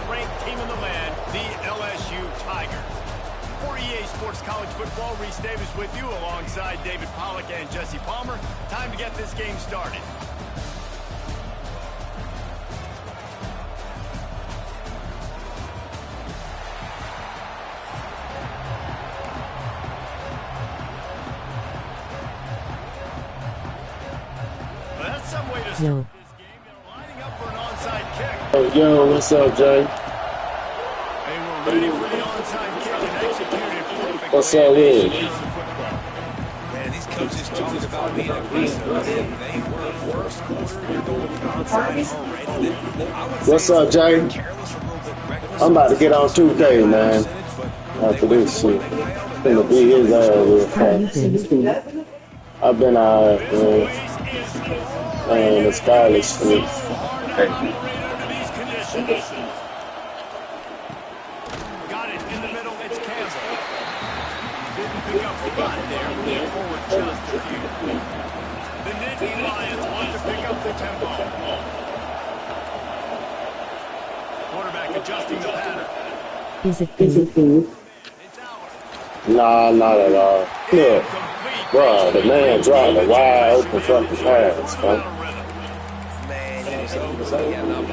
ranked team in the land, the LSU Tigers. For EA Sports College Football, Reese Davis with you alongside David Pollack and Jesse Palmer. Time to get this game started. Well, that's some way to start this game. They're lining up for an onside kick. Yo, what's up, Jay? They were ready for the onside kick and executed perfectly. What's up, Will? Man, these coaches talked about being aggressive, and they were first quarter. You're going to the onside already. What's up, Jay? I'm about to get on 2K, man. After this shit. Gonna beat his ass real fast. I've been out, man. Man, it's college shit. Got it in the middle, it's Campbell. Didn't pick up a lot there, moving forward just a few. The Nittany Lions want to pick up the tempo. Quarterback adjusting the pattern. Is it food? It's out. Nah, not at all. Look, bro, the man dropped a wide open fucking pass, bro.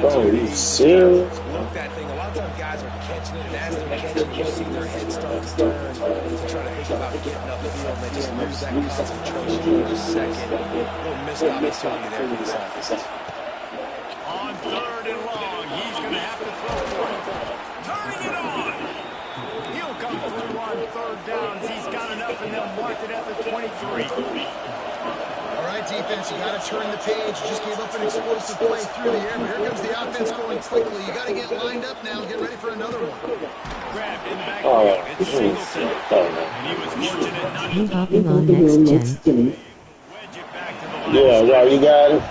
Bro, you serious? That thing, a lot of times guys are catching it, and as they're catching it, you see their head start to turn to try to think about getting upfield, and they just lose that concentration for a second. A little missed opportunity there for this offense. On third and long, he's going to have to throw for it. Turning it on. He'll come through on third downs. He's got enough, and they'll mark it at the 23. All right, defense, you got to turn the page. You just gave up an explosive play through the air, but here comes the offense going quickly. You got to get lined up now. Get ready for another one. Grabbed in the backfield. It's Singleton. And he was fortunate not to Hopping on next gen. wedge it back to the line. Yeah, right, you got it.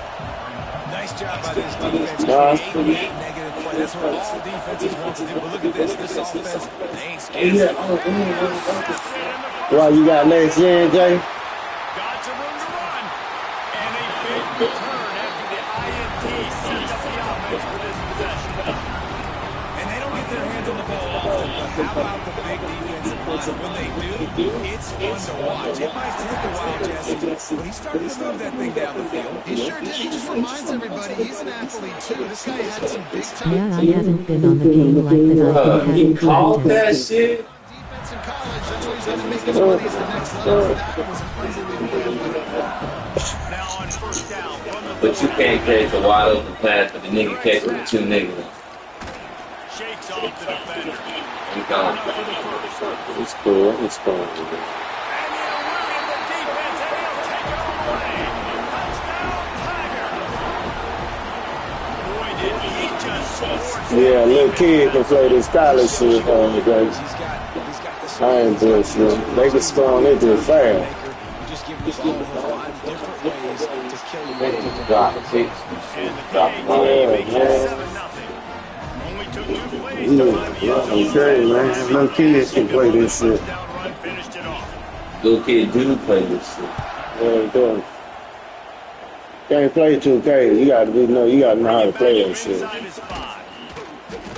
Nice job by this defense. Nah. Creating that negative play. That's what all defenses want to do. But look at this. This offense, they ain't scared. Why you got next gen, Jay? Got some room to run. And a big return after the INT sets up the offense for this possession. And they don't get their hands on the ball often, but how about the big defensive line? When they do, it's fun to watch. It might take a while, Jesse, but he's starting to move that thing down the field. He sure did. He just reminds everybody he's an athlete, too. This guy had some big time. Yeah, I haven't been on the game like that. I've been having called that contests. shit? Defense in college, that's why he's going to make his money at the next level. That was unbelievable. Now on first down from the But you can't catch a wide open pass, but the nigga catch it with two niggas. shakes off the defender. You gone. For the first. It's cool. It's cool. And he'll win the defense, and he'll take it all away. Touchdown, Tiger. Boy, did he just score. Yeah, little kid can play this college shit, guys. He's got this. I ain't bullshit. They can score on it just fast. You just give him the ball and find different ways to kill the game. Drop the six. And the Drop game the ball. makes it Yeah. 7-0. Only took 2 plays to find the end zone. Okay, man. Little kids can play this shit. Touchdown run finished it off. Little kid do play this shit. Yeah, you do. Can't play 2K. You gotta know how to play that shit. Inside his 5.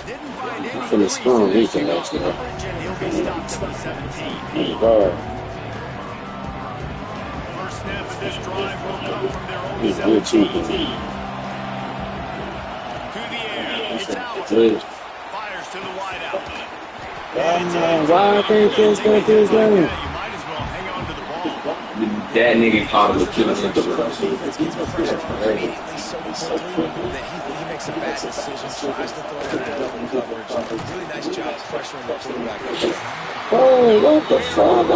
Didn't find any From the scrum, he can coverage, actually. and he'll be stopped at the 17. God. First snap of this drive will come from their own He's good 17. cheating. To the air. It's out. Good. Fires to the wideout. Why I can't just go to his Yeah, game? you might as well hang on to the ball. That nigga caught him with two Defense gets pressure immediately so quickly that he makes a bad decision, tries to throw it into double coverage. Really nice job pressuring the quarterback. Oh, what the fuck? I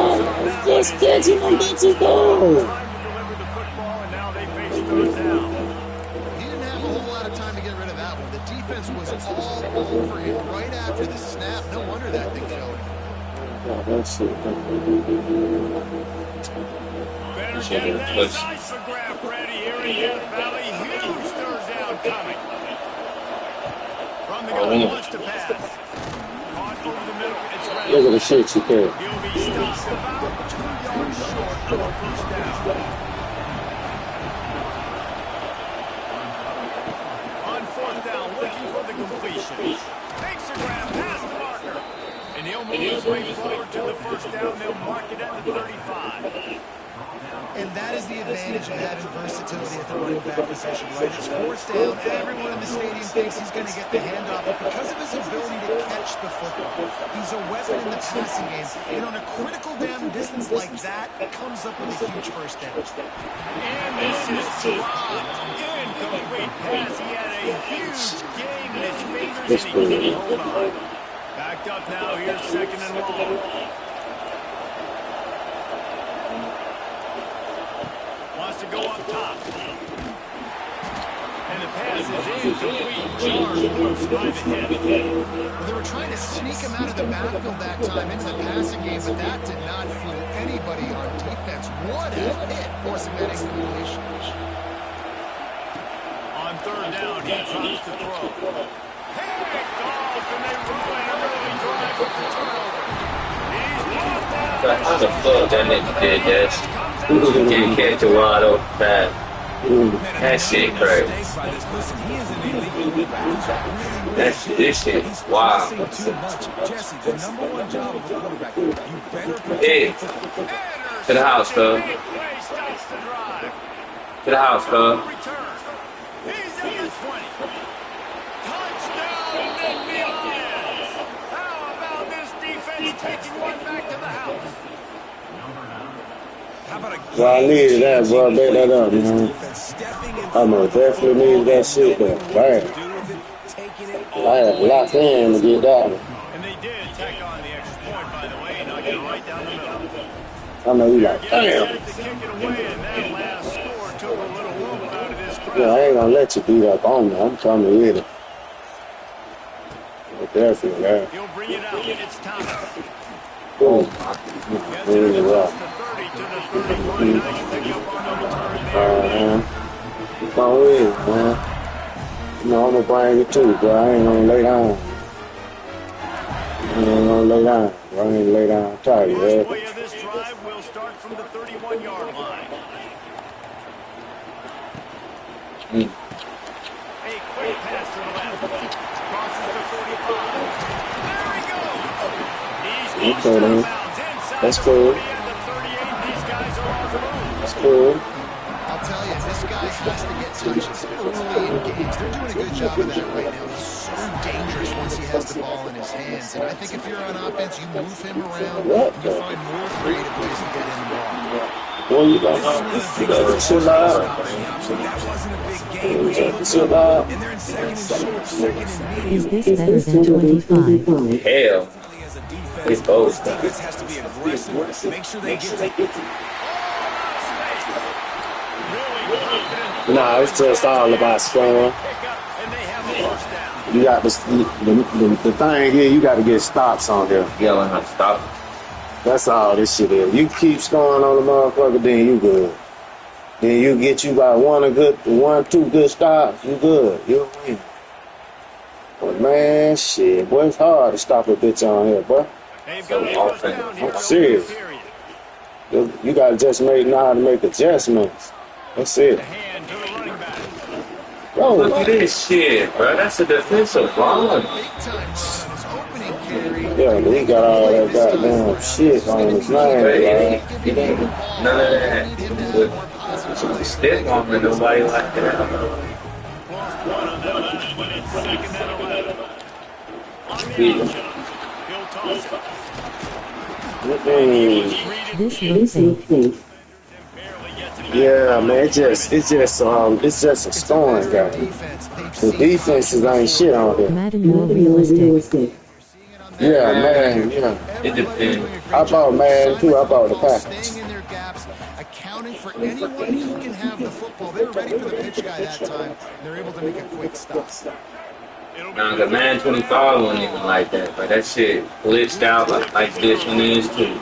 just catching them bitches go. Trying to deliver the football, and now they face third down. He didn't have a whole lot of time to get rid of that one. The defense was all over him right after the snap. No wonder that thing failed. Oh, that's it. Better Should get have that pushed. seismograph ready here in Death Valley. Huge third down coming. From the gun, wants to pass. Caught over the middle. It's ready. Look at the shit you can. He'll be stopped about 2 yards short of a first down. On fourth down, looking for the completion. Makes move his way forward to the first down. They'll mark it at the 35. And that is the advantage of having versatility at the running back position, right? It's fourth down. Everyone in the stadium thinks he's going to get the handoff, but because of his ability to catch the football, he's a weapon in the passing game. And on a critical down distance like that, it comes up with a huge first down. And this is dropped. Incomplete pass. He had a huge game in his fingers, and he couldn't hold on. Backed up now. Here's second and long. Wants to go up top. And the pass is incomplete. Jarred loose by the hip. Well, they were trying to sneak him out of the backfield that time into the passing game, but that did not fool anybody on defense. What a hit, forcing that incompletion. On third down, he tries to throw. Picked off, and they roll in an early drive with the turnover. He's brought down. How the fuck that nigga did that? Can't catch a wide open pass. That shit crazy. This shit is wild. Jesse, the number one job of a quarterback, you better protect. Hey, to the house, cuz. To the house, cuz. He's at the 20. Touchdown, Nick Lions. How about this defense taking one back to the house? How about a Well, I needed that, bro. Bet that up, man. I most definitely needed that shit, though. Bam. I had locked in to get that one. And they did tack on the extra point, by the way, knock it right down the middle. I know you like, Getting damn. set to kick it away, and that last score took a little oomph out of this Yeah, crowd. I ain't gonna let you beat up on me. I'm coming with it. Definitely, man. He'll bring it out. It's Thomas. Boom. Gets it Really well. across the 30 to the 31. Nice pickup on the return there. Come on with it, man. You know, I'm gonna bring it too, bro. I ain't gonna lay down. I ain't gonna lay down. Bro. I ain't lay down tight, First man. play of this drive will start from the 31-yard line. A quick pass to the left. Crosses the 45. There he goes. He's Okay, out of man. bounds inside That's the cool. 40 and the 38. These guys are on the move. That's cool. I'll tell you, this guy has to get touches early in games. They're doing a good job of that right now. He's so dangerous once he has the ball in his hands. And I think if you're on offense, you move him around, and you find more creative ways to get him the ball. Boy, you got chill out. That wasn't a big game. Chill out. And they're in second and short, second and medium. Is this better than 25? Hell, As a defense, it's both. defense has to be aggressive. Make sure they get it. Nah, it's just all about scoring. You got the thing here, you got to get stops on here. Yelling how to stop. That's all this shit is. You keep scoring on the motherfucker, then you good. Then you get you about two good stops, you good. You win. But man, shit, boy, it's hard to stop a bitch on here, bro. I'm serious. You gotta just know how to make adjustments. That's it. Bro, Look at this shit, bro. That's a defensive line. yeah, but he got all that goddamn shit on his line, bro. None of that. With stiff on me, nobody like that. This looks safe. Yeah, man, it's just a scoring game. The defenses ain't shit on here. Madden more realistic. Yeah, man, yeah. It depends. I bought Madden too. I bought the package. Staying in their gaps, accounting for anyone who can have the football. They were ready for the pitch guy that time. They're able to make a quick stop. Now, the Man 25 wasn't even like that, but that shit glitched out like this one is too.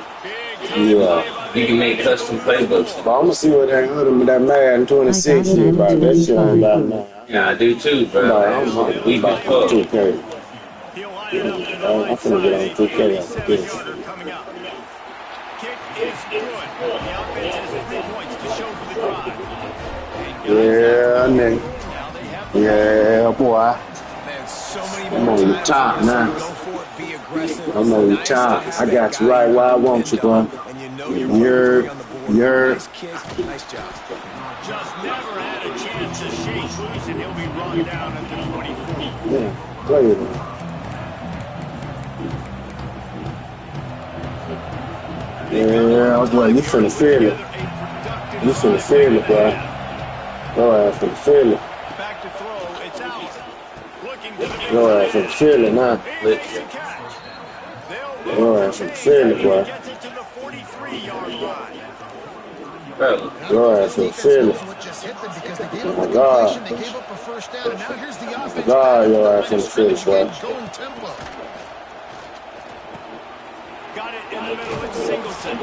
Yeah. You can make custom playbooks. But I'm gonna see what that Madden 26 is about. That shit ain't about now. Yeah, I do too, bro. We about fuck. 2K. I'm finna get on 2K after this. Kick is good. The offense has 3 points to show for the drive. Yeah, nigga. Yeah, boy. Man, so many I'm on the top now. go for it. Be aggressive. I'm gonna retire. I got you right where I want you, bro. And you know you're on the board. You're. Nice kick. Nice job. Just never had a chance to shake loose, and he'll be brought down at the 24. Yeah, play it. Yeah, boy, you finna feel it. You finna feel it, bro. Your ass finna feel it. Back to throw, it's out. Looking to the Your ass finna feel it now. Your ass finna feel it, boy. Gets it to the 43-yard line. Your ass finna feel it. Oh my God. They gave up a first down, and now here's the offense. God, your ass finna feel it, boy. Going tempo. Got it in the middle, it's Singleton.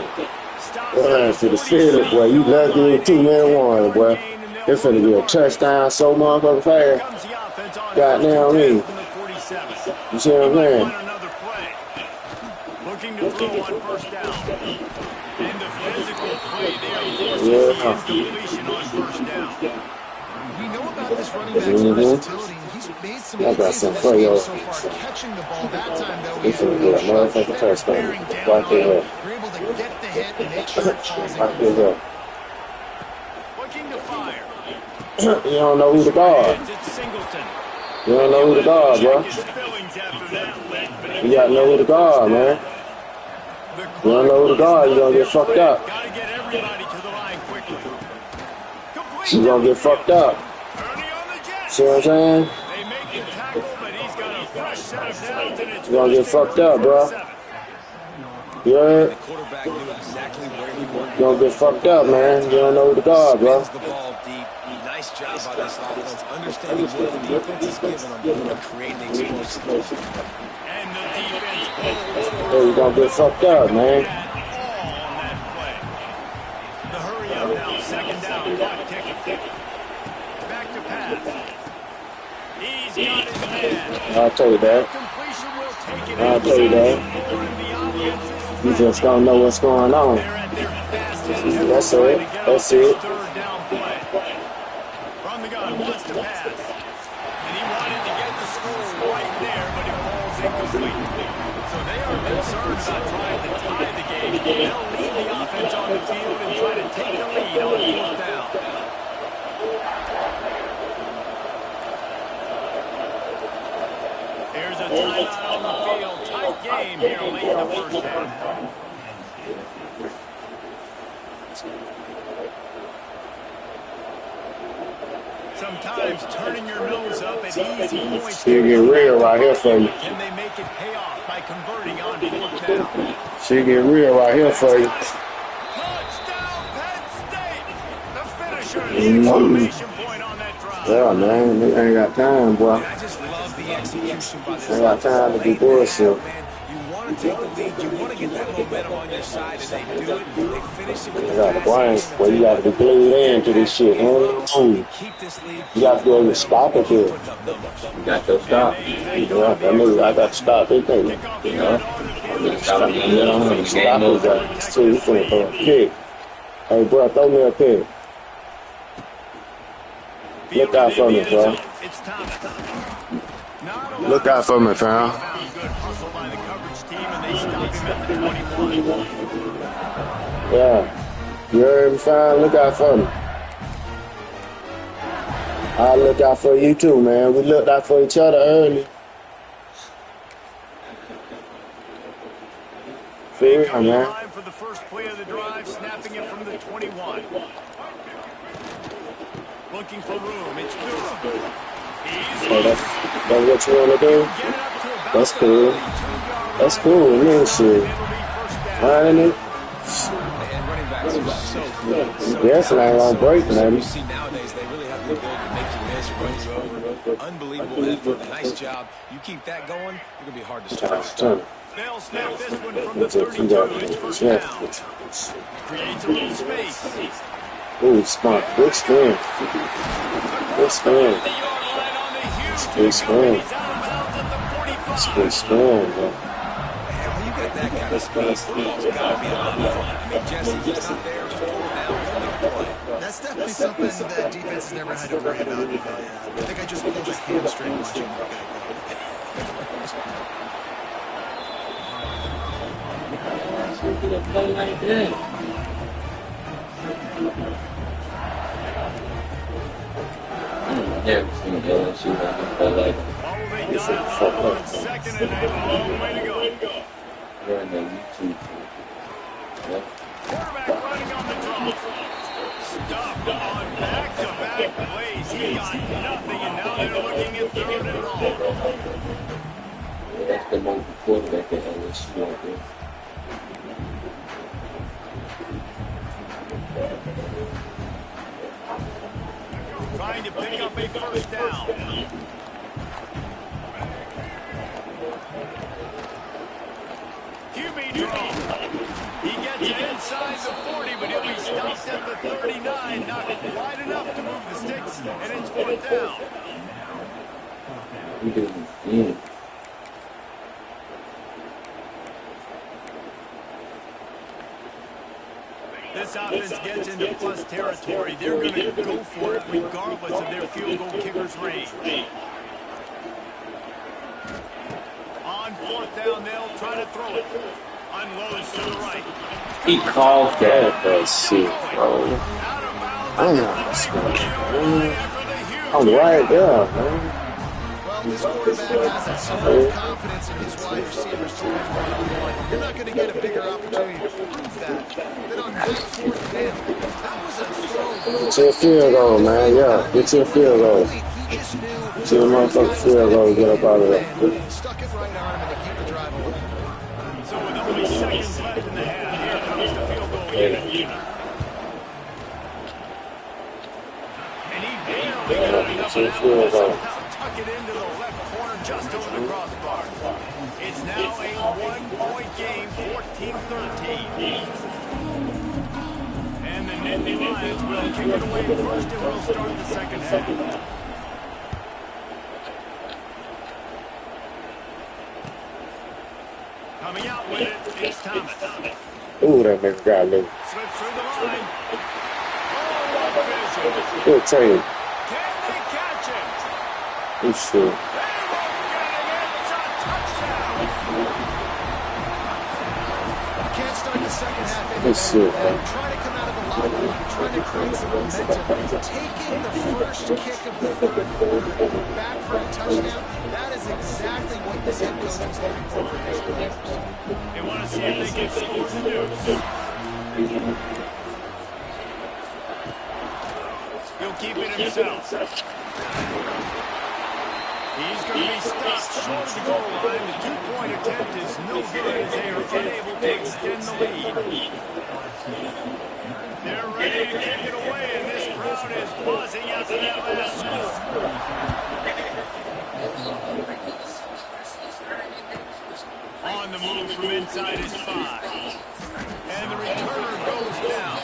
Your ass finna feel it, boy. You lucky with 2-man-1, boy. It's finna be a touchdown so motherfucking fast. Goddamn me. You see what I'm saying? Looking to throw on first down. And the physical play there forces Yeah. the incompletion on first down. We know about this running back's versatility. He's made some I got plays some in this for game you. so far. Catching the ball that time, though, This finna be a motherfucking touchdown. bearing down Right on there. him. You're able to get the hit and make sure it falls Right in. there. Looking to fire. You don't know who to guard. It's Singleton. You don't know who to guard, bro. His fillings after that leg, but he You gotta know who to guard, man. You don't know who to guard, you're gonna get fucked up. Gotta get everybody to the line quickly. Complete. You're gonna get fucked up. Early on the jet. See what I'm saying? They make the tackle, but he's got a fresh set of downs, and it's You're gonna get fucked up, bro. You heard? The quarterback knew exactly where he wanted You're gonna get fucked up, man. You don't know who to guard, bro. Spins the ball deep. Nice job by this offense, understanding what the defense is giving them and creating explosiveness. And the defense holds Hey, you're gonna get fucked up, man. all on that play. The hurry up now, second down, clock ticking. Back to pass. He's got his man. I'll tell you that. Completion will take it. I'll tell you that. And the offense is You just don't know what's going on. they're at their fastest tempo That's trying it. to get That's off this it. third down play. From the gun, wants to pass. And he wanted to get the score right there, but it falls incomplete. So they are concerned about trying to tie the game. They'll leave the offense on the field and try to take the lead on fourth down. There's a timeout on the field. Tight game here late in the first half. Sometimes turning your nose up at easy points. She'll get real right here for you. Can they make it pay off by converting on fourth down? She'll get real right here for you. Touchdown, Penn State! The finisher, the exclamation point on that drive. Yeah, man. They ain't got time, boy. I just love the execution by this They got time to be bullshit. man. You want to take the lead. You want to get that momentum on your side, and they do it. They finish it with They the got the brains, boy. You got to be glued into this shit. Keep this lead. You got to be able to stop it here. You got to stop. Yeah, that nigga, I got to stop it, thing. You know? Stop it. You know, I'm stop his ass too. He's finna throw a pick. Hey, bro, throw me a pick. Look out for me, bro. It's Thomas. Look out for me, fam. Good hustle by the coverage team, and they stop him at the 21. Yeah. You heard me, fam? Look out for me. I look out for you too, man. We looked out for each other early. For They real, come man. alive for the first play of the drive, snapping it from the 21. Looking for room, it's Durham. Oh, that's what you want to do? That's cool. That's cool, man. Shit. Running it. And running backs are so good. Yes, and I ain't gonna break, man. You see nowadays, they really have the ability to make you miss, run you over. Unbelievable effort. Nice job. You keep that going, you're going to be hard to stop. They'll snap this one from the 32. It's first down. Creates a little space. Ooh, smart. Good spin. Good spin. Good spin. It's good spin, bro. And when you get that kind of speed, football's got to be a lot of fun. I mean, Jesse, he's not there, just pull it down, go make a play. That's definitely something that defense has never had to worry about. I think I just pulled a hamstring watching that guy go. like that. Never seen LSU play like that. Oh, they dial up on second and a long way to go. They're in the YouTube. Yep. Quarterback running on the draw. Stuffed on back-to-back plays. He got nothing, and now they're looking at third and long. That's the most quarterback at LSU right there. Trying to pick up a first down. QB draw. He gets it inside the 40, but he'll be stopped at the 39. Not wide enough to move the sticks, and it's fourth down. This offense gets into plus territory. They're going to go for it regardless of their field goal kicker's range. On fourth down, they'll try to throw it. Unloads to the right. He called that. Let's see, bro. I'm not scared. I'm right there, man. Well, this quarterback has a ton of confidence in his wide receivers to win one-on-one. You're not going to get a bigger opportunity to prove that than on that fourth down. That was a throw. Get your field goal, man. Yeah, get your field goal. He just knew. Get your motherfucking field goal. Get up out of there. Stuck it right on him and to keep the drive alive. So with only seconds left in the half, here comes the field goal unit. And he barely got enough of that one. Tuck it into the left corner just over the crossbar. It's now a one-point game, 14-13. And the Nittany Lions will kick it away first and will start the second half. Coming out with it, it's Thomas. Ooh, that nigga got loose. Slips through the line. Oh, what vision. Good team. Can they catch him? He's shit. They won't get it. It's a touchdown. Can't start the second half any He's shit, man. Trying to come out of the locker room, trying to create some momentum. Taking the first kick of the third quarter back for a touchdown, that is exactly what this head coach is looking for his players. They want to see if they can score the deuce. He'll keep it himself. He's going to be stopped short of the goal line. The two-point attempt is no good as they are unable to extend the lead. They're ready to kick it away, and this crowd is buzzing after that last score. On the move from inside his 5. And the returner goes down.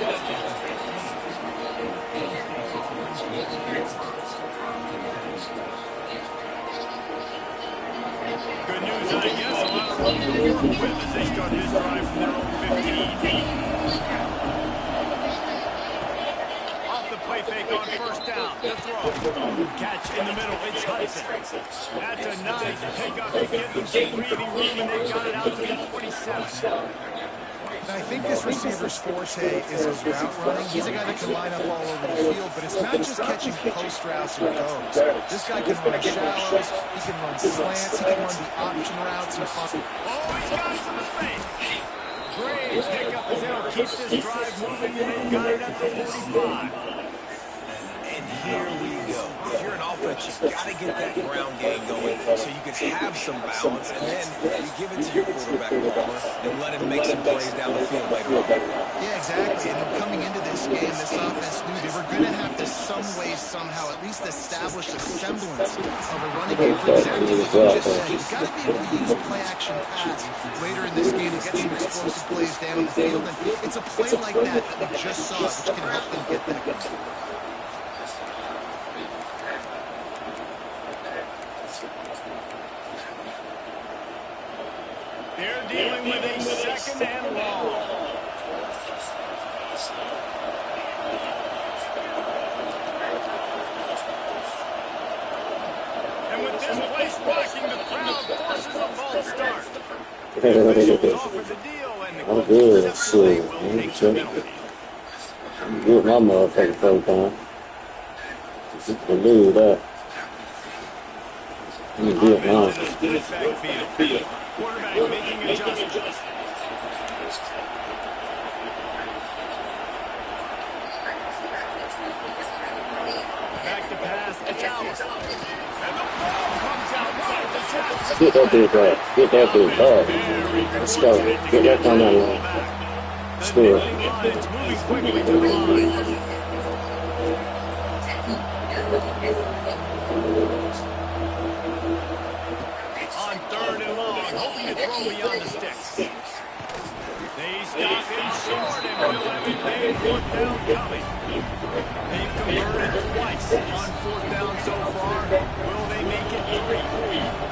Good news, I guess. A lot of room to work with as they start this drive from their own 15. Off the play fake on first down. The throw. Catch in the middle. It's Hudson. That's a nice pickup to give them some breathing room, and they got it out to the 27. And I think this receiver's forte is his route running. He's a guy that can line up all over the field, but it's not just catching post routes and goes. This guy can run shallows, he can run slants, he can run the option routes and fun. Oh, he's got some space. Great pickup as they'll keep this drive moving, and they've got it at the 45. And here we go. If you're an offense, you've got to get that ground game going so you can have some balance, and then you give it to your quarterback, Palmer, and let him make some plays down the field later on. Yeah, exactly. And coming into this game, this offense knew they were going to have to some way, somehow, at least establish a semblance of a running game. For example, like you just said, you've got to be able to use play-action pass later in this game to get some explosive plays down the field. And it's a play like that that we just saw, which can help them get that going. They're dealing with a second and long. And with this place blocking, the crowd forces a false start. The officials offer the deal, and the I'm good. Shit. I'm good. My motherfucking first time. Just believe that. I'm good now. Split backfield. Quarterback making adjustments. Back to pass. It's out. And the ball comes out. What a disaster. Get that big up. Get that big up. Let's go. Get that down that line. Let's do it. It's moving quickly to the line. On 3rd and long, hoping to throw beyond the sticks. They stop him short and will have a big 4th down coming. They've converted twice on 4th down so far. Will they make it 3?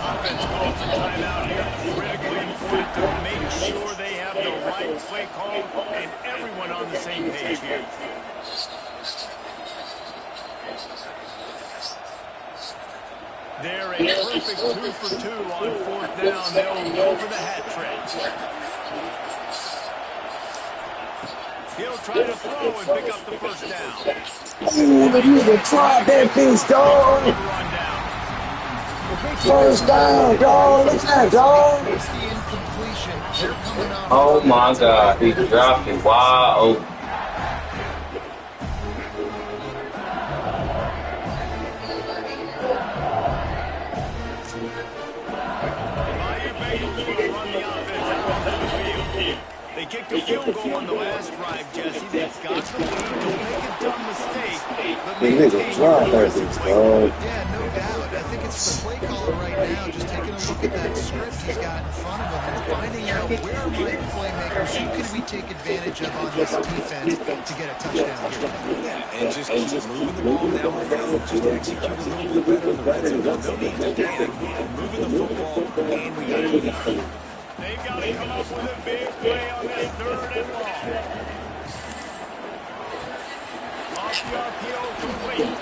Offense calls a timeout here. Critically important to make sure they have the right play call and everyone on the same page here. They're a perfect 2 for 2 on 4th down. They'll go for the hat trick. He'll try to throw and pick up the 1st down. Ooh, the nigga tried that bitch, dog. 1st down, dog. Look at that, dog. Oh my God, he dropped it wide open. They kicked a field goal on the last drive, Jesse. They've got the lead. Don't make a dumb mistake. The nigga tried that bitch, dog. Yeah, no doubt. I think it's the play caller right now, just taking a look at that script he's got in front of him and finding out where are my playmakers, who can we take advantage of on this defense to get a touchdown here. Yeah, and just keep moving the ball down the field. Just execute a little bit better in the red zone. No need to panic. Moving the football, and we got to lead. They've got to come up with a big play on this 3rd and long. Off the RPO complete.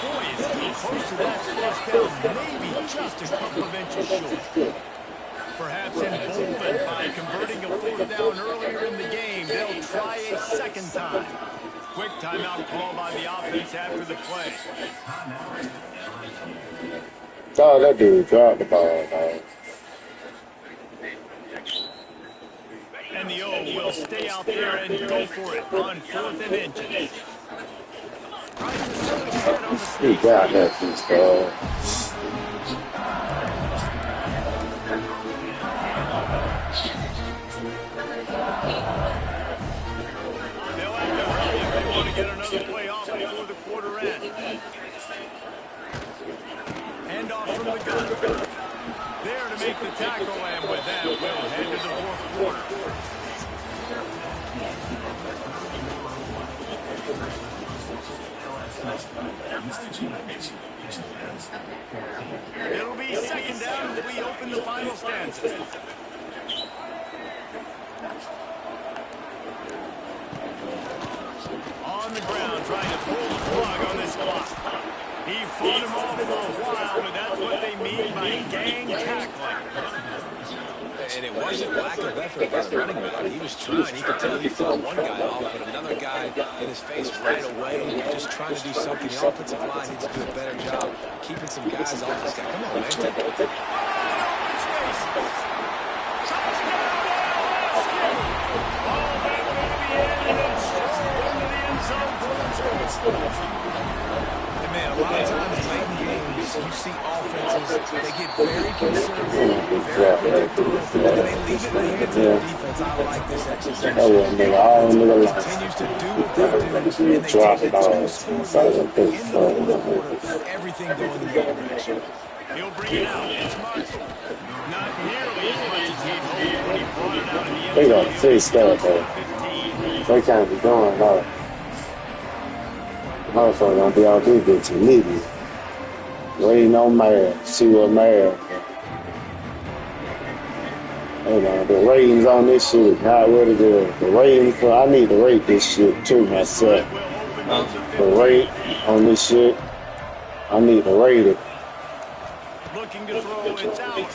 Boy, is he close to that 1st down. Maybe just a couple of inches short. Perhaps emboldened by converting a 4th down earlier in the game, they'll try a 2nd time. Quick timeout call by the offense after the play. Dog, that dude dropped the ball, dog. And the O will stay out there and go for it on 4th and inches. He got that piece, dog. They'll have to hurry if they want to get another play off before the quarter ends. Hand off from the gun. There to make the tackle, and with that, we'll head to the 4th quarter. It'll be 2nd down as we open the final stanza. On the ground, trying to pull the plug on this clock. He fought him off for a while, but that's what they mean by gang tackling. And it wasn't lack of effort by the running back. He was trying. He could tell he fought one guy off, but another guy in his face right away, just trying to do something. The offensive line needs to do a better job keeping some guys off this guy. Come on, man. Take it. Man, a lot of times late in games, you see offenses, they get very conservative, very predictable, and then they leave it in the hands of the defense. I like this exercise. Continues to do what they do, and they take the 2 scores in the 4th quarter, everything going in the other direction. He'll bring it out. It's Martin. Not nearly as much as he'd hoped when he brought it out in the end zone. They gonna fix that, though. They can't be doing that. Motherfucker gonna be out this bitch immediately. Waiting on Mary. See what Mary. Hey man, the ratings on this shit is not what it is. The ratings for I need to rate this shit too myself. The rate on this shit, I need to rate it. Looking to throw, it's out.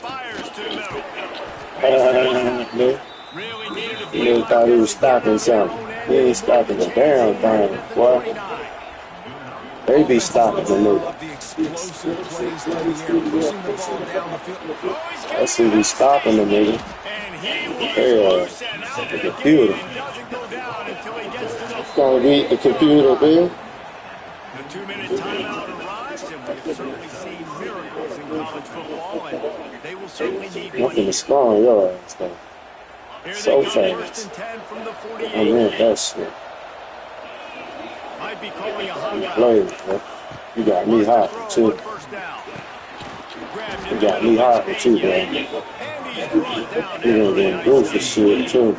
Fires to the middle. Really needed to He thought he was stopping something. He ain't stopping the damn thing, boy. They be stopping the move. The explosive plays through the air, pushing the ball down the field. Let's see, we stopping the nigga. Yeah, the computer. Gonna beat the computer, Bill. The 2-minute timeout arrives, and we've certainly seen miracles in college football, and they will certainly need one. Nothing to score on your ass, though. So fast. I meant that shit. Might be calling a hot Play, bro. You got me hot, too. You got me hot, too, bro. You done been goofy shit, too.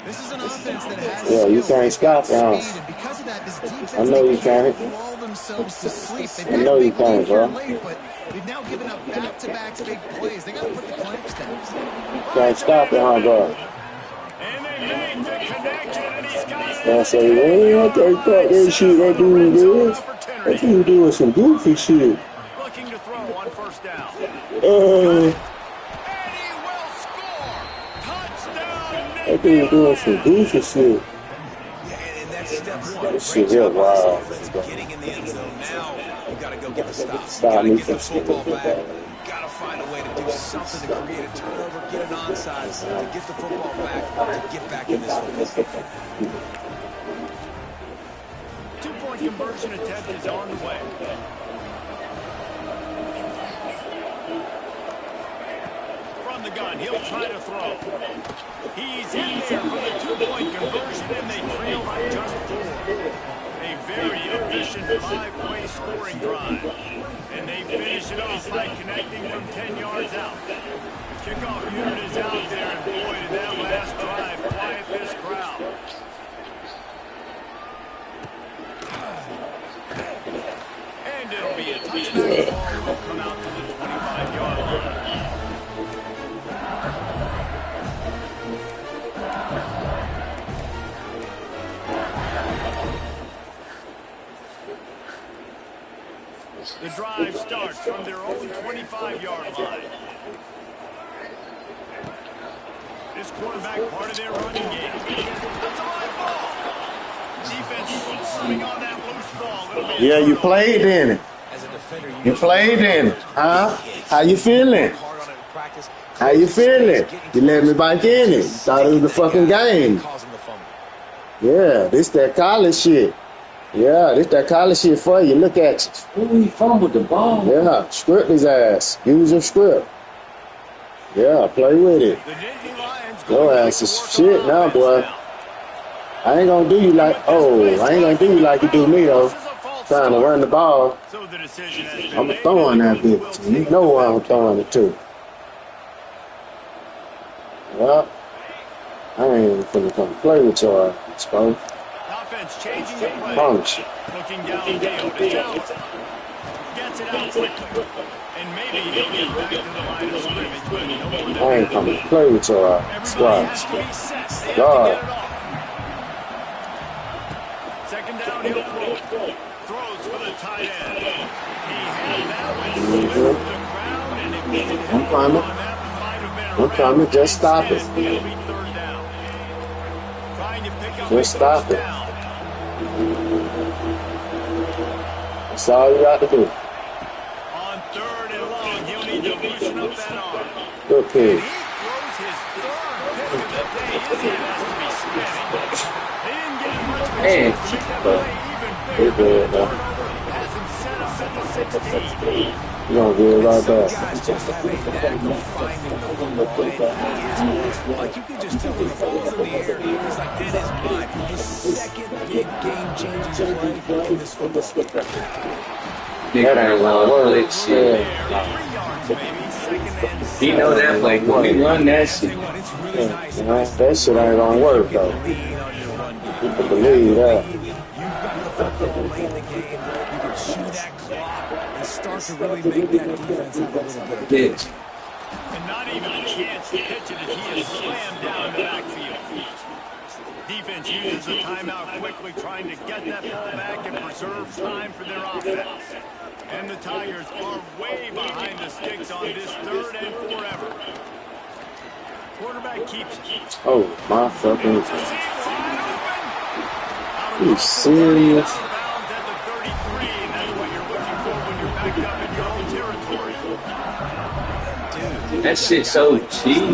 This is an offense that has Yeah, you can't stop now. speed, and because of that, this defense I know you can't. lull themselves to sleep. They've I got know a you big lead can't, here bro. late, but they've now given up back-to-back big plays. They got to put the clamps down. Can't stop it, huh, bro? And they made the connection, and he's got it. I say, well, I can't stop that shit that dude is. That dude doing some goofy shit. Looking to throw on first down. That dude doing some goofy shit. And that's step one. This shit here, wow. Getting in the end zone now. You got to go get the stop. Stop me You got to get from the football back. Got to find a way to do something to create a turnover, get an onside, to get the football back, to get back in this football. 2-point conversion attempt is on the way. From the gun, he'll try to throw. He's in there for the 2-point conversion, and they trail by just 4. A very efficient 5-way scoring drive. And they finish it off by connecting from 10 yards out. The kickoff unit is out there, and boy, did that last drive quiet this crowd. And it'll be a touchback. The ball will come out to the 25-yard line. The drive starts from their own 25-yard line. This quarterback part of their running game. That's a live ball. Defense swarming on that loose ball. Yeah, you played in it. You played in it, huh? How you feeling? How you feeling? You let me back in it. You thought it was the fucking game. Yeah, this that college shit. Yeah, this that college shit for you. Look at you. Ooh, he fumbled the ball. Yeah, script his ass. Use your script. Yeah, play with it. Your ass is shit now, boy. I ain't gonna do you like, I ain't gonna do you like you do me, though. Trying to run the ball. I'm throwing that bitch. You know where I'm throwing it to. Well, I ain't finna come play with your ass, bro. Offense changing the play. Promise you. Looking downfield. It's out. Gets it out quickly. And maybe he'll get back to the line of scrimmage, but no more than I ain't coming to play with your everybody has squad. to be set. They have to God. get it off. Second down, he'll throw. Throws for the tight end. He had that one slip to the ground, and if he didn't I'm have coming. on that, might have been I'm coming. Just stop it. Instead, it'll be third down. Trying to pick up Just a stop first it. down. That's all you got to do. On third and long, he'll need to loosen up that arm. Good kid. He throws his third pick of the day. His head has to be spinning. They didn't get as much of a Hey, chance to make that play even They bigger. good, though. Has him set up at the 16. You gonna get it right Some back. guys just have a knack of finding the football, and he is one. Like, you can just tell when the ball's in the air, he's like, that is mine. His second big game-changing play in this football. That ain't gonna work. Let's see. Yeah. 3 yards, maybe. Second and He know that play. When we run that shit. It's really Yeah, nice. you know, that shit ain't gonna work, though. Lean on your run game. You can believe that. You've got the football late in the game. You can chew that clock and start to really make that defense have a little bit of Bitch. and not even a chance to pitch it as he is slammed down the backfield. Defense uses the timeout quickly, trying to get that ball back and preserve time for their offense. And the Tigers are way behind the sticks on this third and forever. Quarterback keeps it. Oh, my fucking. It's a seam wide open. Out You of serious? out of bounds at the 33, and that's what you're looking for when you're backed up in your own territory. Dude, That shit's so cheap,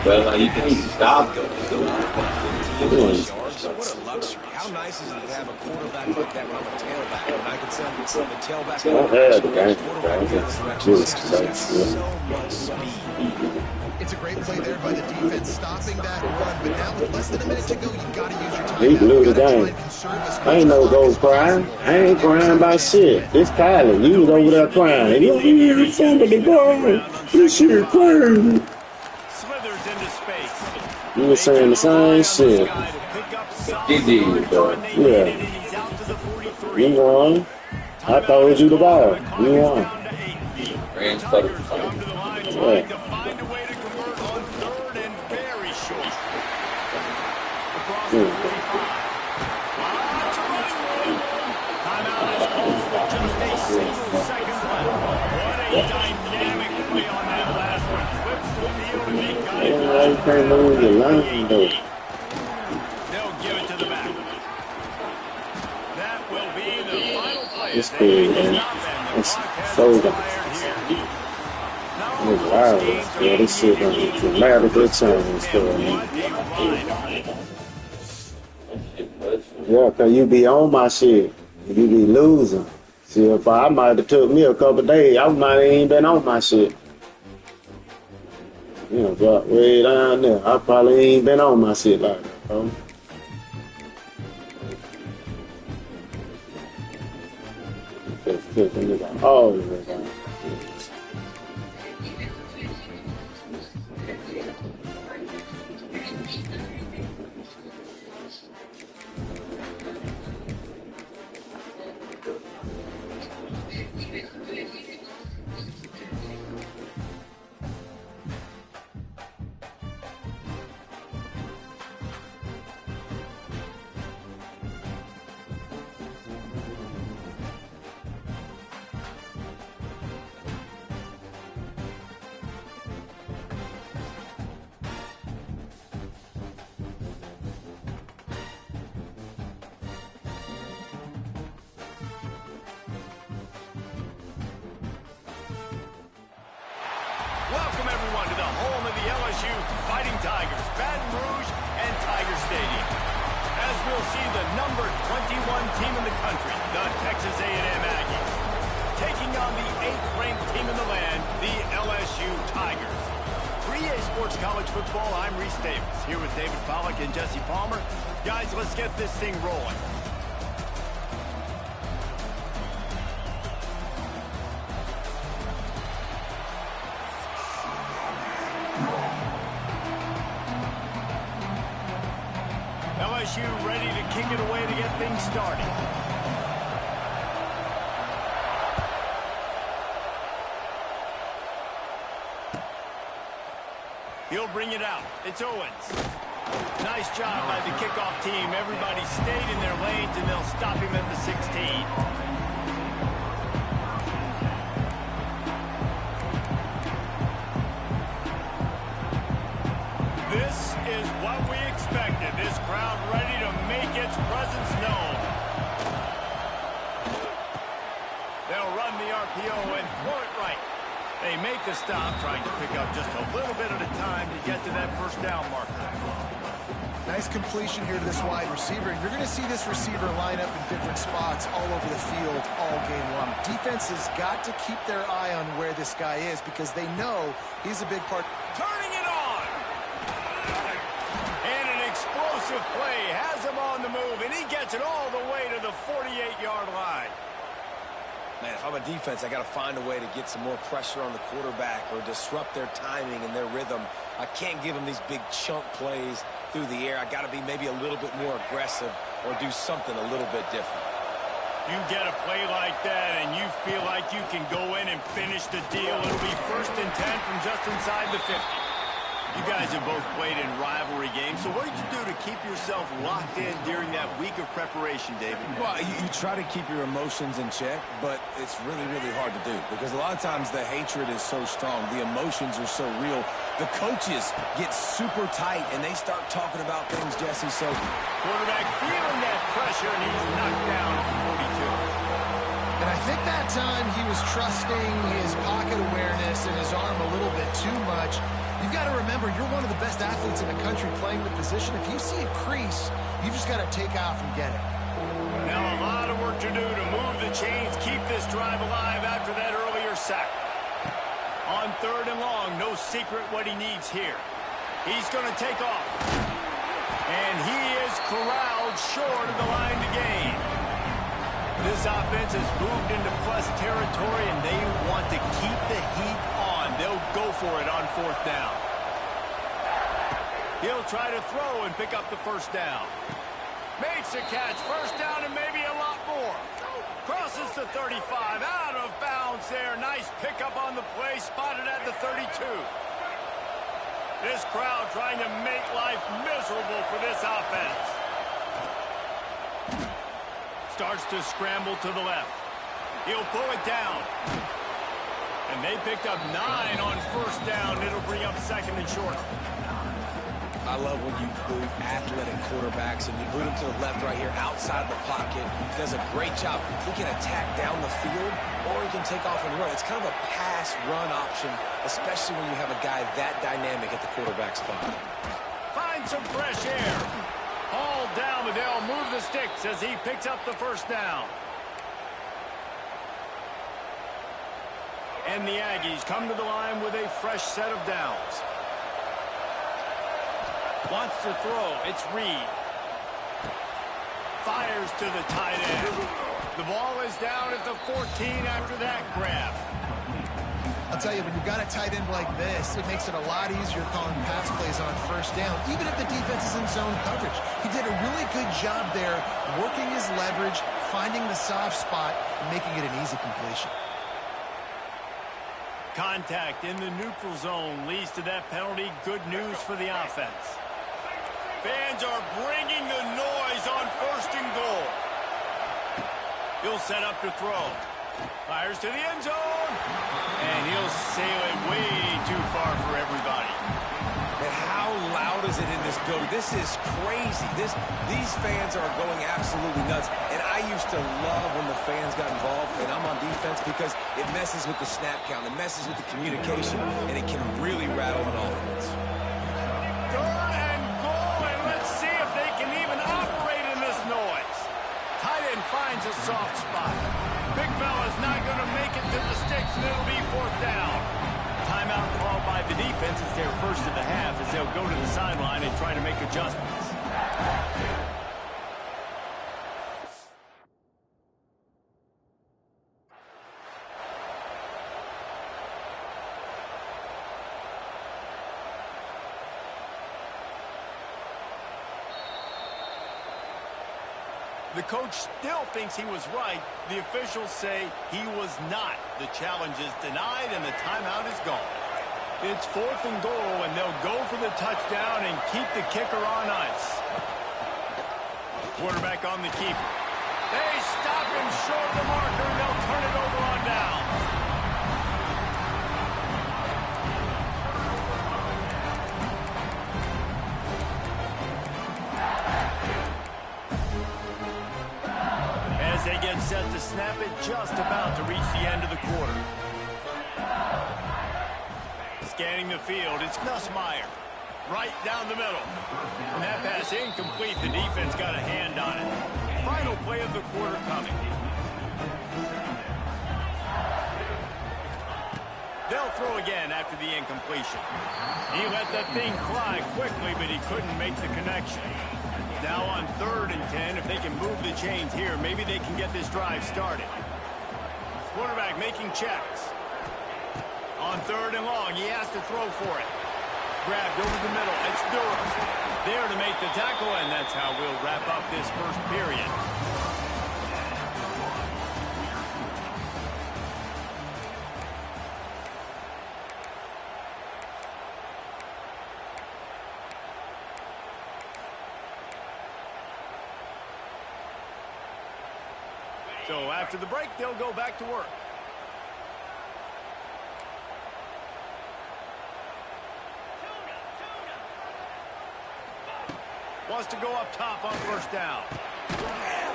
bro. Like, you can't stop it. 15 plus yards. What a luxury. How nice is it to have a quarterback like that when I'm a tailback? When I can send the tailback in I one had direction, the the game, quarterback the other direction. just He's got yeah. so much speed. It's a great play there by the defense, stopping that run. But now with less than a minute to go, you've got to use your time. He blew the Try game. and conserve as I much ain't no clock go as crying. possible. I ain't crying about shit. This Kylie, you was over there crying. And you somebody crying. This shit crazy. Slithers into space. You was saying the same shit. He did, bro. Yeah. You won. I told you the ball. You won. Ran for the Tigers fight. come to the line Yeah. trying to find a way to convert on third and very short. Across the 45. Lots of running room. Timeout is called with just a single second left. What a dynamic play on that last one. Flips the field and they got it. Yeah, you can't lose your line, though. They'll give it to the back. That will be the final play. It's They cool, make the man. stop and the It's clock has so expired good. here. Now, It's most wild. games are Yeah, this shit going to done give you dramatically changed for and me. what a ride. Yeah, cause you be on my shit. You be losing. See, if I might have took me a couple days, I might have ain't been on my shit. You know, drop way down there. I probably ain't been on my shit like that, bro. Just kicking it out all the way down. Welcome, everyone, to the home of the LSU Fighting Tigers, Baton Rouge and Tiger Stadium. As we'll see the number 21 team in the country, the Texas A&M Aggies, taking on the 8th-ranked team in the land, the LSU Tigers. For EA Sports College Football, I'm Reese Davis, here with David Pollack and Jesse Palmer. Guys, let's get this thing rolling. LSU ready to kick it away to get things started. He'll bring it out. It's Owens. Nice job by the kickoff team. Everybody stayed in their lanes, and they'll stop him at the 16. This is what we expected. This crowd ready to make its presence known. They'll run the RPO and throw it right. They make the stop, trying to pick up just a little bit at a time to get to that first down marker. Nice completion here to this wide receiver. You're going to see this receiver line up in different spots all over the field all game long. Defense has got to keep their eye on where this guy is because they know he's a big part. Turning it on. And an explosive play has him on the move, and he gets it all the way to the 48-yard line. Man, if I'm a defense, I got to find a way to get some more pressure on the quarterback or disrupt their timing and their rhythm. I can't give them these big chunk plays through the air. I got to be maybe a little bit more aggressive or do something a little bit different. You get a play like that, and you feel like you can go in and finish the deal. It'll be 1st and 10 from just inside the 50. You guys have both played in rivalry games, so what did you do to keep yourself locked in during that week of preparation, David? Well, you try to keep your emotions in check, but it's really, really hard to do because a lot of times the hatred is so strong, the emotions are so real. The coaches get super tight, and they start talking about things, Jesse, so... Quarterback feeling that pressure, and he's knocked down at the 42. And I think that time he was trusting his pocket awareness and his arm a little bit too much. You've got to remember, you're one of the best athletes in the country playing the position. If you see a crease, you've just got to take off and get it. Now a lot of work to do to move the chains, keep this drive alive after that earlier sack. On 3rd and long, no secret what he needs here. He's going to take off. And he is corralled short of the line to gain. This offense has moved into plus territory, and they want to keep the heat on. They'll go for it on 4th down. He'll try to throw and pick up the 1st down. Makes a catch, 1st down, and maybe a lot more. Crosses the 35, out of bounds there. Nice pickup on the play, spotted at the 32. This crowd trying to make life miserable for this offense. Starts to scramble to the left. He'll pull it down. And they picked up 9 on 1st down. It'll bring up 2nd and short. I love when you boot athletic quarterbacks and you boot him to the left right here outside the pocket. He does a great job. He can attack down the field or he can take off and run. It's kind of a pass-run option, especially when you have a guy that dynamic at the quarterback spot. Find some fresh air. All down, but they'll move the sticks as he picks up the 1st down. And the Aggies come to the line with a fresh set of downs. Wants to throw. It's Reed. Fires to the tight end. The ball is down at the 14 after that grab. I'll tell you, when you've got a tight end like this, it makes it a lot easier calling pass plays on 1st down, even if the defense is in zone coverage. He did a really good job there, working his leverage, finding the soft spot, and making it an easy completion. Contact in the neutral zone leads to that penalty. Good news for the offense. Fans are bringing the noise on 1st and goal. He'll set up to throw. Fires to the end zone. And he'll sail it way too far for everybody. And how loud is it in this building? This is crazy. These fans are going absolutely nuts. And I used to love when the fans got involved, and I'm on defense, because it messes with the snap count. It messes with the communication, and it can really rattle an offense. 3rd and goal, and let's see if they can even operate in this noise. Tight end finds a soft spot. Big fella's not going to make it to the sticks, and it'll be 4th down. Timeout called by the defense. It's their first of the half as they'll go to the sideline and try to make adjustments. The coach still thinks he was right. The officials say he was not. The challenge is denied and the timeout is gone. It's 4th and goal, and they'll go for the touchdown and keep the kicker on ice. Quarterback on the keeper. They stop him short of the marker, and they'll turn it over on downs. As they get set to snap it, just about to reach the end of the quarter. Scanning the field, it's Nussmeier. Right down the middle. And that pass incomplete. The defense got a hand on it. Final play of the quarter coming. They'll throw again after the incompletion. He let that thing fly quickly, but he couldn't make the connection. Now on 3rd and 10, if they can move the chains here, maybe they can get this drive started. Quarterback making checks. On 3rd and long, he has to throw for it. Grabbed over the middle. It's Durham. There to make the tackle, and that's how we'll wrap up this first period. So after the break, they'll go back to work. Wants to go up top on first down.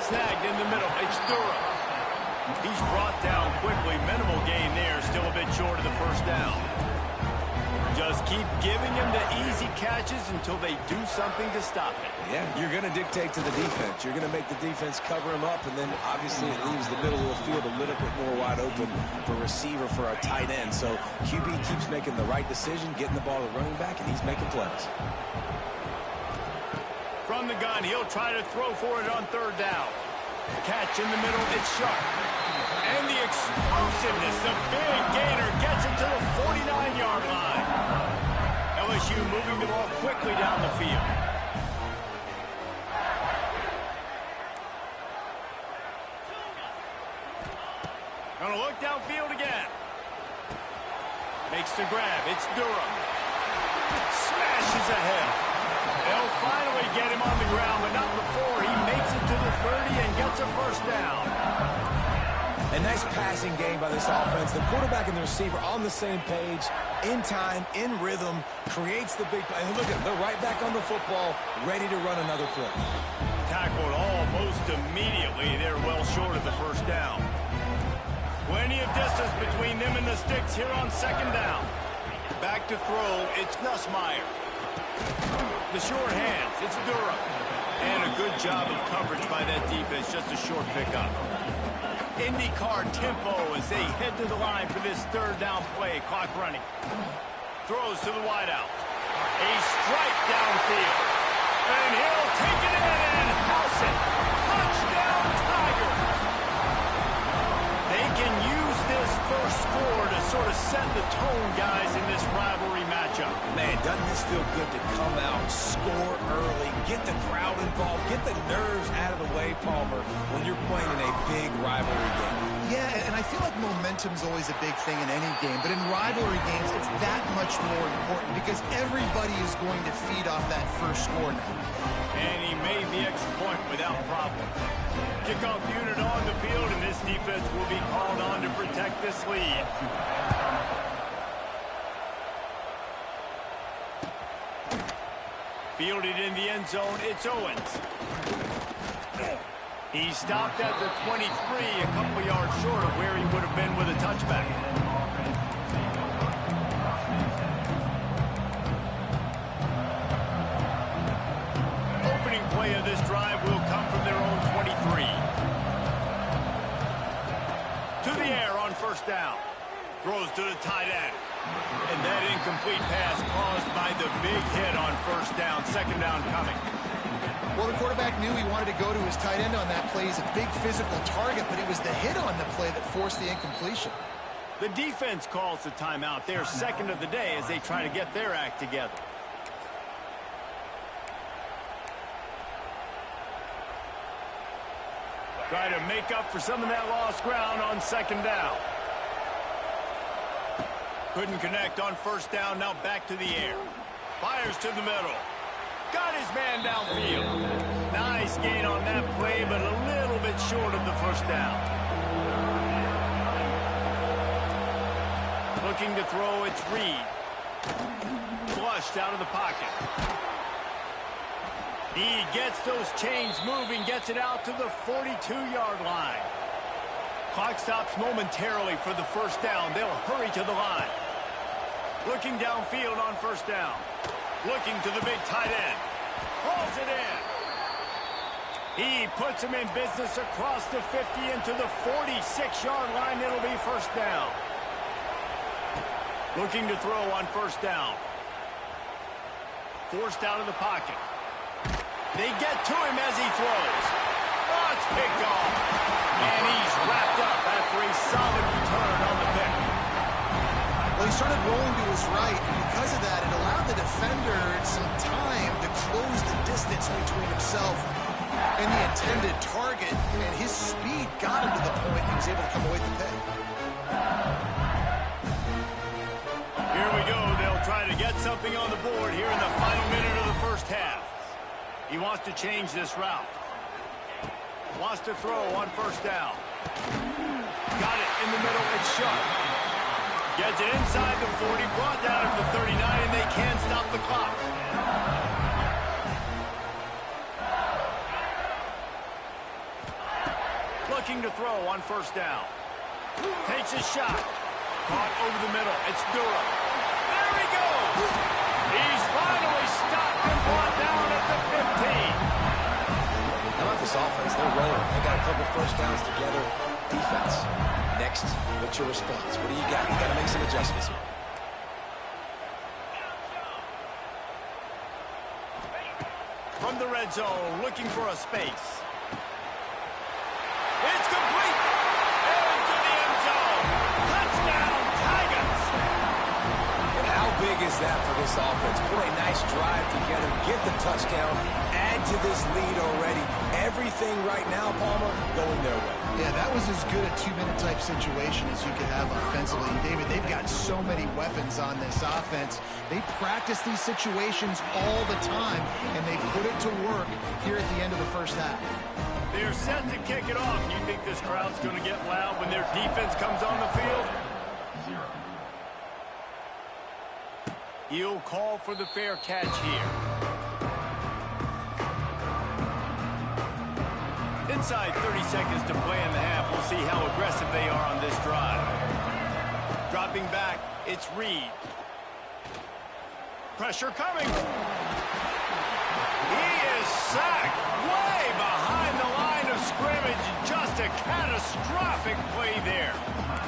Snagged in the middle. It's Durham. He's brought down quickly. Minimal gain there. Still a bit short of the first down. Just keep giving him the easy catches until they do something to stop it. Yeah, you're going to dictate to the defense. You're going to make the defense cover him up, and then obviously it leaves the middle of the field a little bit more wide open for receiver, for a tight end. So QB keeps making the right decision, getting the ball to running back, and he's making plays. From the gun, he'll try to throw for it on third down. Catch in the middle, it's sharp. And the explosiveness, the big gainer gets it to the 49-yard line. LSU moving the ball quickly down the field. Gonna look downfield again. Makes the grab, it's Durham. Smashes ahead. They'll finally get him on the ground, but not before he makes it to the 30 and gets a first down. A nice passing game by this offense. The quarterback and the receiver on the same page, in time, in rhythm, creates the big play. And look at them, they're right back on the football, ready to run another play. Tackled almost immediately. They're well short of the first down. Plenty of distance between them and the sticks here on second down. Back to throw, it's Nussmeier. The short hands, it's Durham. And a good job of coverage by that defense, just a short pickup. IndyCar tempo as they head to the line for this third down play. Clock running. Throws to the wideout. A strike downfield. And he'll take it in and house it. Touchdown, Tiger. They can use this first score to sort of set the tone, guys, in this rivalry matchup. Man, doesn't this feel good to come out, score early, get the crowd involved, get the nerves out of the way, Palmer, when you're playing in a big rivalry game. Yeah, and I feel like momentum's always a big thing in any game, but in rivalry games, it's that much more important because everybody is going to feed off that first score now. And he made the extra point without problem. Kickoff unit on the field, and this defense will be called on to protect this lead. Fielded in the end zone, it's Owens. He stopped at the 23, a couple yards short of where he would have been with a touchback. Opening play of this drive will come from their own 23. To the air on first down. Throws to the tight end. And that incomplete pass caused by the big hit on first down. Second down coming. Well, the quarterback knew he wanted to go to his tight end on that play. He's a big physical target, but it was the hit on the play that forced the incompletion. The defense calls the timeout. They're second of the day as they try to get their act together. Try to make up for some of that lost ground on second down. Couldn't connect on first down. Now back to the air. Fires to the middle. Got his man downfield. Nice gain on that play, but a little bit short of the first down. Looking to throw, it's Reed. Flushed out of the pocket. He gets those chains moving, gets it out to the 42-yard line. Clock stops momentarily for the first down. They'll hurry to the line. Looking downfield on first down. Looking to the big tight end. Rolls it in. He puts him in business across the 50 into the 46-yard line. It'll be first down. Looking to throw on first down. Forced out of the pocket. They get to him as he throws. Oh, it's picked off. And he's wrapped up after a solid return on the pick. Well, he started rolling to his right, and because of that, it allowed the defender some time to close the distance between himself and the intended target, and his speed got him to the point he was able to come away with the pick. Here we go. They'll try to get something on the board here in the final minute of the first half. He wants to change this route. Wants to throw on first down. Got it in the middle. It's sharp. Gets it inside the 40, brought down at the 39, and they can't stop the clock. Looking to throw on first down. Takes a shot. Caught over the middle. It's Durham. There he goes. He's finally stopped and brought down at the 15. How about this offense? They're rolling. They got a couple first downs together. Defense. Next, what's your response? What do you got? You got to make some adjustments here. From the red zone, looking for a space. It's complete. Into the end zone. Touchdown, Tigers. And how big is that for this offense? Put a nice drive together, get the touchdown, add to this lead already. Everything right now, Palmer, going their way. Yeah, that was as good a two-minute type situation as you could have offensively. And David, they've got so many weapons on this offense. They practice these situations all the time, and they put it to work here at the end of the first half. They're set to kick it off. You think this crowd's going to get loud when their defense comes on the field? He'll call for the fair catch here. Inside 30 seconds to play in the half. We'll see how aggressive they are on this drive. Dropping back, it's Reed. Pressure coming. He is sacked way behind the line of scrimmage. Just a catastrophic play there.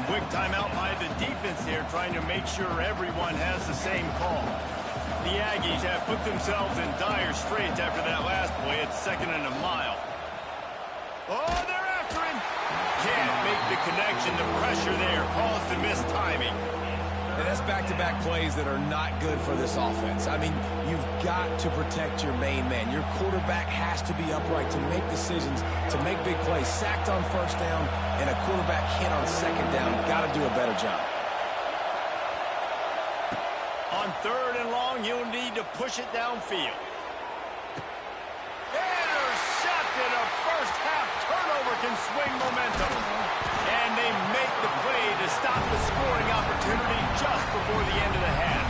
Quick timeout by the defense there, trying to make sure everyone has the same call. The Aggies have put themselves in dire straits after that last play. It's 2nd and a mile. Oh, they're after him. Can't make the connection. The pressure there caused the missed timing. And that's back-to-back plays that are not good for this offense. I mean, you've got to protect your main man. Your quarterback has to be upright to make decisions, to make big plays. Sacked on first down and a quarterback hit on second down. Got to do a better job. On 3rd and long, you'll need to push it downfield. Intercepted. A first-half turnover can swing momentum. And they make the play to stop the scoring opportunity just before the end of the half.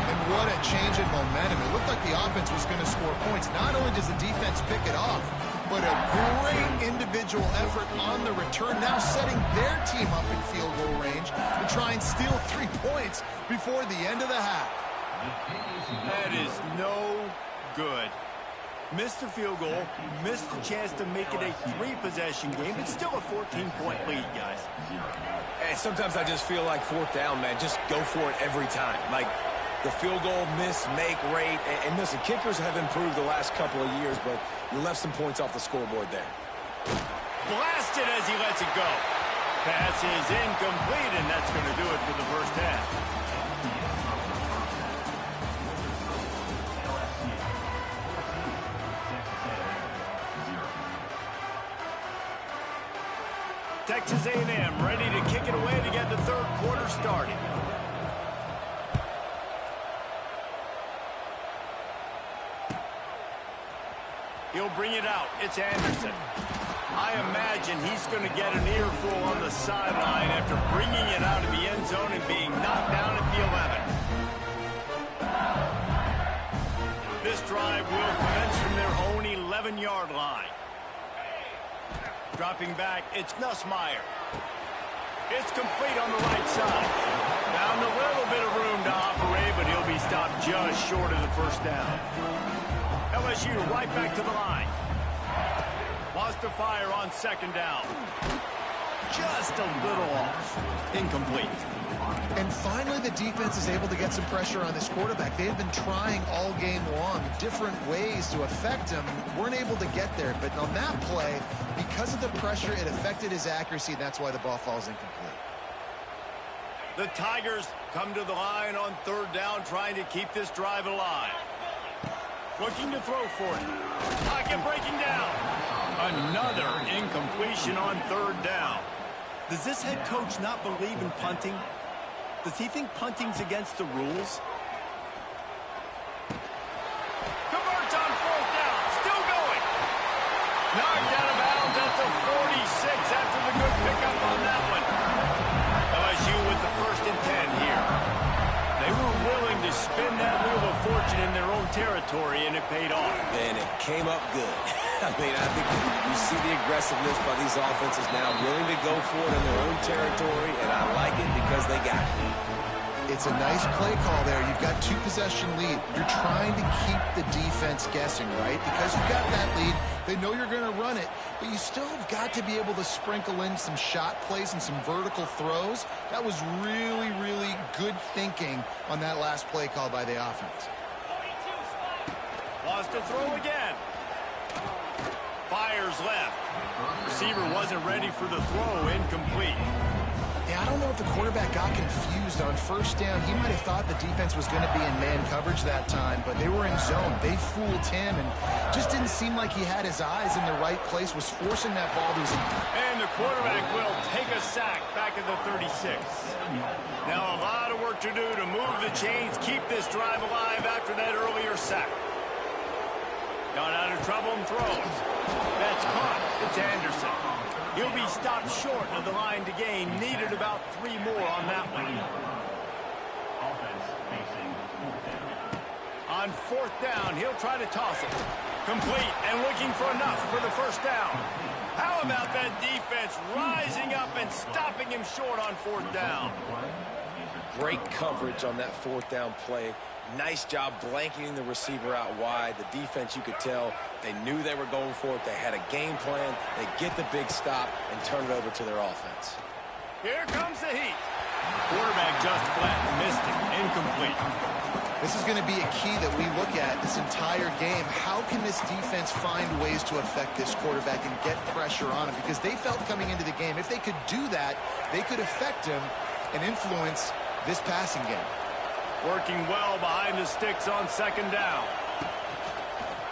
And what a change in momentum. It looked like the offense was going to score points. Not only does the defense pick it off, but a great individual effort on the return, now setting their team up in field goal range to try and steal 3 points before the end of the half. That is no good. Missed the field goal, missed the chance to make it a 3-possession game. It's still a 14-point lead, guys. And sometimes I just feel like 4th down, man. Just go for it every time. Like the field goal miss-make rate. And listen, kickers have improved the last couple of years, but you left some points off the scoreboard there. Blasted as he lets it go. Pass is incomplete, and that's going to do it for the first half. Texas A&M ready to kick it away to get the 3rd quarter started. He'll bring it out. It's Anderson. I imagine he's going to get an earful on the sideline after bringing it out of the end zone and being knocked down at the 11. This drive will commence from their own 11-yard line. Dropping back, it's Nussmeier. It's complete on the right side. Found a little bit of room to operate, but he'll be stopped just short of the first down. LSU right back to the line. Wants to fire on 2nd down. Just a little off. Incomplete. And finally, the defense is able to get some pressure on this quarterback. They've been trying all game long different ways to affect him. Weren't able to get there. But on that play, because of the pressure, it affected his accuracy. And that's why the ball falls incomplete. The Tigers come to the line on 3rd down, trying to keep this drive alive. Looking to throw for it. Pocket breaking down. Another incompletion on 3rd down. Does this head coach not believe in punting? Does he think punting's against the rules? Converts on 4th down. Still going. Knocked out of bounds at the 46 fortunate in their own territory, and it paid off. And it came up good. I mean, I think you see the aggressiveness by these offenses now, willing to go for it in their own territory, and I like it because they got it. It's a nice play call there. You've got 2-possession lead. You're trying to keep the defense guessing, right? Because you've got that lead, they know you're going to run it, but you still have got to be able to sprinkle in some shot plays and some vertical throws. That was really, really good thinking on that last play call by the offense. Wants to throw again. Fires left. Receiver wasn't ready for the throw. Incomplete. Yeah, I don't know if the quarterback got confused on first down. He might have thought the defense was going to be in man coverage that time, but they were in zone. They fooled him and just didn't seem like he had his eyes in the right place, was forcing that ball to his... And the quarterback will take a sack back at the 36. Now a lot of work to do to move the chains, keep this drive alive after that earlier sack. Got out of trouble and throws. That's caught. It's Anderson. He'll be stopped short of the line to gain. Needed about 3 more on that one. On 4th down, he'll try to toss it. Complete and looking for enough for the first down. How about that defense rising up and stopping him short on 4th down? Great coverage on that 4th down play. Nice job blanketing the receiver out wide. The defense, you could tell, they knew they were going for it. They had a game plan. They get the big stop and turn it over to their offense. Here comes the heat. Quarterback just flat, missed it, incomplete. This is going to be a key that we look at this entire game. How can this defense find ways to affect this quarterback and get pressure on him? Because they felt coming into the game, if they could do that, they could affect him and influence this passing game. Working well behind the sticks on 2nd down.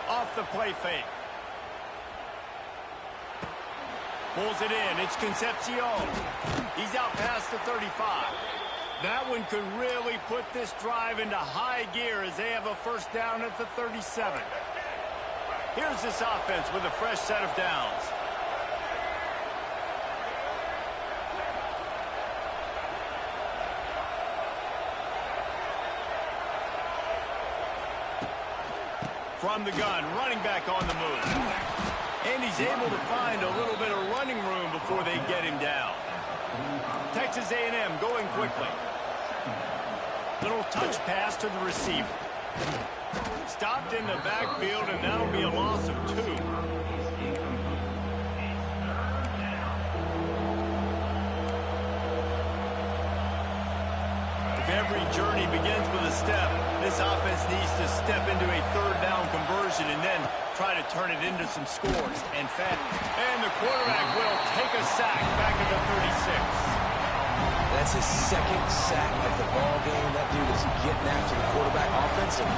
Off the play fake. Pulls it in. It's Concepcion. He's out past the 35. That one could really put this drive into high gear as they have a first down at the 37. Here's this offense with a fresh set of downs. From the gun, running back on the move. And he's able to find a little bit of running room before they get him down. Texas A&M going quickly. Little touch pass to the receiver. Stopped in the backfield, and that'll be a loss of 2. Every journey begins with a step. This offense needs to step into a 3rd down conversion and then try to turn it into some scores and fast. And the quarterback will take a sack back at the 36. That's his 2nd sack of the ball game. That dude is getting after the quarterback offense. And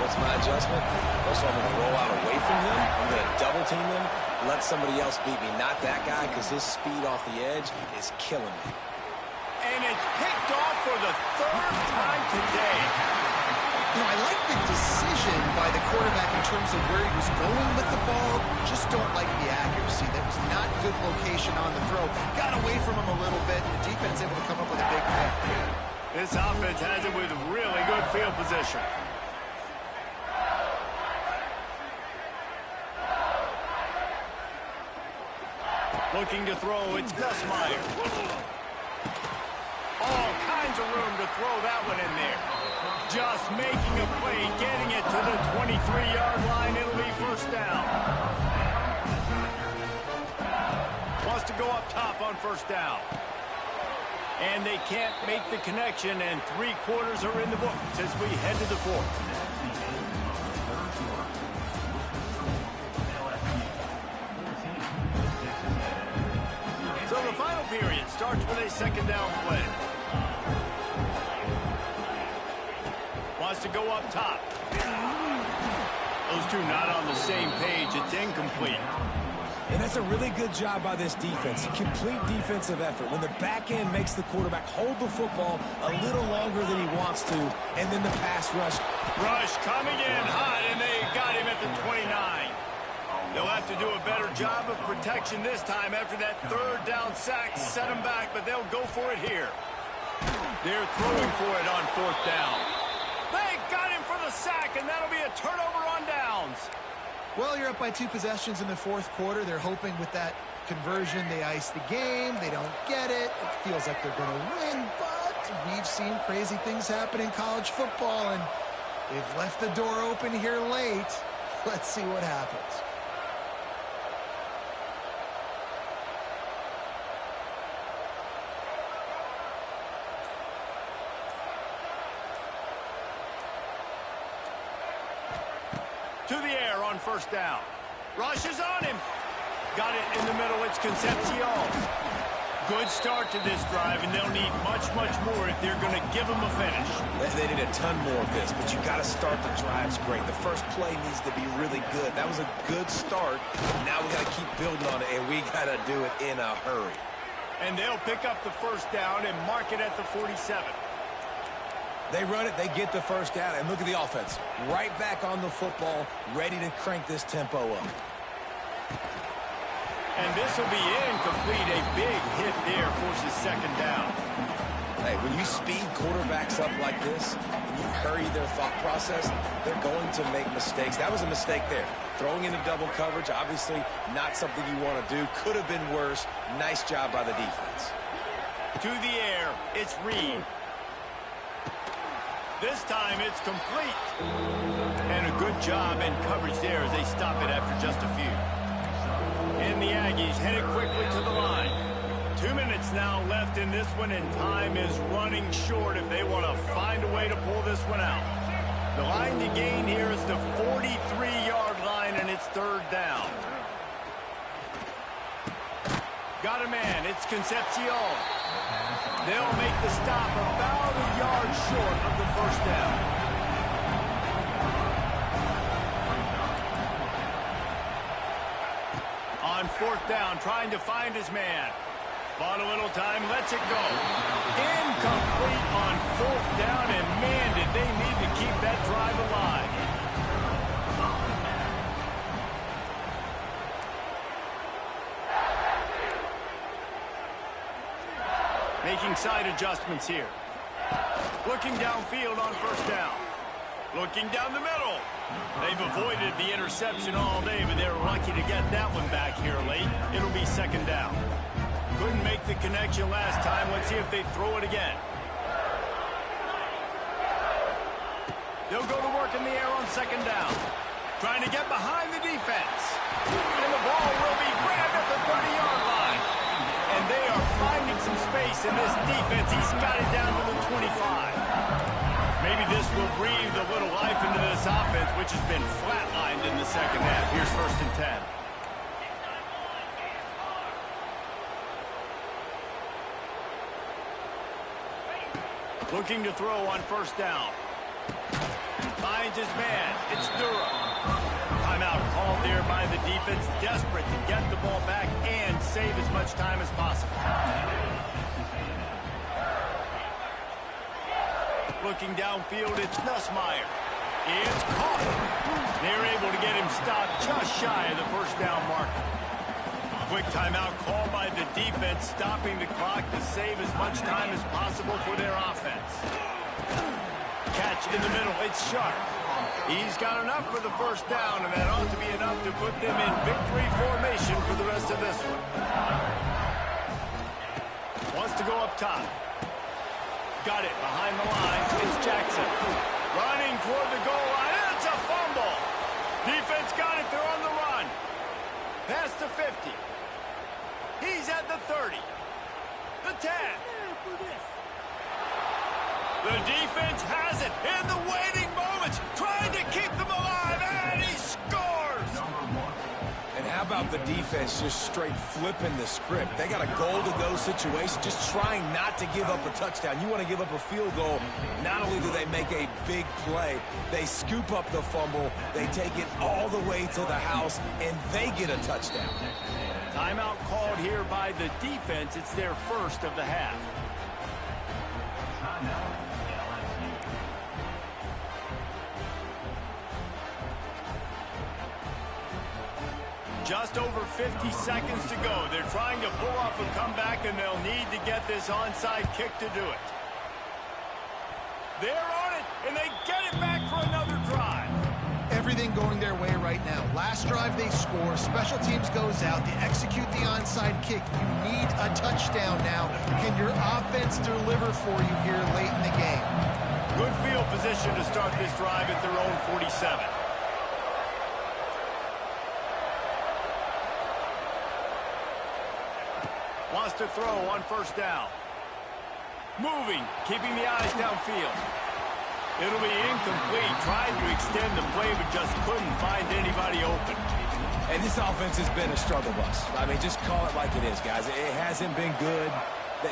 what's my adjustment? First of all, I'm going to roll out away from him. I'm going to double team him. Let somebody else beat me. Not that guy, because his speed off the edge is killing me. And it's picked off for the 3rd time today. You know, I like the decision by the quarterback in terms of where he was going with the ball. Just don't like the accuracy. That was not good location on the throw. Got away from him a little bit. The defense able to come up with a big pick. This offense has it with really good field position. Looking to throw, it's Gus Meyer. All kinds of room to throw that one in there. Just making a play, getting it to the 23-yard line. It'll be first down. Wants to go up top on first down. And they can't make the connection, and 3 quarters are in the books as we head to the 4th. So the final period starts with a 2nd down play. Wants to go up top. Those two not on the same page. It's incomplete. And that's a really good job by this defense. Complete defensive effort. When the back end makes the quarterback hold the football a little longer than he wants to, and then the pass rush. Rush coming in hot, and they got him at the 29. They'll have to do a better job of protection this time after that 3rd down sack set them back, but they'll go for it here. They're throwing for it on 4th down. They got him for the sack, and that'll be a turnover on downs. Well, you're up by 2 possessions in the fourth quarter. They're hoping with that conversion they ice the game. They don't get it. It feels like they're going to win, but we've seen crazy things happen in college football, and they've left the door open here late. Let's see what happens. To the air on first down. Rushes on him. Got it in the middle. It's Concepcion. Good start to this drive, and they'll need much, much more if they're going to give them a finish. They need a ton more of this, but you got to start the drives great. The first play needs to be really good. That was a good start. Now we got to keep building on it, and we got to do it in a hurry. And they'll pick up the first down and mark it at the 47. They run it, they get the first down, and look at the offense. Right back on the football, ready to crank this tempo up. And this will be incomplete. A big hit there forces second down. Hey, when you speed quarterbacks up like this, and you hurry their thought process, they're going to make mistakes. That was a mistake there. Throwing into double coverage, obviously not something you want to do. Could have been worse. Nice job by the defense. To the air, it's Reed. This time it's complete. And a good job in coverage there as they stop it after just a few. And the Aggies headed quickly to the line. 2 minutes now left in this one, and time is running short if they want to find a way to pull this one out. The line to gain here is the 43-yard line, and it's third down. Got a man. It's Concepcion. They'll make the stop about a yard short of the first down. On fourth down, trying to find his man. Bought a little time, lets it go. Incomplete on fourth down, and man, did they need to keep that drive alive. Making side adjustments here. Looking downfield on first down. Looking down the middle. They've avoided the interception all day, but they're lucky to get that one back here late. It'll be second down. Couldn't make the connection last time. Let's see if they throw it again. They'll go to work in the air on second down. Trying to get behind the defense. And the ball will be grabbed at the 30-yard line. And they are finding some space in this defense. He's got it down to the 25. Maybe this will breathe a little life into this offense, which has been flatlined in the second half. Here's first and 10. Looking to throw on first down. Finds his man. It's Durham. Timeout called there by the defense, desperate to get the ball back and save as much time as possible. Looking downfield, it's Nussmeier. It's caught. They're able to get him stopped just shy of the first down marker. Quick timeout called by the defense, stopping the clock to save as much time as possible for their offense. Catch in the middle, it's Sharp. He's got enough for the first down, and that ought to be enough to put them in victory formation for the rest of this one. Wants to go up top. Got it behind the line. It's Jackson. Running toward the goal line. It's a fumble. Defense got it. They're on the run. Past the 50. He's at the 30. The 10. The defense has it in the waiting moments, trying to keep them alive, and he scores! And how about the defense just straight flipping the script? They got a goal-to-go situation, just trying not to give up a touchdown. You want to give up a field goal, not only do they make a big play, they scoop up the fumble, they take it all the way to the house, and they get a touchdown. Timeout called here by the defense. It's their first of the half. Just over 50 seconds to go. They're trying to pull off a comeback, and they'll need to get this onside kick to do it. They're on it, and they get it back for another drive. everything going their way right now. Last drive they score, special teams goes out, they execute the onside kick. You need a touchdown now. Can your offense deliver for you here late in the game? Good field position to start this drive at their own 47. Wants to throw on first down. Moving, keeping the eyes downfield. It'll be incomplete. Tried to extend the play, but just couldn't find anybody open. And this offense has been a struggle bus. I mean, just call it like it is, guys. It hasn't been good,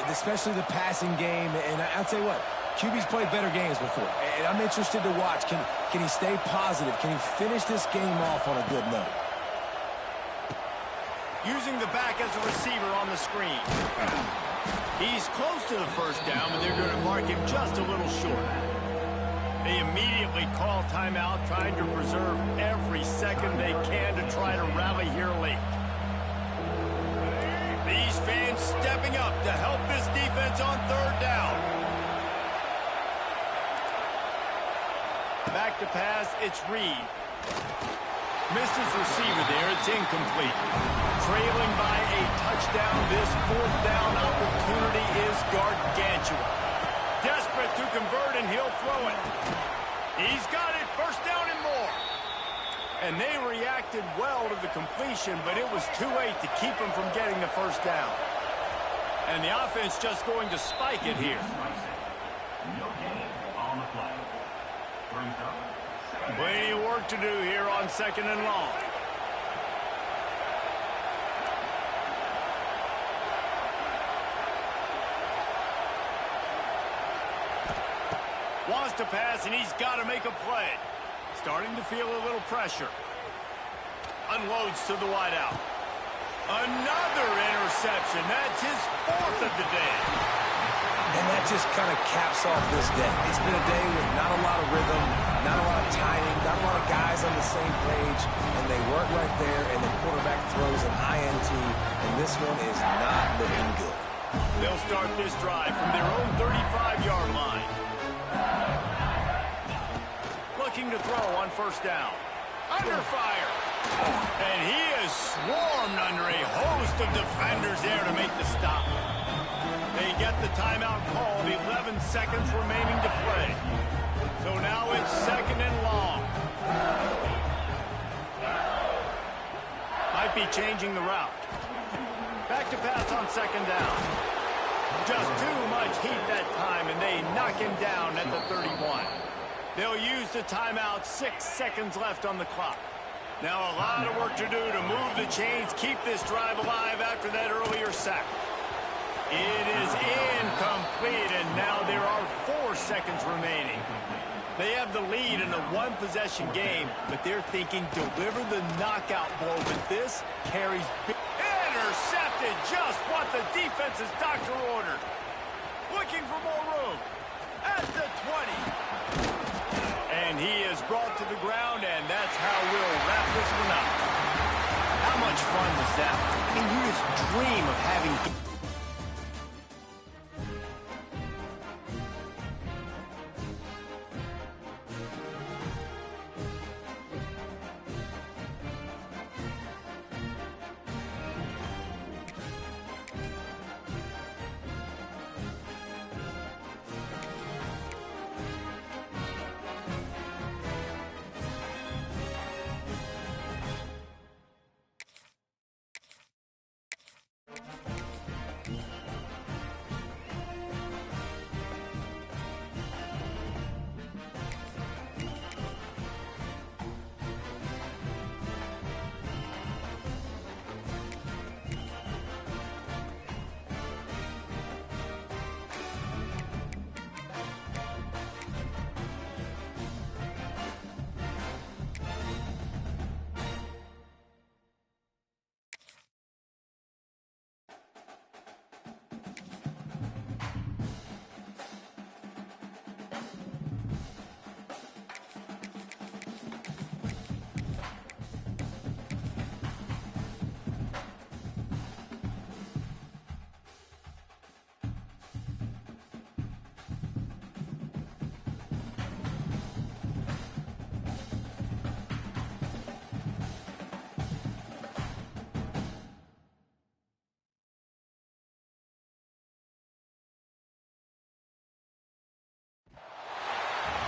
especially the passing game. And I'll tell you what, QB's played better games before. And I'm interested to watch. Can he stay positive? Can he finish this game off on a good note? Using the back as a receiver on the screen. He's close to the first down, but they're going to mark him just a little short. They immediately call timeout, trying to preserve every second they can to try to rally here late. These fans stepping up to help this defense on third down. Back to pass, it's Reed. Missed his receiver there, it's incomplete. Trailing by a touchdown, this fourth down opportunity is gargantuan. Desperate to convert, and he'll throw it. He's got it, first down and more. And they reacted well to the completion, but it was too late to keep him from getting the first down. And the offense just going to spike it here. Plenty of work to do here on second and long. Wants to pass, and he's got to make a play. Starting to feel a little pressure. Unloads to the wideout. Another interception. That's his fourth of the day. And that just kind of caps off this day. It's been a day with not a lot of rhythm, not a lot of timing, not a lot of guys on the same page, and they weren't right there, and the quarterback throws an INT, and this one is not looking good. They'll start this drive from their own 35-yard line. Looking to throw on first down. Under fire. And he is swarmed under a host of defenders there to make the stop. They get the timeout called, 11 seconds remaining to play. So now it's second and long. Might be changing the route. Back to pass on second down. Just too much heat that time, and they knock him down at the 31. They'll use the timeout, 6 seconds left on the clock. Now a lot of work to do to move the chains, keep this drive alive after that earlier sack. It is incomplete, and now there are 4 seconds remaining. They have the lead in a one-possession game, but they're thinking deliver the knockout blow, but this carries big. Intercepted, just what the defense's doctor ordered. Looking for more room at the 20. And he is brought to the ground, and that's how we'll wrap this one up. How much fun was that? I mean, you just dream of having...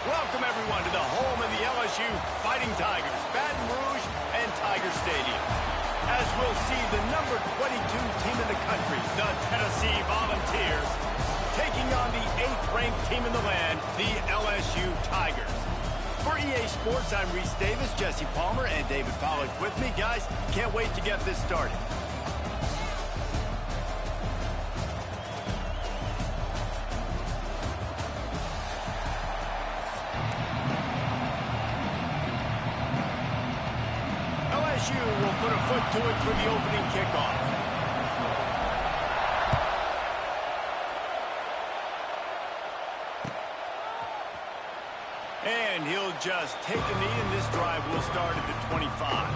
Welcome, everyone, to the home of the LSU Fighting Tigers, Baton Rouge and Tiger Stadium. As we'll see the number 22 team in the country, the Tennessee Volunteers, taking on the 8th-ranked team in the land, the LSU Tigers. For EA Sports, I'm Reese Davis, Jesse Palmer, and David Pollack with me. Guys, can't wait to get this started. LSU will put a foot to it for the opening kickoff. And he'll just take a knee, and this drive will start at the 25.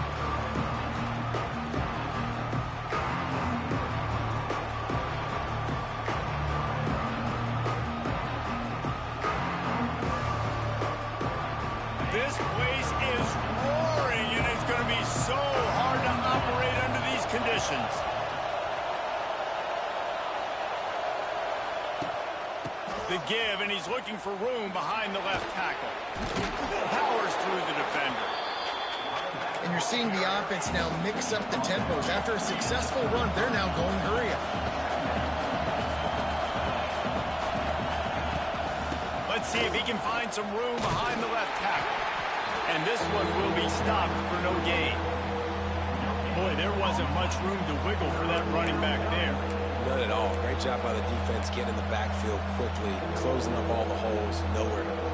This place is roaring, and it's going to be so hard to operate under these conditions. The give, and he's looking for room behind the left tackle. Powers through the defender. And you're seeing the offense now mix up the tempos. After a successful run, they're now going hurry up. Let's see if he can find some room behind the left tackle. And this one will be stopped for no gain. Boy, there wasn't much room to wiggle for that running back there. None at all. Great job by the defense getting in the backfield quickly, closing up all the holes, nowhere to go.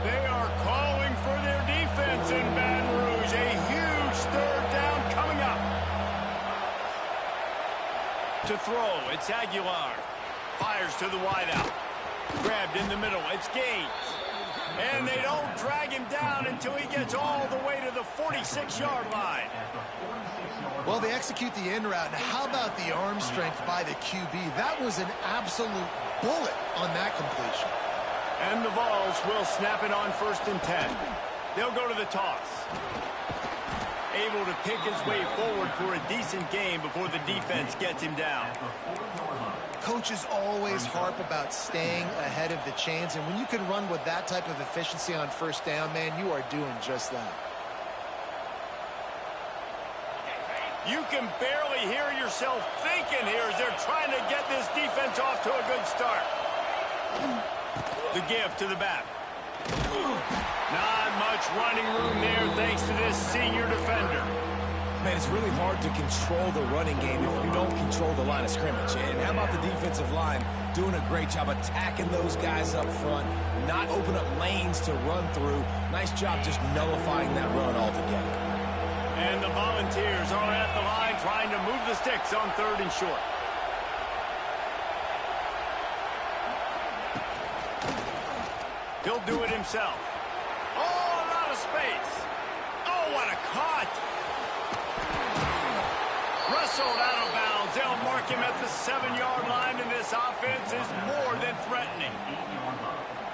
They are calling for their defense in Baton Rouge. A huge third down coming up. To throw, it's Aguilar. Fires to the wideout. Grabbed in the middle, it's Gaines. And they don't drag him down until he gets all the way to the 46-yard line. Well, they execute the in route. Now, how about the arm strength by the QB? That was an absolute bullet on that completion. And the Vols will snap it on 1st and 10. They'll go to the toss. Able to pick his way forward for a decent gain before the defense gets him down. Coaches always harp about staying ahead of the chains, and when you can run with that type of efficiency on 1st down, man, you are doing just that. You can barely hear yourself thinking here as they're trying to get this defense off to a good start. The give to the back. Not much running room there thanks to this senior defender. Man, it's really hard to control the running game if you don't control the line of scrimmage. And how about the defensive line doing a great job attacking those guys up front, not open up lanes to run through. Nice job just nullifying that run altogether. And the Volunteers are at the line trying to move the sticks on 3rd and short. He'll do it himself. Oh, a lot of space. Oh, what a cut. Wrestled out of bounds. They'll mark him at the 7-yard line, and this offense is more than threatening.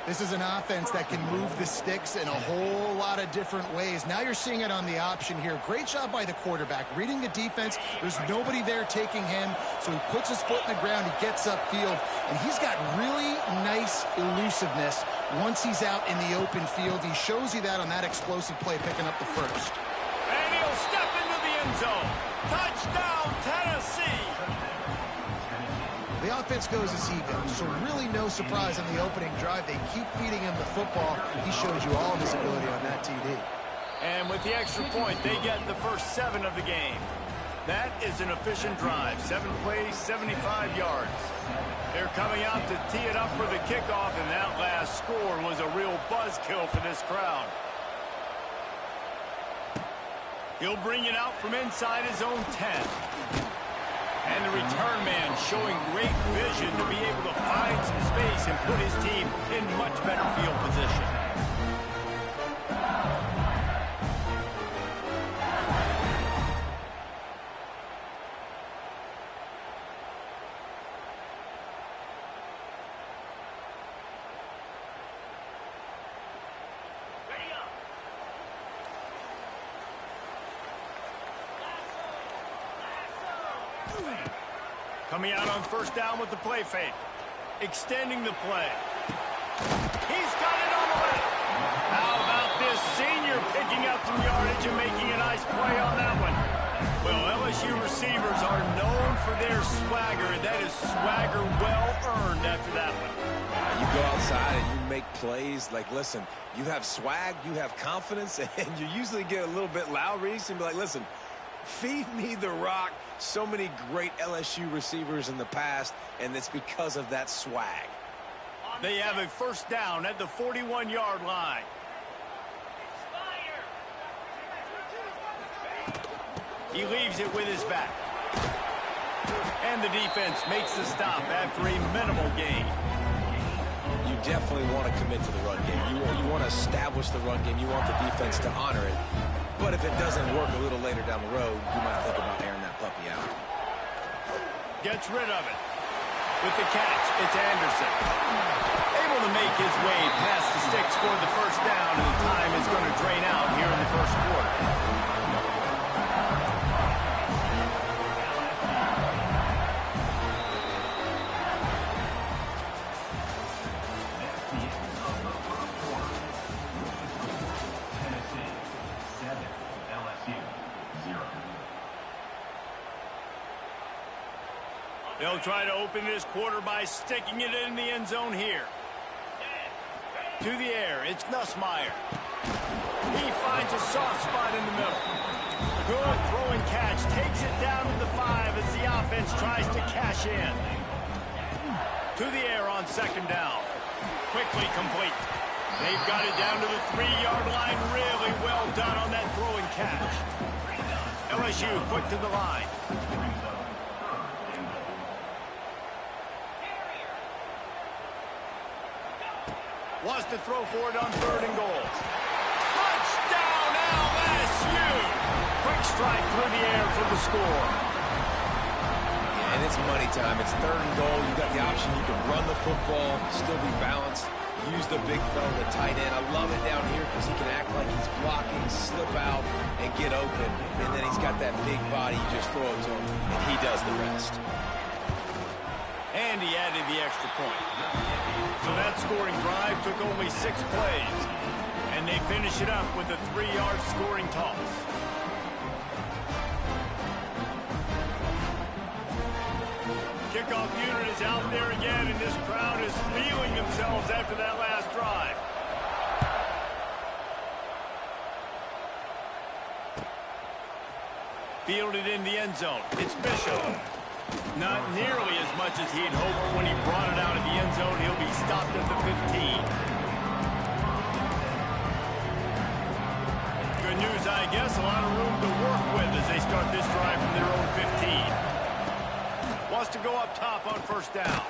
This is an offense that can move the sticks in a whole lot of different ways. Now you're seeing it on the option here. Great job by the quarterback. Reading the defense, there's nobody there taking him, so he puts his foot in the ground, he gets upfield, and he's got really nice elusiveness once he's out in the open field. He shows you that on that explosive play, picking up the first. And he'll step into the end zone. Touchdown, Tennessee! The offense goes as he goes, so really no surprise on the opening drive. They keep feeding him the football. He shows you all of his ability on that TD. And with the extra point, they get the first 7 of the game. That is an efficient drive. 7 plays, 75 yards. They're coming out to tee it up for the kickoff, and that last score was a real buzzkill for this crowd. He'll bring it out from inside his own 10. And the return man showing great vision to be able to find some space and put his team in much better field position. Coming out on 1st down with the play fake. Extending the play. He's got it on the left. their swagger, and that is swagger well earned after that one. You go outside and you make plays. Like, listen, you have swag, you have confidence, and you usually get a little bit loud, Reese, and be like, listen, feed me the rock. So many great LSU receivers in the past, and it's because of that swag. They have a first down at the 41-yard line. He leaves it with his back. And the defense makes the stop after a minimal gain. You definitely want to commit to the run game. You want to establish the run game. You want the defense to honor it. But if it doesn't work a little later down the road, you might think about airing that puppy out. Gets rid of it. With the catch, it's Anderson. Able to make his way past the sticks for the first down, and the time is going to drain out here in the first quarter. They'll try to open this quarter by sticking it in the end zone here. To the air, it's Nussmeier. He finds a soft spot in the middle. Good throw and catch. Takes it down to the 5 as the offense tries to cash in. To the air on second down. Quickly complete. They've got it down to the 3-yard line. Really well done on that throw and catch. LSU quick to the line. Wants to throw for it on 3rd and goal. Touchdown, LSU! Quick strike through the air for the score. Yeah, and it's money time. It's 3rd and goal. You got the option. You can run the football, still be balanced, use the big fella, the tight end. I love it down here because he can act like he's blocking, slip out, and get open. And then he's got that big body. You just throw it to him, and he does the rest. And he added the extra point. So that scoring drive took only 6 plays. And they finish it up with a 3-yard scoring toss. Kickoff unit is out there again, and this crowd is feeling themselves after that last drive. Fielded in the end zone. It's Bishop. Not nearly as much as he'd hoped when he brought it out of the end zone. He'll be stopped at the 15. Good news, I guess. A lot of room to work with as they start this drive from their own 15. Wants to go up top on first down.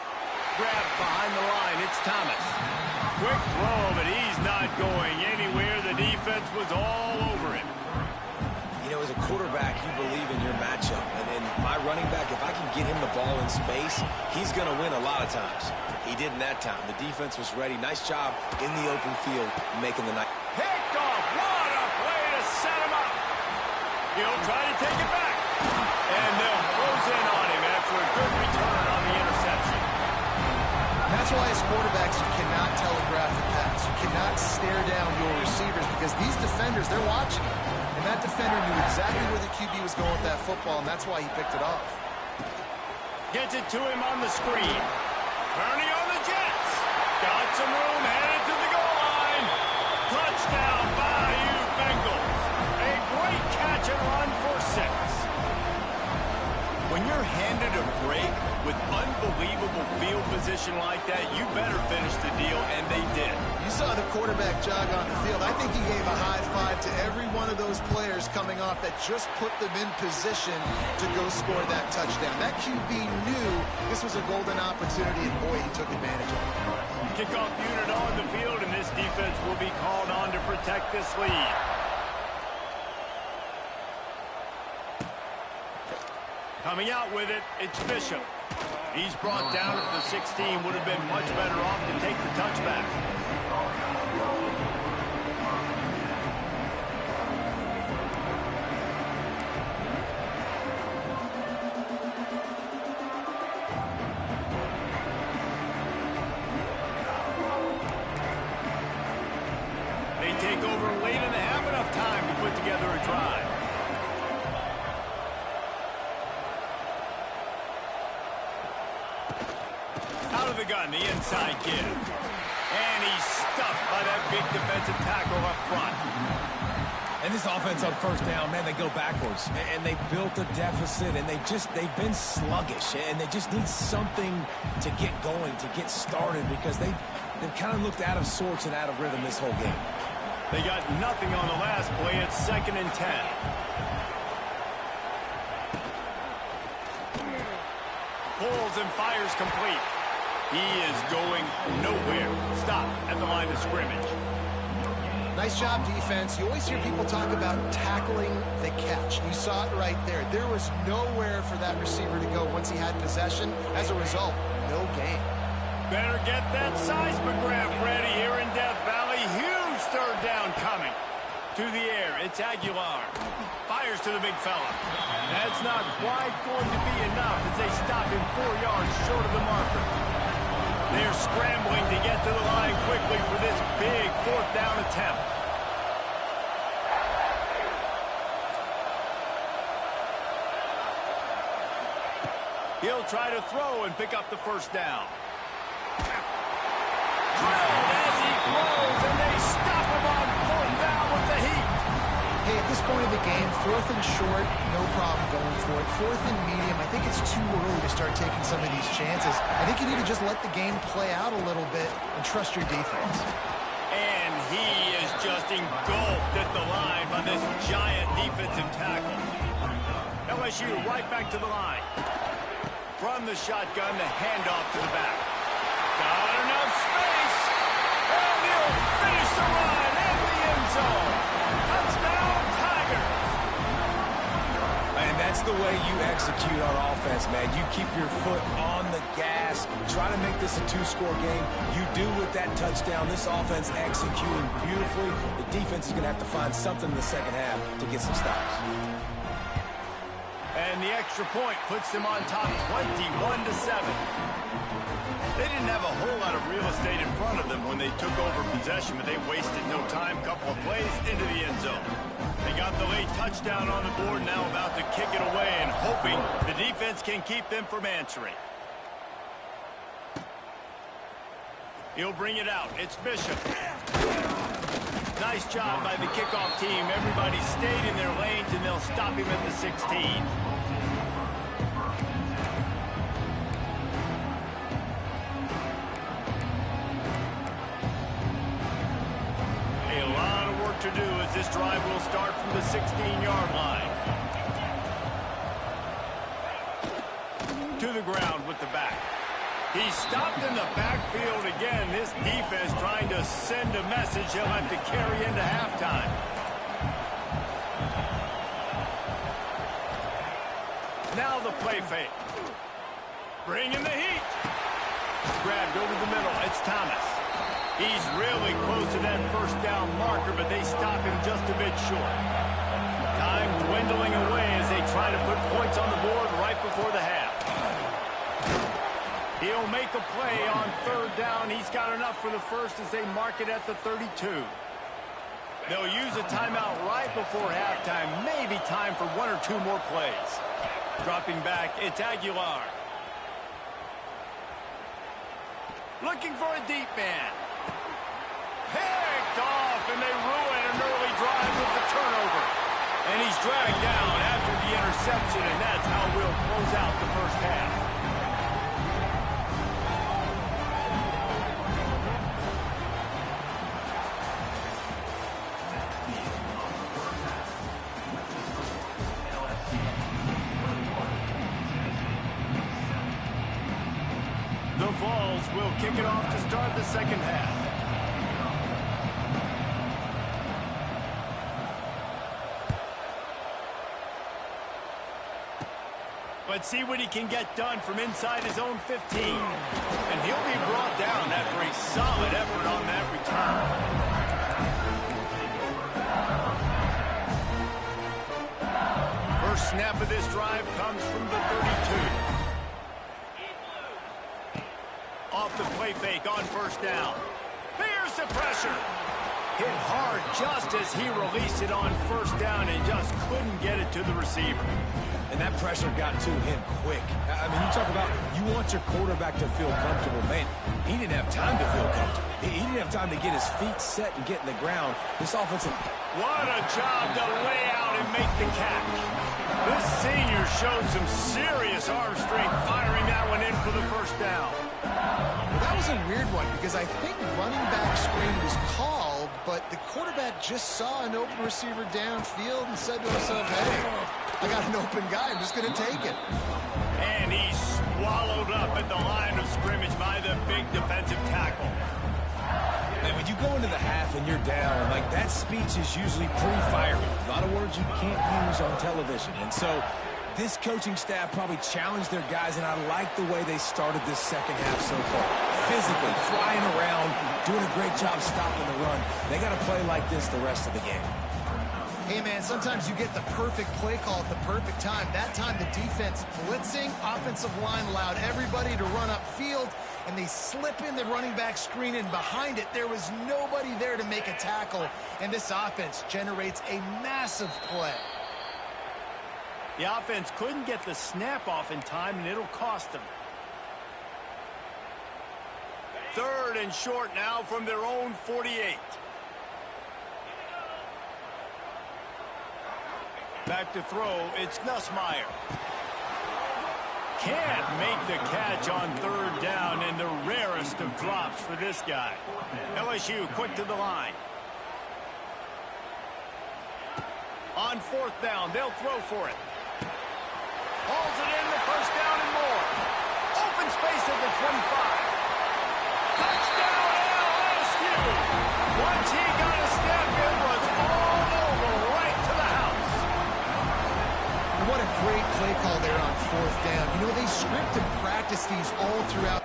Grabbed behind the line. It's Thomas. Quick throw, but he's not going anywhere. The defense was all over him. You know, as a quarterback, you believe in your matchup. And my running back, if I can get him the ball in space, he's going to win a lot of times. He did in that time. The defense was ready. Nice job in the open field making the night. Picked off. What a play to set him up. He'll try to take it back. And they'll close in on him after a good return on the interception. That's why as quarterbacks, you cannot telegraph the pass. You cannot stare down your receivers because these defenders, they're watching you. And that defender knew exactly where the QB was going with that football, and that's why he picked it off. Gets it to him on the screen. Turning on the Jets. Got some room, headed to the goal line. Touchdown, Bayou Bengals. A great catch and run for 6. When you're handed a break with unbelievable field position like that, you better finish the deal, and they did. You saw the quarterback jog on the field. I think he gave a high five to every one of those players coming off that just put them in position to go score that touchdown. That QB knew this was a golden opportunity, and boy, he took advantage of it. Kickoff unit on the field, and this defense will be called on to protect this lead. Coming out with it, it's Bishop. He's brought down at the 16. Would have been much better off to take the touchback. They take over late and have enough time to put together a drive. the gun, the inside give. And he's stuffed by that big defensive tackle up front. And this offense on first down, man, they go backwards. And they built a deficit, and they've been sluggish. And they just need something to get going, to get started, because they've kind of looked out of sorts and out of rhythm this whole game. They got nothing on the last play. It's 2nd and 10. Pulls and fires complete. He is going nowhere. Stop at the line of scrimmage. Nice job, defense. You always hear people talk about tackling the catch. You saw it right there. There was nowhere for that receiver to go once he had possession. As a result, no gain. Better get that seismograph ready here in Death Valley. Huge 3rd down coming. To the air, it's Aguilar. Fires to the big fella. That's not quite going to be enough as they stop him 4 yards short of the marker. They're scrambling to get to the line quickly for this big 4th down attempt. He'll try to throw and pick up the 1st down. Drilled as he throws, and they stop him on 4th down with the heat. Hey, at this point of the game, 4th and short, no problem going for it. 4th and medium, I think it's too early to start taking some of these chances. I think you need to just let the game play out a little bit and trust your defense. And he is just engulfed at the line by this giant defensive tackle. LSU right back to the line. From the shotgun, the handoff to the back. Got enough space. And he'll finish the run in the end zone. Touchdown, Tigers. And that's the way you execute on offense, man. You keep your foot on the gas. Try to make this a 2-score game. You do with that touchdown. This offense executing beautifully. The defense is going to have to find something in the second half to get some stops. And the extra point puts them on top 21-7. They didn't have a whole lot of real estate in front of them when they took over possession, but they wasted no time. Couple of plays into the end zone. They got the late touchdown on the board, now about to kick it away and hoping the defense can keep them from answering. He'll bring it out. It's Bishop. Nice job by the kickoff team. Everybody stayed in their lanes, and they'll stop him at the 16. A lot of work to do as this drive will start from the 16-yard line. To the ground with the back. He's stopped in the backfield again. This defense trying to send a message he'll have to carry into halftime. Now the play fake. Bringing the heat. Grabbed over the middle. It's Thomas. He's really close to that 1st down marker, but they stop him just a bit short. Time dwindling away as they try to put points on the board right before the half. He'll make a play on 3rd down. He's got enough for the 1st as they mark it at the 32. They'll use a timeout right before halftime. Maybe time for 1 or 2 more plays. Dropping back, it's Aguilar. Looking for a deep man. Picked off, and they ruin an early drive with the turnover. And he's dragged down after the interception, and that's how we'll close out the 1st half. The Vols will kick it off to start the 2nd half. Let's see what he can get done from inside his own 15. And he'll be brought down after a solid effort on that return. First snap of this drive comes from the 32. Off the play fake on 1st down. Here's the pressure. Hit hard just as he released it on first down and just couldn't get it to the receiver. And that pressure got to him quick. I mean, you talk about you want your quarterback to feel comfortable. Man, he didn't have time to feel comfortable. He didn't have time to get his feet set and get in the ground. This offensive... What a job to lay out and make the catch. This senior showed some serious arm strength firing that one in for the first down. Well, that was a weird one because I think running back screen was called, but the quarterback just saw an open receiver downfield and said to himself, hey, I got an open guy. I'm just going to take it. And he swallowed up at the line of scrimmage by the big defensive tackle. And when you go into the half and you're down, like that speech is usually pre-firing. A lot of words you can't use on television. And so this coaching staff probably challenged their guys, and I like the way they started this second half so far. Physically, flying around, doing a great job stopping the run. They got to play like this the rest of the game. Hey, man, sometimes you get the perfect play call at the perfect time. That time the defense blitzing, offensive line allowed everybody to run upfield, and they slip in the running back screen, and behind it there was nobody there to make a tackle, and this offense generates a massive play. The offense couldn't get the snap off in time, and it'll cost them. 3rd and short now from their own 48. Back to throw, it's Nussmeier. Can't make the catch on 3rd down, and the rarest of drops for this guy. LSU quick to the line. On 4th down, they'll throw for it. Hauls it in, the first down and more. Open space at the 25. Touchdown, LSU! Once he got a step, it was all over, right to the house. What a great play call there on 4th down. You know, they script and practice these all throughout.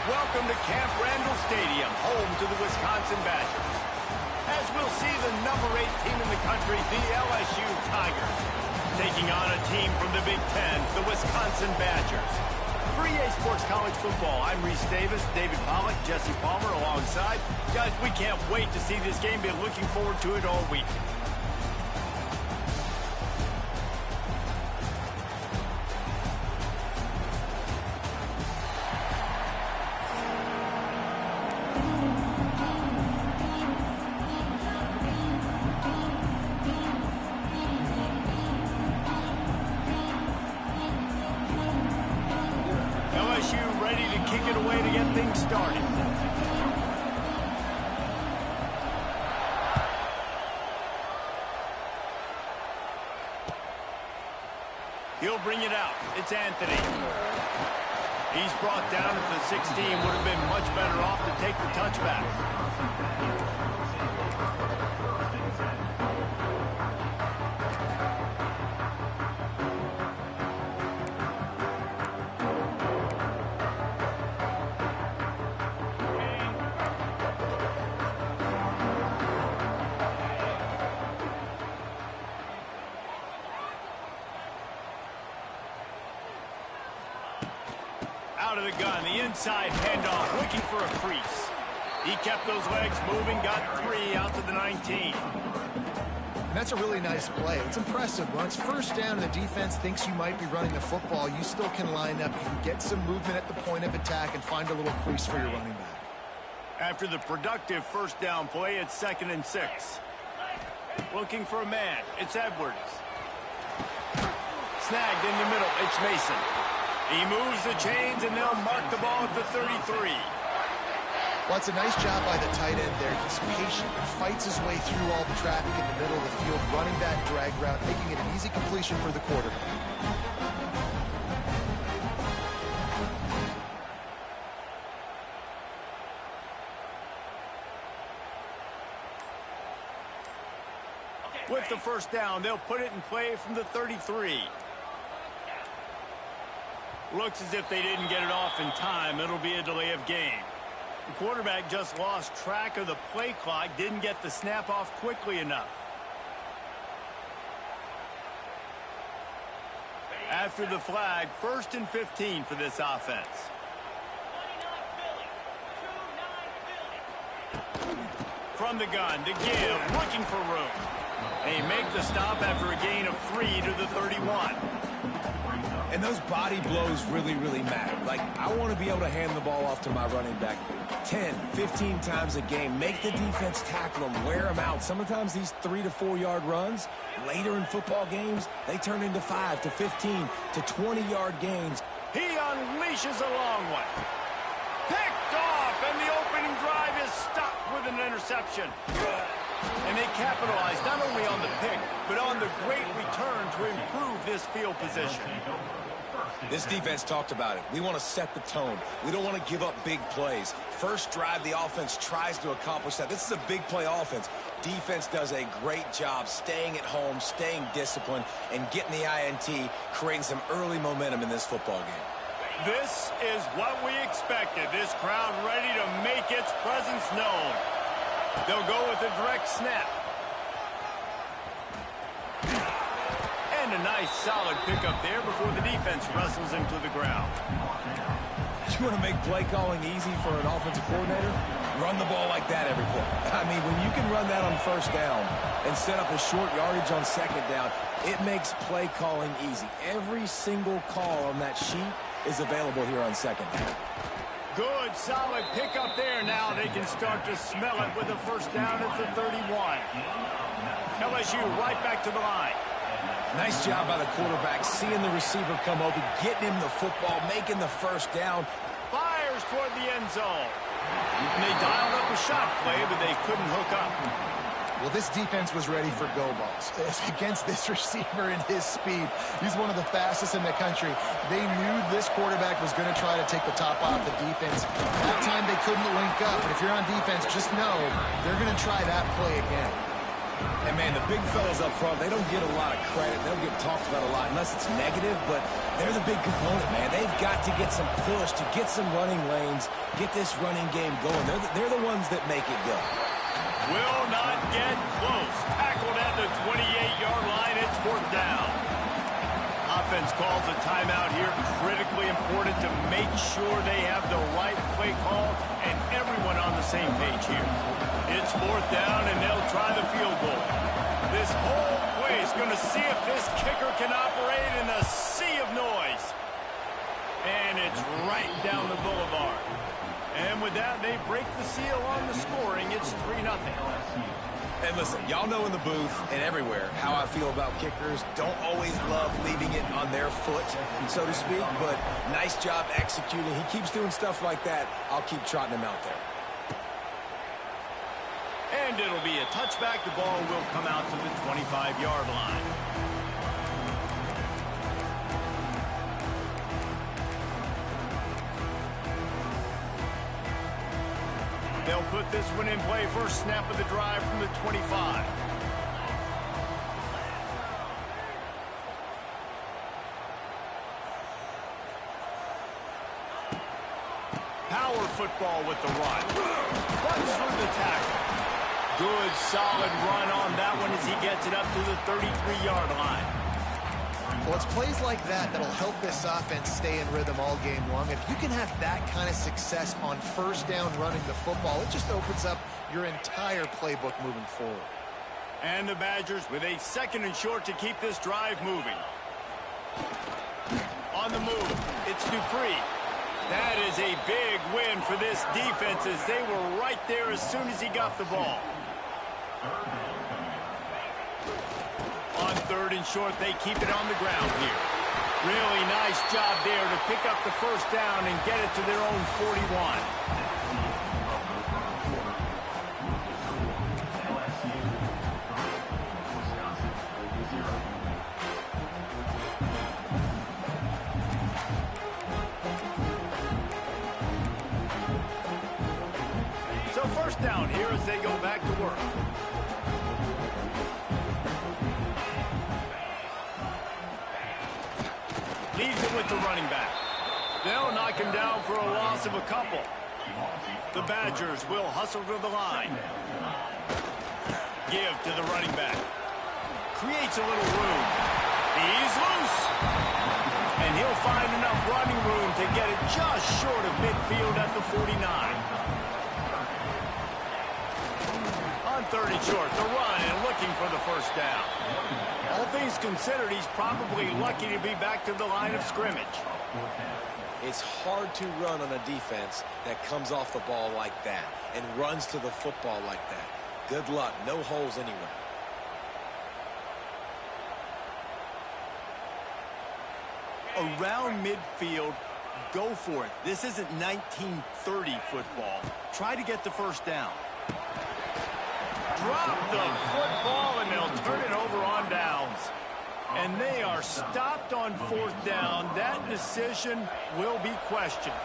Welcome to Camp Randall Stadium, home to the Wisconsin Badgers. As we'll see the number 8 team in the country, the LSU Tigers, taking on a team from the Big Ten, the Wisconsin Badgers. For EA Sports College Football, I'm Reese Davis, David Pollack, Jesse Palmer alongside. Guys, we can't wait to see this game. Been looking forward to it all week. LSU ready to kick it away to get things started. He'll bring it out. It's Anthony. He's brought down at the 16. Would have been much better off to take the touchback. Out of the gun, the inside handoff, looking for a crease. He kept those legs moving, got 3 out to the 19. And that's a really nice play. It's impressive. When it's first down and the defense thinks you might be running the football, you still can line up. You can get some movement at the point of attack and find a little crease for your running back. After the productive first down play, it's 2nd and 6. Looking for a man. It's Edwards. Snagged in the middle. It's Mason. He moves the chains, and they'll mark the ball at the 33. Well, it's a nice job by the tight end there. He's patient, fights his way through all the traffic in the middle of the field, running that drag route, making it an easy completion for the quarterback. With the first down, they'll put it in play from the 33. Looks as if they didn't get it off in time. It'll be a delay of game. The quarterback just lost track of the play clock, didn't get the snap off quickly enough. After the flag, 1st and 15 for this offense. From the gun to give, looking for room. They make the stop after a gain of 3 to the 31. And those body blows really, really matter. Like, I want to be able to hand the ball off to my running back 10, 15 times a game. Make the defense tackle them, wear them out. Sometimes these 3 to 4 yard runs, later in football games, they turn into 5 to 15 to 20 yard gains. He unleashes a long one. Picked off, and the opening drive is stopped with an interception. And they capitalize not only on the pick, but on the great return to improve this field position. This defense talked about it. We want to set the tone. We don't want to give up big plays. First drive, the offense tries to accomplish that. This is a big play offense. Defense does a great job staying at home, staying disciplined, and getting the INT, creating some early momentum in this football game. This is what we expected. This crowd ready to make its presence known. They'll go with a direct snap. And a nice solid pickup there before the defense wrestles him to the ground. You want to make play calling easy for an offensive coordinator? Run the ball like that every play. I mean, when you can run that on first down and set up a short yardage on second down, it makes play calling easy. Every single call on that sheet is available here on second down. Good, solid pickup there. Now they can start to smell it with a first down at the 31. LSU right back to the line. Nice job by the quarterback, seeing the receiver come open, getting him the football, making the first down. Fires toward the end zone. And they dialed up a shot play, but they couldn't hook up. Well, this defense was ready for go balls. Against this receiver and his speed, he's one of the fastest in the country. They knew this quarterback was going to try to take the top off the defense. That time they couldn't link up, but if you're on defense, just know they're going to try that play again. And, man, the big fellas up front, they don't get a lot of credit. They don't get talked about a lot unless it's negative, but they're the big component, man. They've got to get some push, to get some running lanes, get this running game going. They're the ones that make it go. Will not get close. Tackled at the 28-yard line. It's 4th down. Offense calls a timeout here. Critically important to make sure they have the right play call and everyone on the same page here. It's 4th down, and they'll try the field goal. This whole play is going to see if this kicker can operate in a sea of noise. And it's right down the boulevard. And with that, they break the seal on the scoring. It's 3-0. And listen, y'all know in the booth and everywhere how I feel about kickers. Don't always love leaving it on their foot, so to speak, but nice job executing. He keeps doing stuff like that. I'll keep trotting him out there. And it'll be a touchback. The ball will come out to the 25-yard line. They'll put this one in play. First snap of the drive from the 25. Power football with the run. Runs through the tackle. Good, solid run on that one as he gets it up to the 33-yard line. Well, it's plays like that that'll help this offense stay in rhythm all game long. If you can have that kind of success on first down running the football, it just opens up your entire playbook moving forward. And the Badgers with a 2nd and short to keep this drive moving. On the move, it's Dupree. That is a big win for this defense as they were right there as soon as he got the ball. On 3rd and short, they keep it on the ground here. Really nice job there to pick up the first down and get it to their own 41. So first down here as they go back to work. Leaves it with the running back. They'll knock him down for a loss of a couple. The Badgers will hustle to the line. Give to the running back. Creates a little room. He's loose. And he'll find enough running room to get it just short of midfield at the 49. On 3rd and short, the run and looking for the first down. All things considered, he's probably lucky to be back to the line of scrimmage. It's hard to run on a defense that comes off the ball like that and runs to the football like that. Good luck. No holes anywhere. Around midfield, go for it. This isn't 1930 football. Try to get the first down. Drop the football, and they'll turn it over on downs. And they are stopped on 4th down. That decision will be questioned.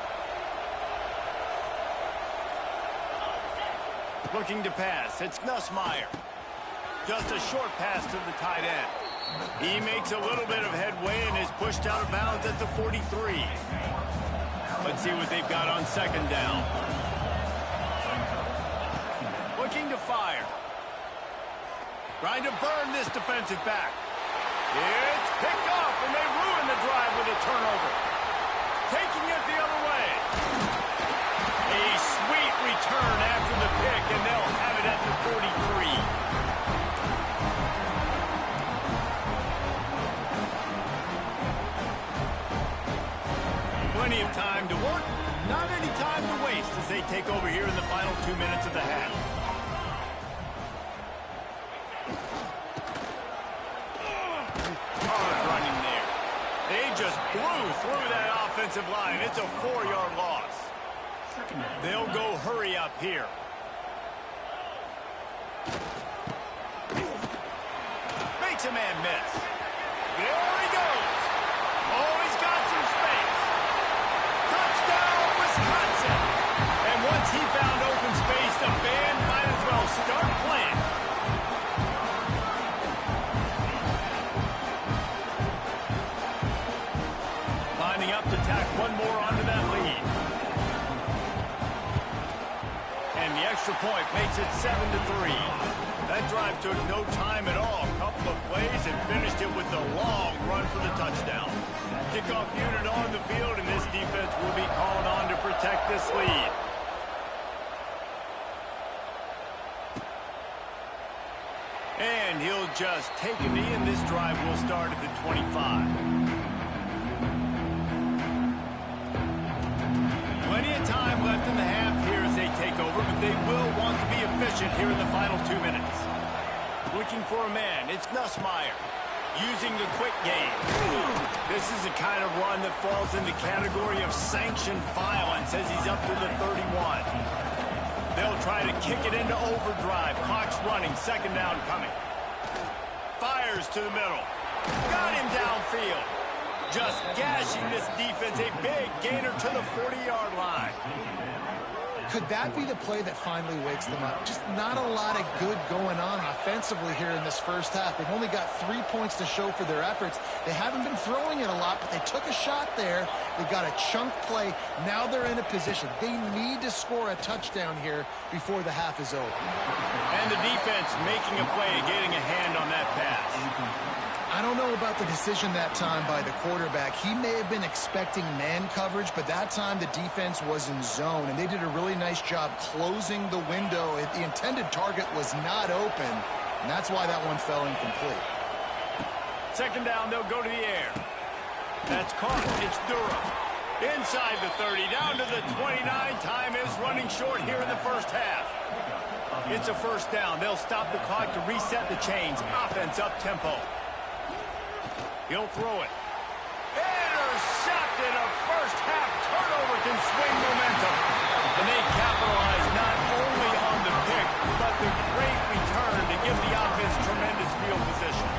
Looking to pass. It's Nussmeier. Just a short pass to the tight end. He makes a little bit of headway and is pushed out of bounds at the 43. Let's see what they've got on 2nd down. Looking to fire. Trying to burn this defensive back. It's picked off, and they ruin the drive with a turnover. Taking it the other way. A sweet return after the pick, and they'll have it at the 43. Plenty of time to work. Not any time to waste as they take over here in the final 2 minutes of the half. They just blew through that offensive line. It's a 4-yard loss. They'll go hurry up here. Makes a man miss. There he goes. Oh, he's got some space. Touchdown, Wisconsin. And once he found open space, the band might as well start playing. Up to tack one more onto that lead. And the extra point makes it 7-3. That drive took no time at all. A couple of plays and finished it with a long run for the touchdown. Kickoff unit on the field, and this defense will be called on to protect this lead. And he'll just take a knee, and this drive will start at the 25. Plenty of time left in the half here as they take over, but they will want to be efficient here in the final 2 minutes. Looking for a man, it's Nussmeier. Using the quick game. This is the kind of run that falls in the category of sanctioned violence as he's up to the 31. They'll try to kick it into overdrive. Clock's running, 2nd down coming. Fires to the middle. Got him downfield. Just gashing this defense, a big gainer to the 40-yard line. Could that be the play that finally wakes them up? Just not a lot of good going on offensively here in this first half. They've only got 3 points to show for their efforts. They haven't been throwing it a lot, but they took a shot there. They got a chunk play. Now they're in a position. They need to score a touchdown here before the half is over. And the defense making a play, getting a hand on that pass. I don't know about the decision that time by the quarterback. He may have been expecting man coverage, but that time the defense was in zone, and they did a really nice job closing the window. The intended target was not open, and that's why that one fell incomplete. Second down, they'll go to the air. That's caught. It's Durham. Inside the 30, down to the 29. Time is running short here in the first half. It's a first down. They'll stop the clock to reset the chains. Offense up-tempo. He'll throw it. Intercepted. A first-half turnover can swing momentum. And they capitalize not only on the pick, but the great return to give the offense tremendous field position.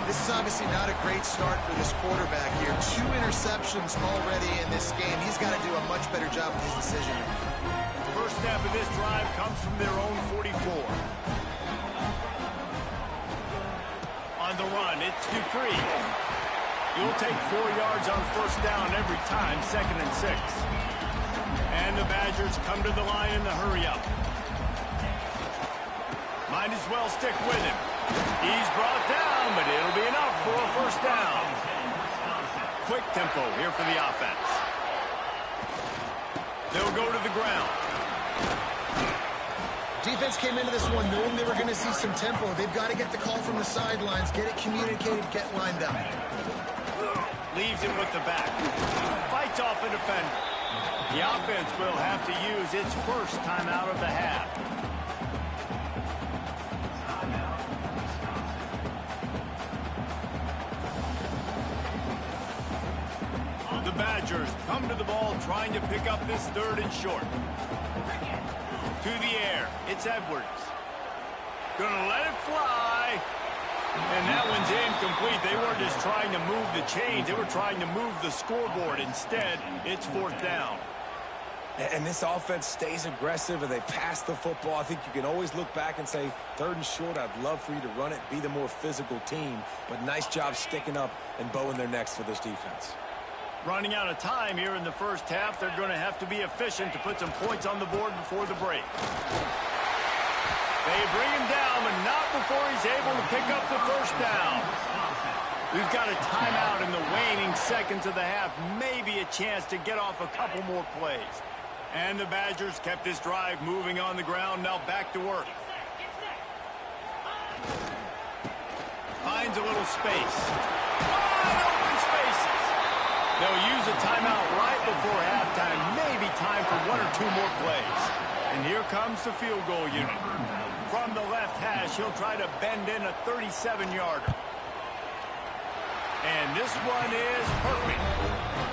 This is obviously not a great start for this quarterback here. 2 interceptions already in this game. He's got to do a much better job with his decision. First step of this drive comes from their own 44. On the run, it's Dupree. You'll take 4 yards on first down every time, 2nd and 6. And the Badgers come to the line in the hurry-up. Might as well stick with him. He's brought down, but it'll be enough for a first down. Quick tempo here for the offense. They'll go to the ground. Defense came into this one knowing they were going to see some tempo. They've got to get the call from the sidelines, get it communicated, get lined up. Leaves him with the back. Fights off a defender. The offense will have to use its first timeout of the half. The Badgers come to the ball trying to pick up this 3rd and short. To the air, it's Edwards. Gonna let it fly. And that one's incomplete. They weren't just trying to move the chains. They were trying to move the scoreboard. Instead, it's 4th down. And this offense stays aggressive and they pass the football. I think you can always look back and say, 3rd and short, I'd love for you to run it, be the more physical team. But nice job sticking up and bowing their necks for this defense. Running out of time here in the first half. They're going to have to be efficient to put some points on the board before the break. They bring him down, but not before he's able to pick up the first down. We've got a timeout in the waning seconds of the half. Maybe a chance to get off a couple more plays. And the Badgers kept this drive moving on the ground. Now back to work. Finds a little space. Wide open spaces. They'll use a timeout right before halftime. Maybe time for 1 or 2 more plays. And here comes the field goal unit. From the left hash, he'll try to bend in a 37-yarder. And this one is perfect.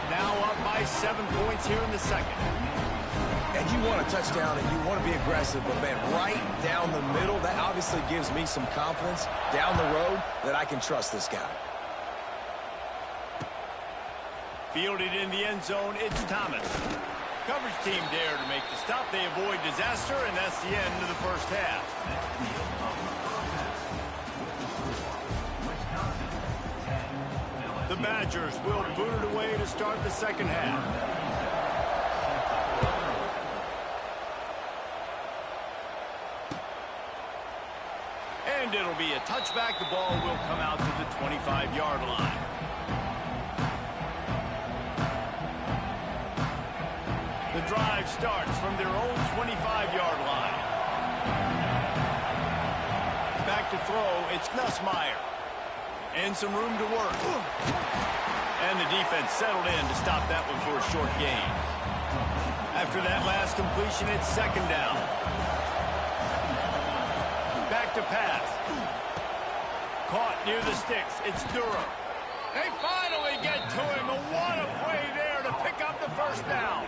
Now up by 7 points here in the second. And you want a touchdown and you want to be aggressive, but man, right down the middle, that obviously gives me some confidence down the road that I can trust this guy. Fielded in the end zone, it's Thomas. Coverage team there to make the stop. They avoid disaster, and that's the end of the first half. The Badgers will boot it away to start the second half. And it'll be a touchback. The ball will come out to the 25-yard line. The drive starts from their own 25-yard line. Back to throw, it's Nussmeier. And some room to work. And the defense settled in to stop that one for a short gain. After that last completion, it's second down. Back to pass. Caught near the sticks. It's Durham. They finally get to him. What a play there to pick up the first down.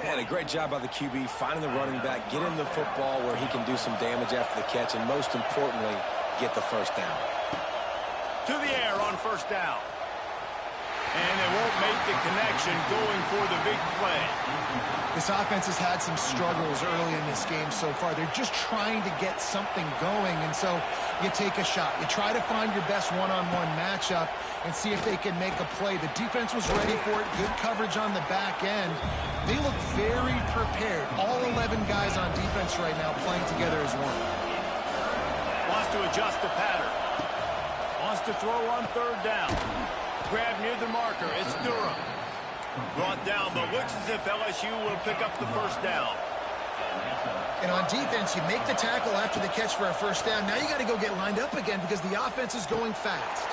And a great job by the QB finding the running back, get him the football where he can do some damage after the catch, and most importantly, get the first down. To the air on first down. And they won't make the connection going for the big play. This offense has had some struggles early in this game so far. They're just trying to get something going, and so you take a shot. You try to find your best one-on-one matchup and see if they can make a play. The defense was ready for it. Good coverage on the back end. They look very prepared. All 11 guys on defense right now playing together as one. Wants to adjust the pattern. has to throw on third down. Grab near the marker. It's Durham. Brought down, but looks as if LSU will pick up the first down. And on defense, you make the tackle after the catch for a first down. Now you got to go get lined up again because the offense is going fast.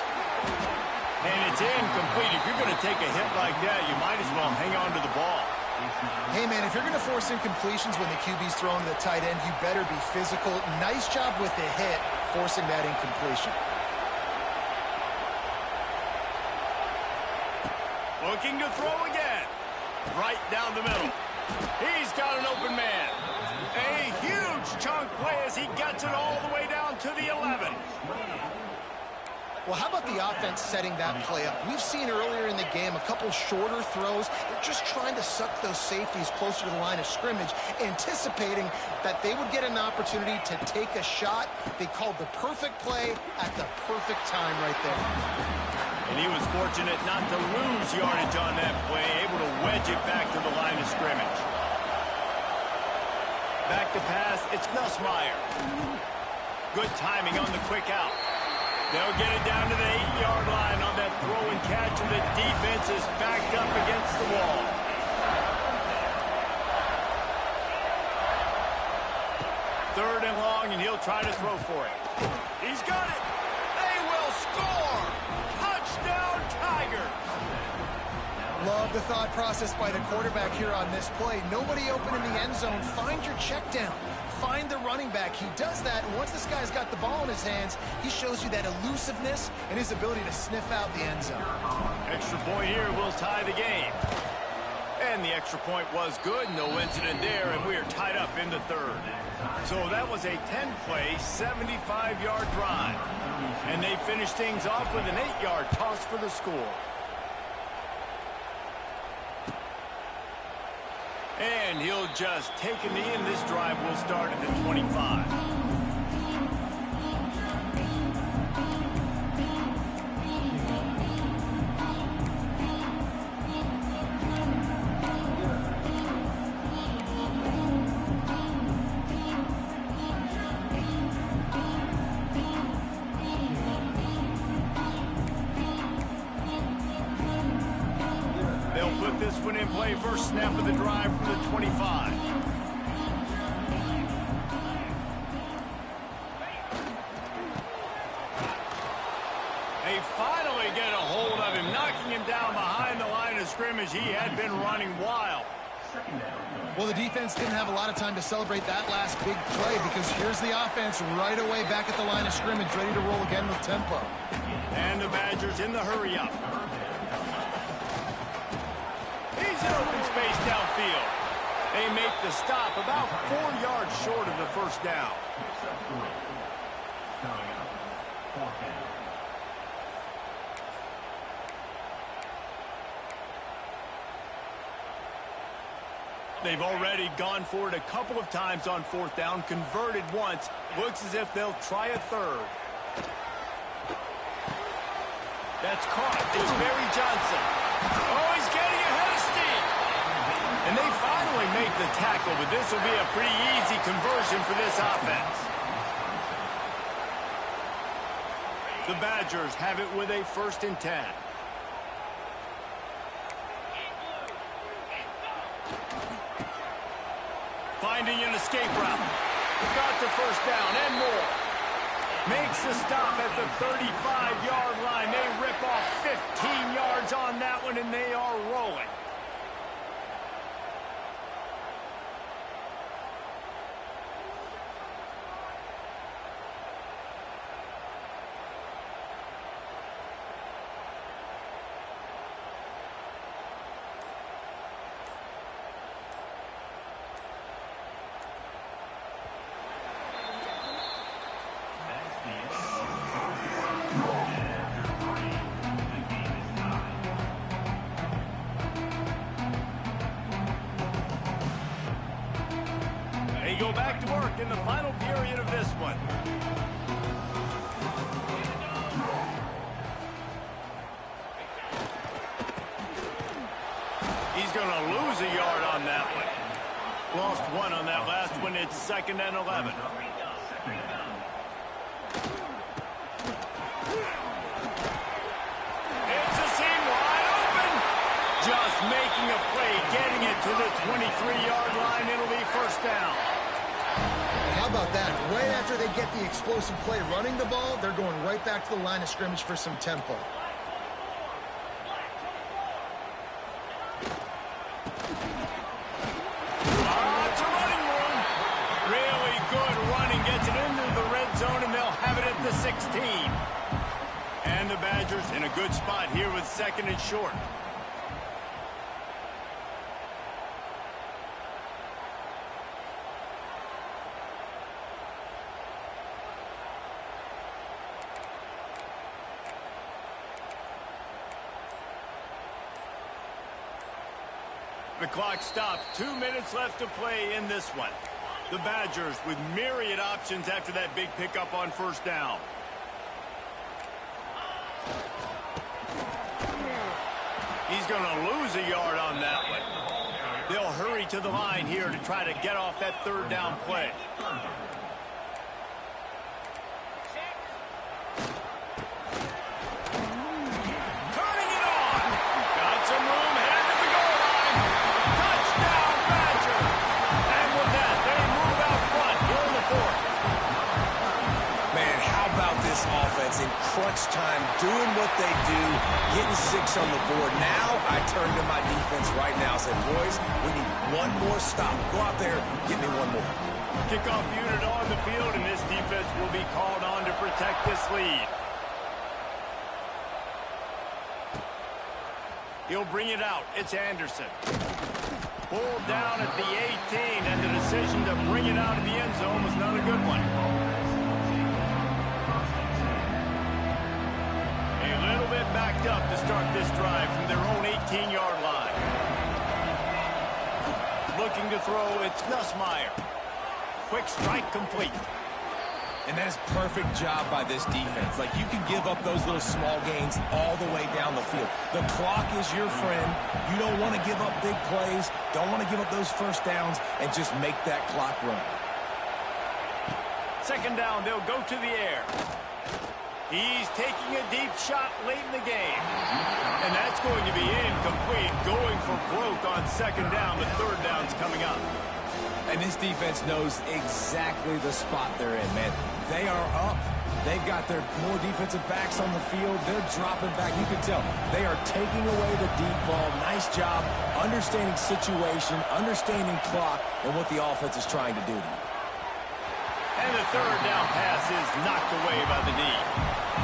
And it's incomplete. If you're going to take a hit like that, you might as well hang on to the ball. Hey, man, if you're going to force incompletions when the QB's throwing to the tight end, you better be physical. Nice job with the hit, forcing that incompletion. Looking to throw again. Right down the middle. He's got an open man. A huge chunk play as he gets it all the way down to the 11. Well, how about the offense setting that play up? We've seen earlier in the game a couple shorter throws. They're just trying to suck those safeties closer to the line of scrimmage, anticipating that they would get an opportunity to take a shot. They called the perfect play at the perfect time right there. And he was fortunate not to lose yardage on that play, able to wedge it back to the line of scrimmage. Back to pass, it's Nussmeier. Good timing on the quick out. They'll get it down to the 8-yard line on that throw and catch, and the defense is backed up against the wall. Third and long, and he'll try to throw for it. He's got it. They will score. Touchdown, Tigers. Love the thought process by the quarterback here on this play. Nobody open in the end zone. Find your check down. Find the running back. He does that, and once this guy's got the ball in his hands, he shows you that elusiveness and his ability to sniff out the end zone. Extra point here will tie the game. And the extra point was good. No incident there, and we are tied up in the third. So that was a 10-play, 75-yard drive. And they finished things off with an 8-yard toss for the score. And he'll just take a knee, and this drive will start at the 25. They'll put this one in play. First snap of the drive from the 25. They finally get a hold of him, knocking him down behind the line of scrimmage. He had been running wild. Well, the defense didn't have a lot of time to celebrate that last big play because here's the offense right away back at the line of scrimmage, ready to roll again with tempo. And the Badgers in the hurry-up. He's in open space downfield. They make the stop about 4 yards short of the first down. They've already gone for it a couple of times on fourth down, converted once. Looks as if they'll try a third. That's caught. It's Barry Johnson. Oh, he's getting ahead of steam. And they finally make the tackle, but this will be a pretty easy conversion for this offense. The Badgers have it with a 1st and 10. Finding an escape route. Got the first down and more. Makes the stop at the 35-yard line. They rip off 15 yards on that one, and they are rolling. They go back to work in the final period of this one. He's going to lose a yard on that one. Lost one on that last one. It's 2nd and 11. making a play, getting it to the 23-yard line. It'll be first down. How about that? Right after they get the explosive play running the ball, they're going right back to the line of scrimmage for some tempo. It's a running room. Really good running. Gets it into the red zone, and they'll have it at the 16. And the Badgers in a good spot here with second and short. The clock stops. 2 minutes left to play in this one. The Badgers with myriad options after that big pickup on first down. He's going to lose a yard on that one. They'll hurry to the line here to try to get off that third down play. Turning it on. Got some room, headed to the goal line. Touchdown, Badger. And with that, they move out front here in the fourth. Man, how about this offense in crunch time, doing what they do, getting 6 on the board. Now I turn to my defense right now and say, boys, we need one more stop. Go out there, get me one more. Kickoff unit on the field, and this defense will be called on to protect this lead. He'll bring it out. It's Anderson. Pulled down at the 18, and the decision to bring it out of the end zone was not a good one. A little bit backed up to start this drive from their own 18-yard line. Looking to throw, it's Nussmeier. Quick strike complete. And that is perfect job by this defense. Like, you can give up those little small gains all the way down the field. The clock is your friend. You don't want to give up big plays. Don't want to give up those first downs and just make that clock run. Second down, they'll go to the air. He's taking a deep shot late in the game. And that's going to be incomplete. Going for broke on second down. The third down's coming up. And this defense knows exactly the spot they're in, man. They are up. They've got their more defensive backs on the field. They're dropping back. You can tell they are taking away the deep ball. Nice job understanding situation, understanding clock, and what the offense is trying to do to you. And the third down pass is knocked away by the knee.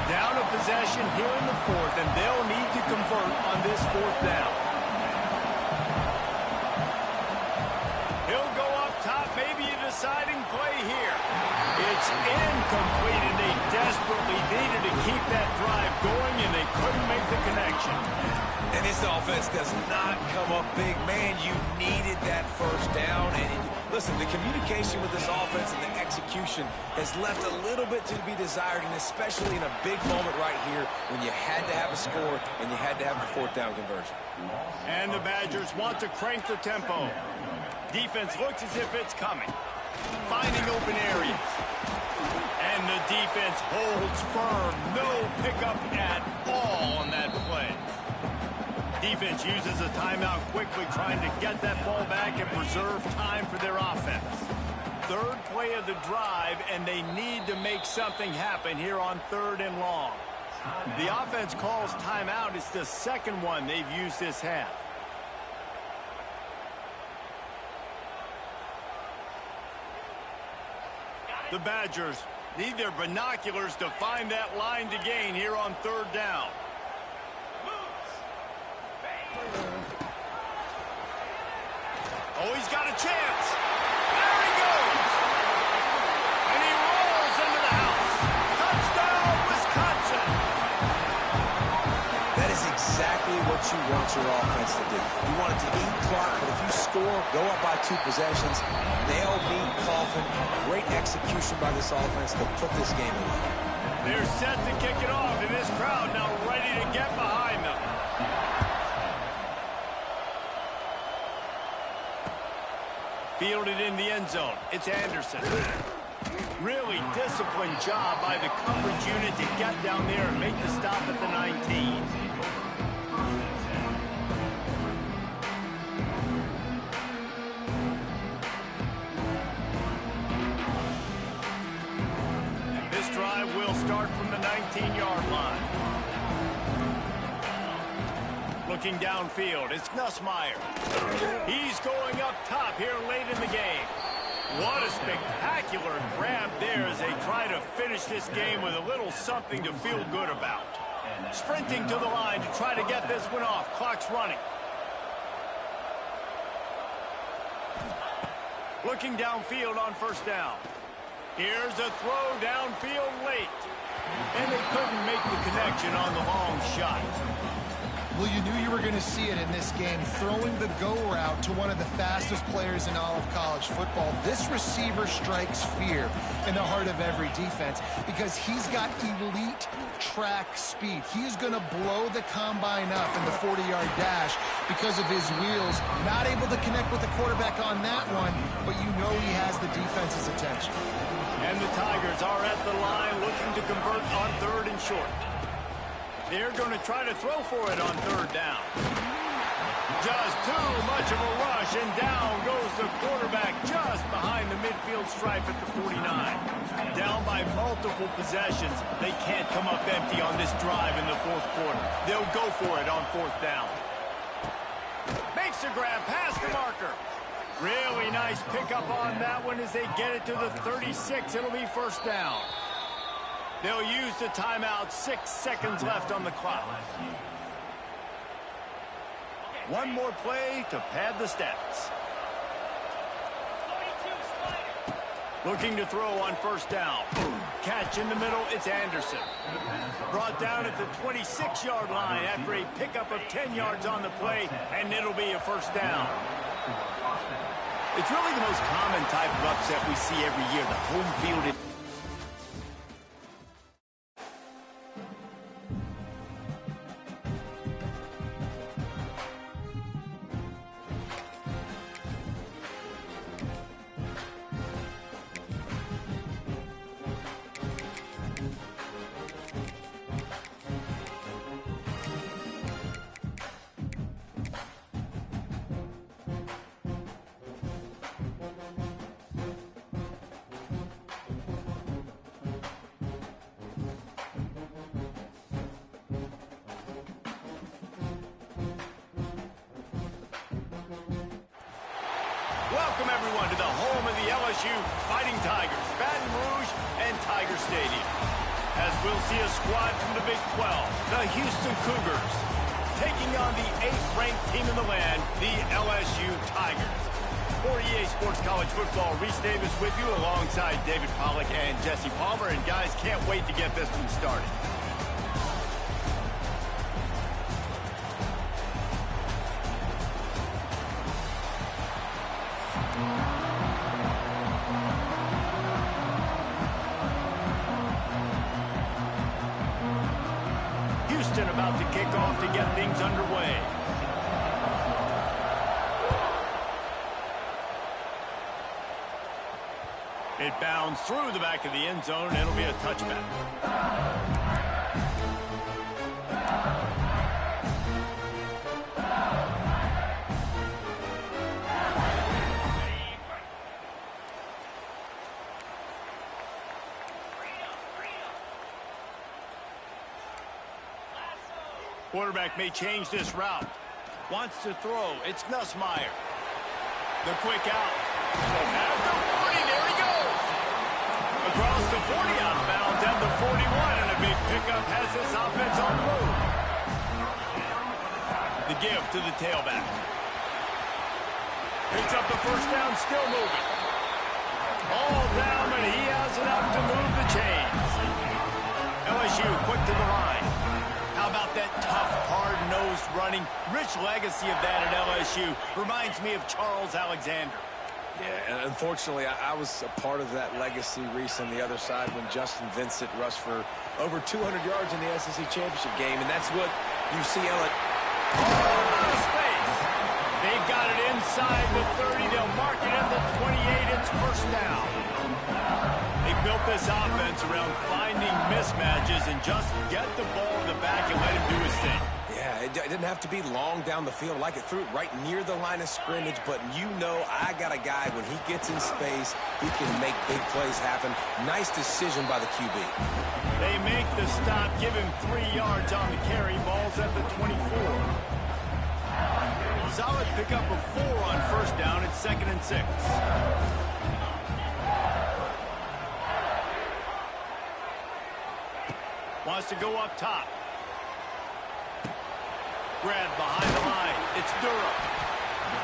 Down a possession here in the fourth, and they'll need to convert on this fourth down. He'll go up top, maybe a deciding play here. It's incomplete, and they desperately needed to keep that drive going, and they couldn't make the connection. And this offense does not come up big. Man, you needed that first down. And listen, the communication with this offense and the execution has left a little bit to be desired, and especially in a big moment right here when you had to have a score and you had to have the fourth down conversion. And the Badgers want to crank the tempo. Defense looks as if it's coming. Finding open areas. And the defense holds firm. No pickup at all on that play. Defense uses a timeout quickly, trying to get that ball back and preserve time for their offense. Third play of the drive, and they need to make something happen here on third and long. The offense calls timeout. It's the second one they've used this half. The Badgers need their binoculars to find that line to gain here on third down. Oh, he's got a chance. There he goes. And he rolls into the house. Touchdown, Wisconsin. That is exactly what you want your offense to do. You want it to eat clock, but if you score, go up by 2 possessions, nail, beat, coffin. Great execution by this offense to put this game away. They're set to kick it off, and this crowd now ready to get behind them. Fielded in the end zone. It's Anderson. Really disciplined job by the coverage unit to get down there and make the stop at the 19. start from the 19-yard line. Looking downfield, it's Nussmeier. He's going up top here late in the game. What a spectacular grab there as they try to finish this game with a little something to feel good about. Sprinting to the line to try to get this one off. Clock's running. Looking downfield on first down. Here's a throw downfield late. And they couldn't make the connection on the long shot. Well, you knew you were going to see it in this game, throwing the go route to one of the fastest players in all of college football. This receiver strikes fear in the heart of every defense because he's got elite track speed. He's going to blow the combine up in the 40-yard dash because of his wheels. Not able to connect with the quarterback on that one, but you know he has the defense's attention. And the Tigers are at the line looking to convert on third and short. They're going to try to throw for it on third down. Just too much of a rush, and down goes the quarterback just behind the midfield stripe at the 49. Down by multiple possessions. They can't come up empty on this drive in the fourth quarter. They'll go for it on fourth down. Makes a grab past the marker. Really nice pickup on that one as they get it to the 36. It'll be first down. They'll use the timeout. 6 seconds left on the clock. One more play to pad the stats. Looking to throw on first down. Catch in the middle, it's Anderson. Brought down at the 26-yard line after a pickup of 10 yards on the play, and it'll be a first down. It's really the most common type of upset we see every year. The home field... Welcome, everyone, to the home of the LSU Fighting Tigers, Baton Rouge and Tiger Stadium. As we'll see a squad from the Big 12, the Houston Cougars, taking on the 8th-ranked team in the land, the LSU Tigers. For EA Sports College Football, Reese Davis with you alongside David Pollack and Jesse Palmer. And guys, can't wait to get this one started. Houston about to kick off to get things underway. It bounds through the back of the end zone, and it'll be a touchback. Quarterback may change this route. Wants to throw. It's Nussmeier. The quick out. At the 40, there he goes. Across the 40 out of bounds at the 41, and a big pickup has this offense on the move. The give to the tailback. Picks up the first down, still moving. All down, but he has enough to move the chains. LSU quick to the line. How about that tough, hard-nosed running? Rich legacy of that at LSU. Reminds me of Charles Alexander. Yeah, and unfortunately, I was a part of that legacy, Reese, on the other side when Justin Vincent rushed for over 200 yards in the SEC Championship game, and that's what you see LSU. Oh, space. They've got it inside the 30. They'll mark it at the 28. It's first down. They built this offense around finding mismatches and just get the ball in the back and let him do his thing. Yeah, It didn't have to be long down the field. Like it threw it right near the line of scrimmage, but you know I got a guy, when he gets in space, he can make big plays happen. Nice decision by the QB. They make the stop, give him 3 yards on the carry. Ball's at the 24. Solid pickup of 4 on first down. It's 2nd and 6. Wants to go up top. Grab behind the line. It's Durham.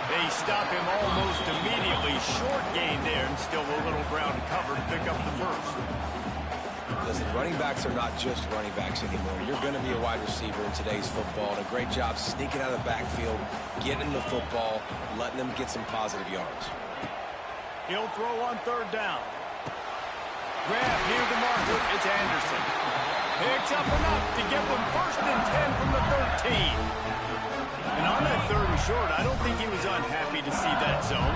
They stop him almost immediately. Short gain there, and still a little ground cover to pick up the first. Listen, running backs are not just running backs anymore. You're going to be a wide receiver in today's football. And a great job sneaking out of the backfield, getting the football, letting them get some positive yards. He'll throw on 3rd down. Grab near the marker. It's Anderson. Picks up enough to get them 1st and 10 from the 13. And on that 3rd and short, I don't think he was unhappy to see that zone.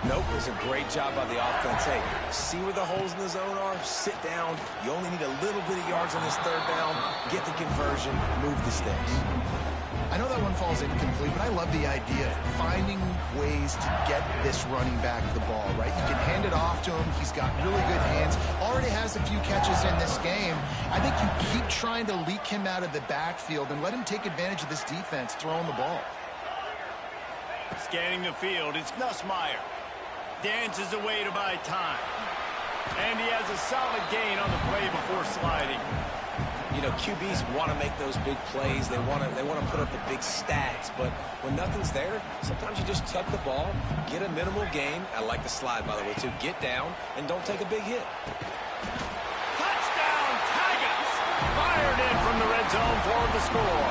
Nope, it was a great job by the offense. Hey, see where the holes in the zone are? Sit down. You only need a little bit of yards on this 3rd down. Get the conversion. Move the sticks. I know that one falls incomplete, but I love the idea of finding ways to get this running back the ball, right? You can hand it off to him. He's got really good hands. Already has a few catches in this game. I think you keep trying to leak him out of the backfield and let him take advantage of this defense throwing the ball. Scanning the field, it's Nussmeier. Dances away to buy time. And he has a solid gain on the play before sliding. You know, QBs want to make those big plays. They want to put up the big stats. But when nothing's there, sometimes you just tuck the ball, get a minimal gain. I like the slide, by the way, too. Get down and don't take a big hit. Touchdown, Tigers! Fired in from the red zone for the score.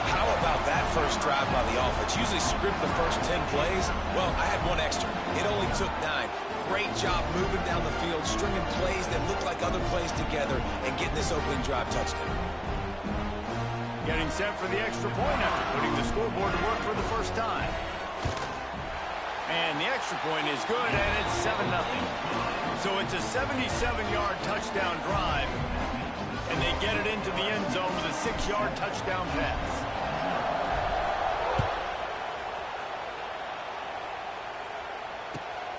How about that first drive by the offense? Usually script the first 10 plays. Well, I had one extra. It only took 9. Great job moving down the field, stringing plays that look like other plays together, and getting this opening drive touchdown. Getting set for the extra point after putting the scoreboard to work for the first time. And the extra point is good, and it's 7-0. So it's a 77-yard touchdown drive, and they get it into the end zone with a 6-yard touchdown pass.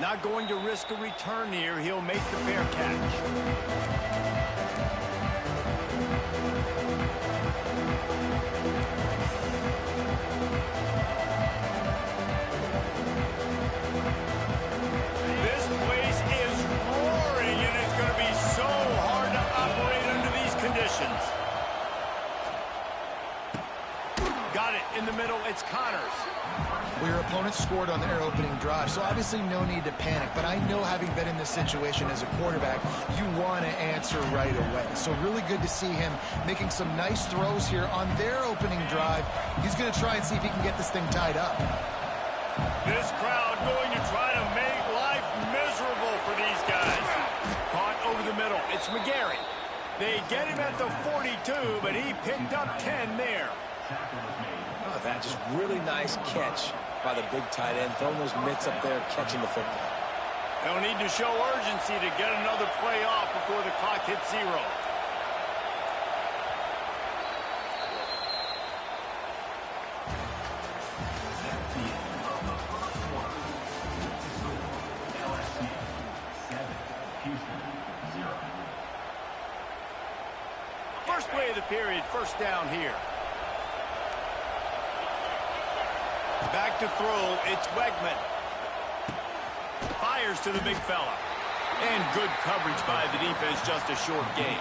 Not going to risk a return here. He'll make the fair catch. This place is roaring, and it's going to be so hard to operate under these conditions. Got it in the middle. It's Connors. Well, your opponent scored on their opening drive, so obviously no need to panic. But I know, having been in this situation as a quarterback, you want to answer right away. So really good to see him making some nice throws here on their opening drive. He's going to try and see if he can get this thing tied up. This crowd going to try to make life miserable for these guys. Caught over the middle. It's McGarry. They get him at the 42, but he picked up 10 there. Oh, that just really nice catch by the big tight end, throwing those mitts up there, catching the football. They'll need to show urgency to get another play off before the clock hits 0. First play of the period, first down here. Back to throw, it's Wegman. Fires to the big fella. And good coverage by the defense, just a short gain.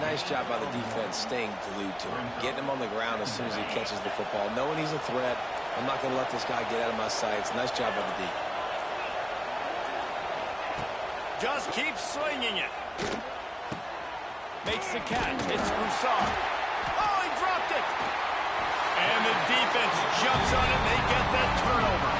Nice job by the defense staying glued to him, getting him on the ground as soon as he catches the football, knowing he's a threat. I'm not going to let this guy get out of my sights. Nice job by the D. Just keeps slinging it. Makes the catch. It's Broussard. Oh, he dropped it. And the defense jumps on it. They get that turnover.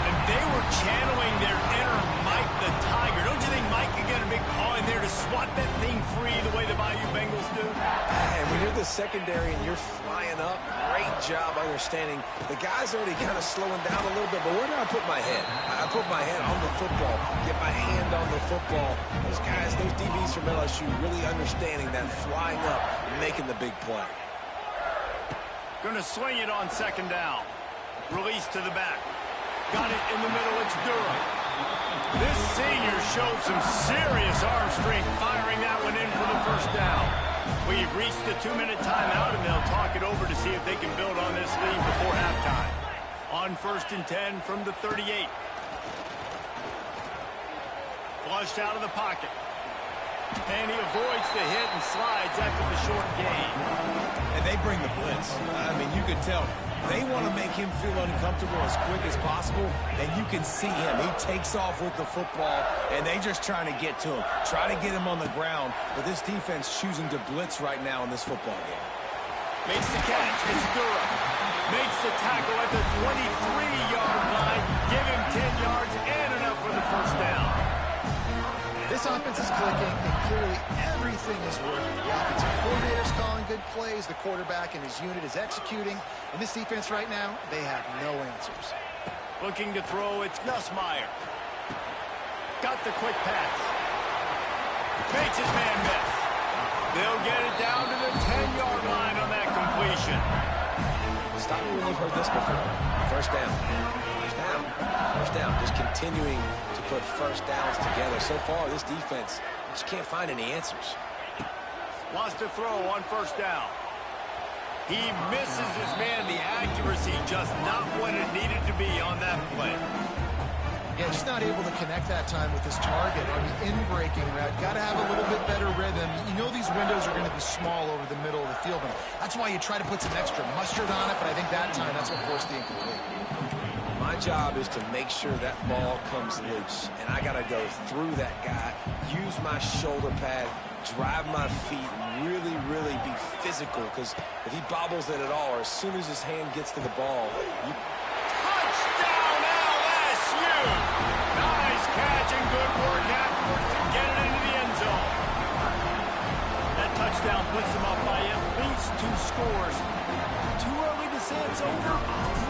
And they were channeling their inner Mike the Tiger. Don't you think Mike could get a big paw in there to swat that thing free the way the Bayou Bengals do? And when you're the secondary and you're flying up, great job understanding. The guy's already kind of slowing down a little bit, but where do I put my head? I put my head on the football, get my hand on the football. Those guys, those DBs from LSU really understanding that flying up, making the big play. Going to swing it on second down. Release to the back. Got it in the middle. It's Durham. This senior showed some serious arm strength firing that one in for the first down. We've reached the 2-minute timeout, and they'll talk it over to see if they can build on this lead before halftime. On 1st and 10 from the 38. Flushed out of the pocket. And he avoids the hit and slides after the short gain. And they bring the blitz. I mean, you can tell. They want to make him feel uncomfortable as quick as possible, and you can see him. He takes off with the football, and they just trying to get to him, try to get him on the ground, but this defense choosing to blitz right now in this football game. Makes the catch. It's Durham. Makes the tackle at the 23-yard line. Give him 10 yards and enough for the first down. This offense is clicking, and clearly everything is working. The offensive coordinator's calling good plays. The quarterback and his unit is executing. And this defense right now, they have no answers. Looking to throw, it's Nussmeier. Got the quick pass. Makes his man miss. They'll get it down to the 10-yard line on that completion. Stop me when you've heard this before. First down. First down. First down. Just continuing to put first downs together. So far, this defense just can't find any answers. Wants to throw on first down. He misses his man. The accuracy just not what it needed to be on that play. Yeah, just not able to connect that time with his target on the in-breaking route. Got to have a little bit better rhythm. You know these windows are going to be small over the middle of the field, and that's why you try to put some extra mustard on it, but I think that time that's what forced the incomplete. My job is to make sure that ball comes loose, and I got to go through that guy, use my shoulder pad, drive my feet, and really, really be physical, because if he bobbles it at all, or as soon as his hand gets to the ball, you... Touchdown, LSU! Nice catch and good work afterwards to get it into the end zone. That touchdown puts them up by at least 2 scores. Too early to say it's over?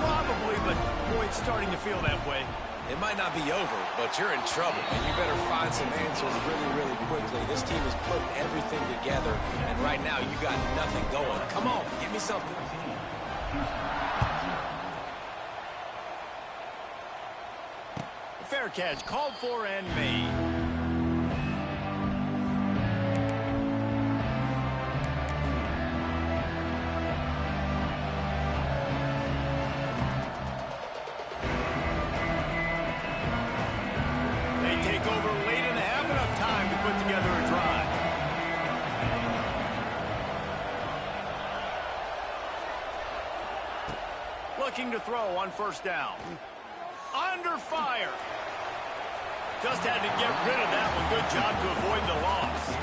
Probably, but boy, it's starting to feel that way. It might not be over, but you're in trouble, and you better find some answers really, really quickly. This team is putting everything together, and right now you got nothing going. Come on, give me something. Fair catch called for and made. Over late in the half, enough time to put together a drive. Looking to throw on first down. Under fire. Just had to get rid of that one. Good job to avoid the loss.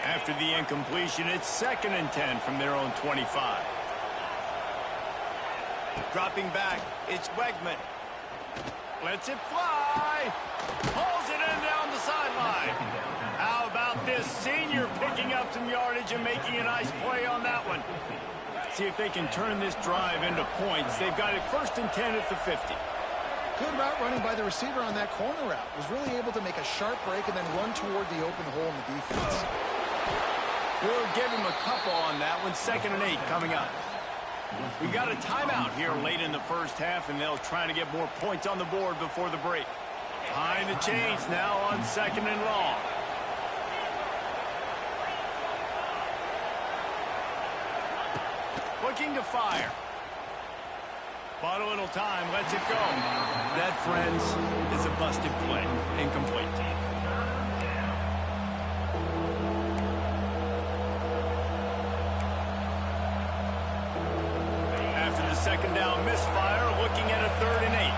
After the incompletion, it's 2nd and 10 from their own 25. Dropping back, it's Wegman. Lets it fly. Pulls it in down the sideline. How about this senior picking up some yardage and making a nice play on that one? See if they can turn this drive into points. They've got it 1st and 10 at the 50. Good route running by the receiver on that corner route. Was really able to make a sharp break and then run toward the open hole in the defense. We'll give him a couple on that one. 2nd and 8 coming up. We got a timeout here late in the first half, and they'll try to get more points on the board before the break. Behind the chains now on 2nd and long. Looking to fire. But a little time, lets it go. That, friends, is a busted play. Incomplete. After the 2nd down misfire, looking at a 3rd and 8.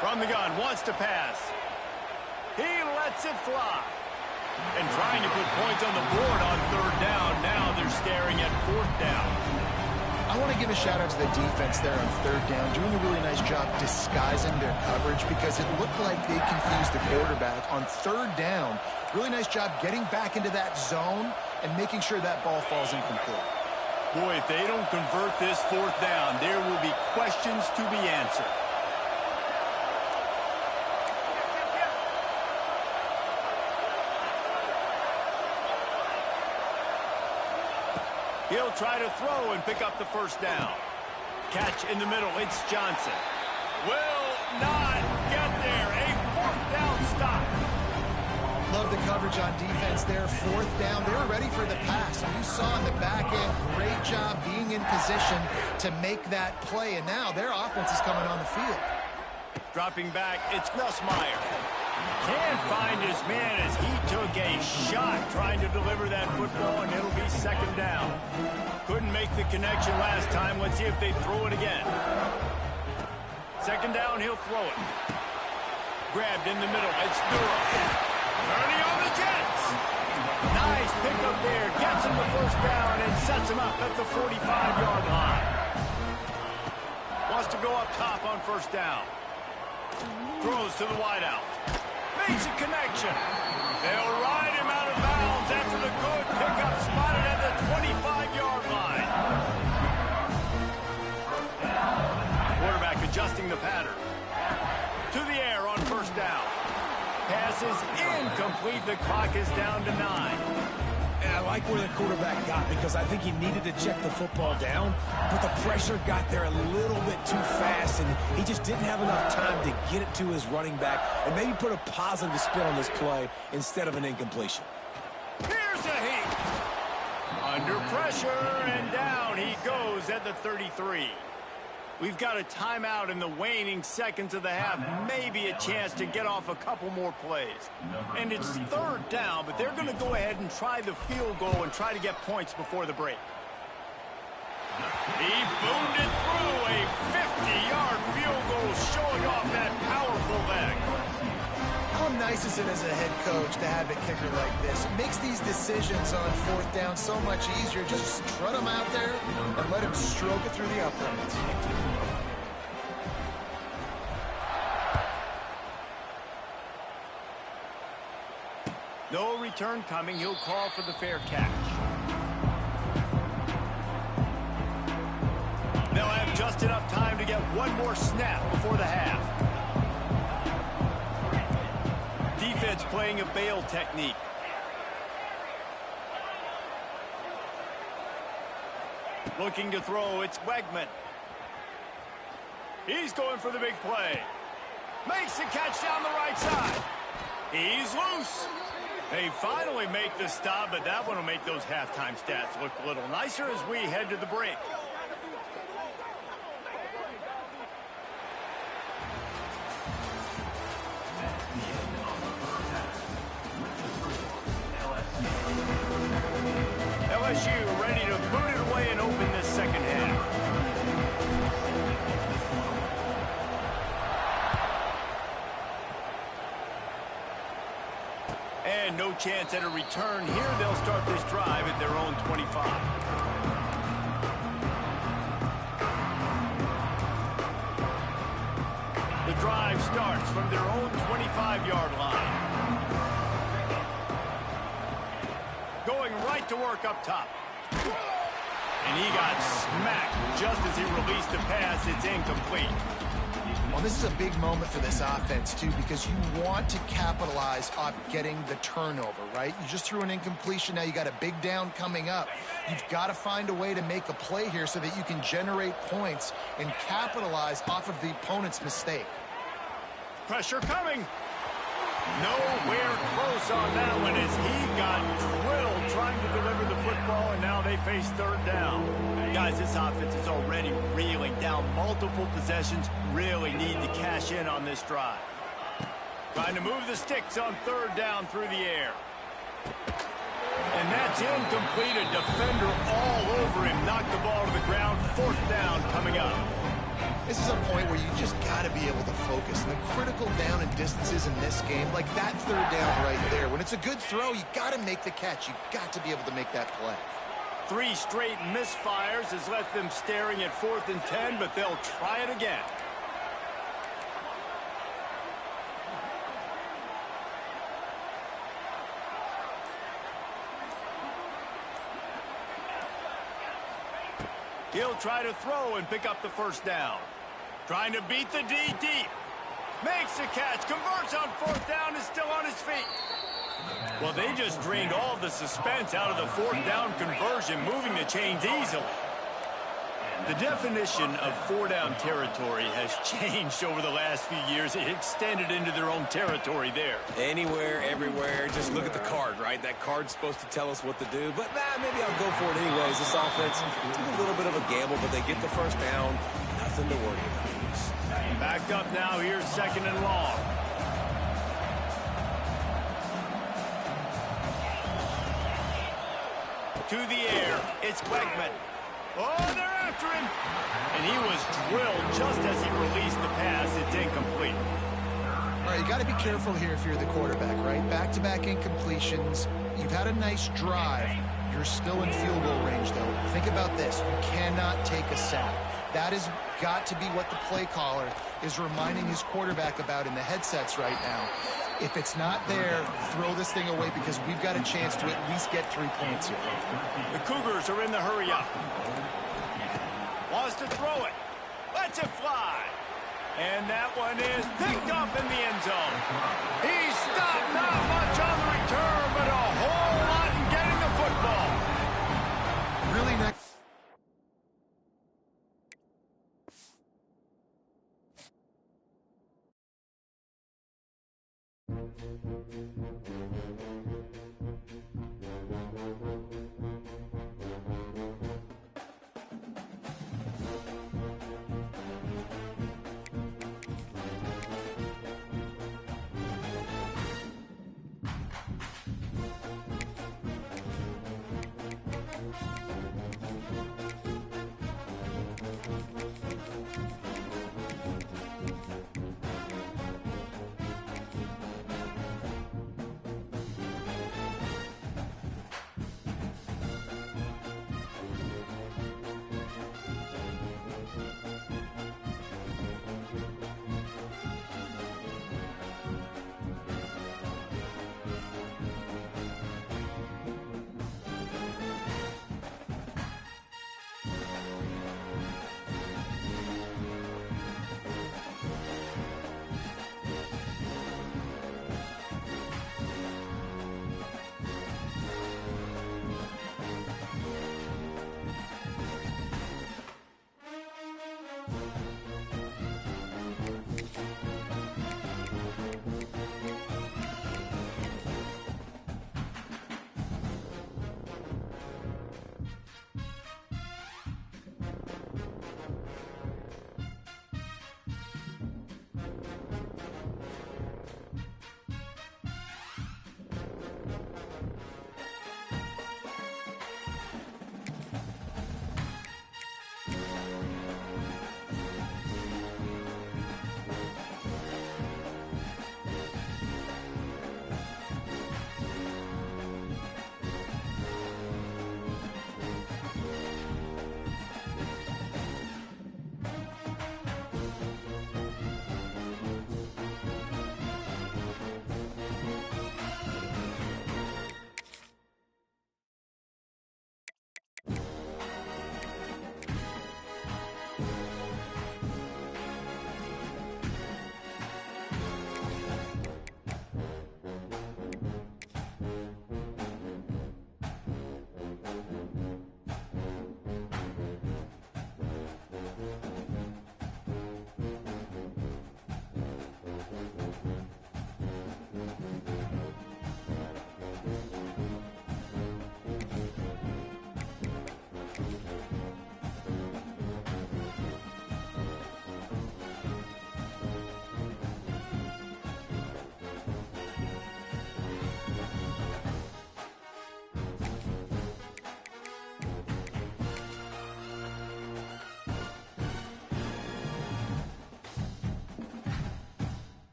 From the gun, wants to pass. He lets it fly. And trying to put points on the board on 3rd down. Now they're staring at 4th down. I want to give a shout out to the defense there on third down, doing a really nice job disguising their coverage because it looked like they confused the quarterback on third down. Really nice job getting back into that zone and making sure that ball falls incomplete. Boy, if they don't convert this fourth down, there will be questions to be answered. He'll try to throw and pick up the first down. Catch in the middle. It's Johnson. Will not get there. A fourth down stop. Love the coverage on defense there. Fourth down. They were ready for the pass. And you saw in the back end, great job being in position to make that play. And now their offense is coming on the field. Dropping back, it's Nussmeier. Can't find his man as he took a shot trying to deliver that football, and it'll be second down. Couldn't make the connection last time. Let's see if they throw it again. Second down, he'll throw it. Grabbed in the middle. It's Durham. Turning on the Jets. Nice pickup there. Gets him the first down and sets him up at the 45-yard line. Wants to go up top on first down. Throws to the wideout. Makes a connection. They'll ride him out of bounds after the good pickup spotted at the 25-yard line. Quarterback adjusting the pattern. To the air on first down. Pass is incomplete. The clock is down to 9. And I like where the quarterback got because I think he needed to check the football down, but the pressure got there a little bit too fast, and he just didn't have enough time to get it to his running back and maybe put a positive spin on this play instead of an incompletion. Here's a heat. Under pressure, and down he goes at the 33. We've got a timeout in the waning seconds of the half. Maybe a chance to get off a couple more plays. And it's third down, but they're going to go ahead and try the field goal and try to get points before the break. He boomed it through a 50-yard field goal, showing off that powerful leg. How nice is it as a head coach to have a kicker like this? It makes these decisions on fourth down so much easier. Just strut him out there and let him stroke it through the uprights. No return coming. He'll call for the fair catch. They'll have just enough time to get one more snap before the half. Defense playing a bail technique. Looking to throw, it's Wegman. He's going for the big play. Makes the catch down the right side. He's loose. They finally make the stop, but that one will make those halftime stats look a little nicer as we head to the break. LSU ready to boot it away and open this second half. And no chance at a return here. They'll start this drive at their own 25. The drive starts from their own 25-yard line. Going right to work up top. And he got smacked just as he released the pass. It's incomplete. Well, this is a big moment for this offense, too, because you want to capitalize off getting the turnover, right? You just threw an incompletion. Now you got a big down coming up. You've got to find a way to make a play here so that you can generate points and capitalize off of the opponent's mistake. Pressure coming. Nowhere close on that one as he got drilled trying to deliver the football, and now they face third down. Guys, this offense is already reeling down multiple possessions. Really need to cash in on this drive. Trying to move the sticks on third down through the air. And that's incomplete. A defender all over him. Knocked the ball to the ground. Fourth down coming up. This is a point where you just got to be able to focus. And the critical down and distances in this game, like that third down right there, when it's a good throw, you got to make the catch. You got to be able to make that play. 3 straight misfires has left them staring at 4th and 10, but they'll try it again. He'll try to throw and pick up the first down. Trying to beat the D deep. Makes the catch, converts on 4th down, is still on his feet. Well, they just drained all the suspense out of the 4th down conversion, moving the chains easily. The definition of 4-down territory has changed over the last few years. It extended into their own territory there. Anywhere, everywhere, just look at the card, right? That card's supposed to tell us what to do, but maybe I'll go for it anyways. This offense took a little bit of a gamble, but they get the first down. Nothing to worry about. Backed up now, here's 2nd and long. To the air, it's Wegman. Oh, they're after him! And he was drilled just as he released the pass. It's incomplete. All right, you got to be careful here if you're the quarterback, right? Back-to-back incompletions. You've had a nice drive. You're still in field goal range, though. Think about this. You cannot take a sack. That has got to be what the play caller is reminding his quarterback about in the headsets right now. If it's not there, throw this thing away because we've got a chance to at least get 3 points here. The Cougars are in the hurry up. Wants to throw it. Lets it fly. And that one is picked up in the end zone. He stopped, not much on the return, but a whole lot in getting the football. Really nice.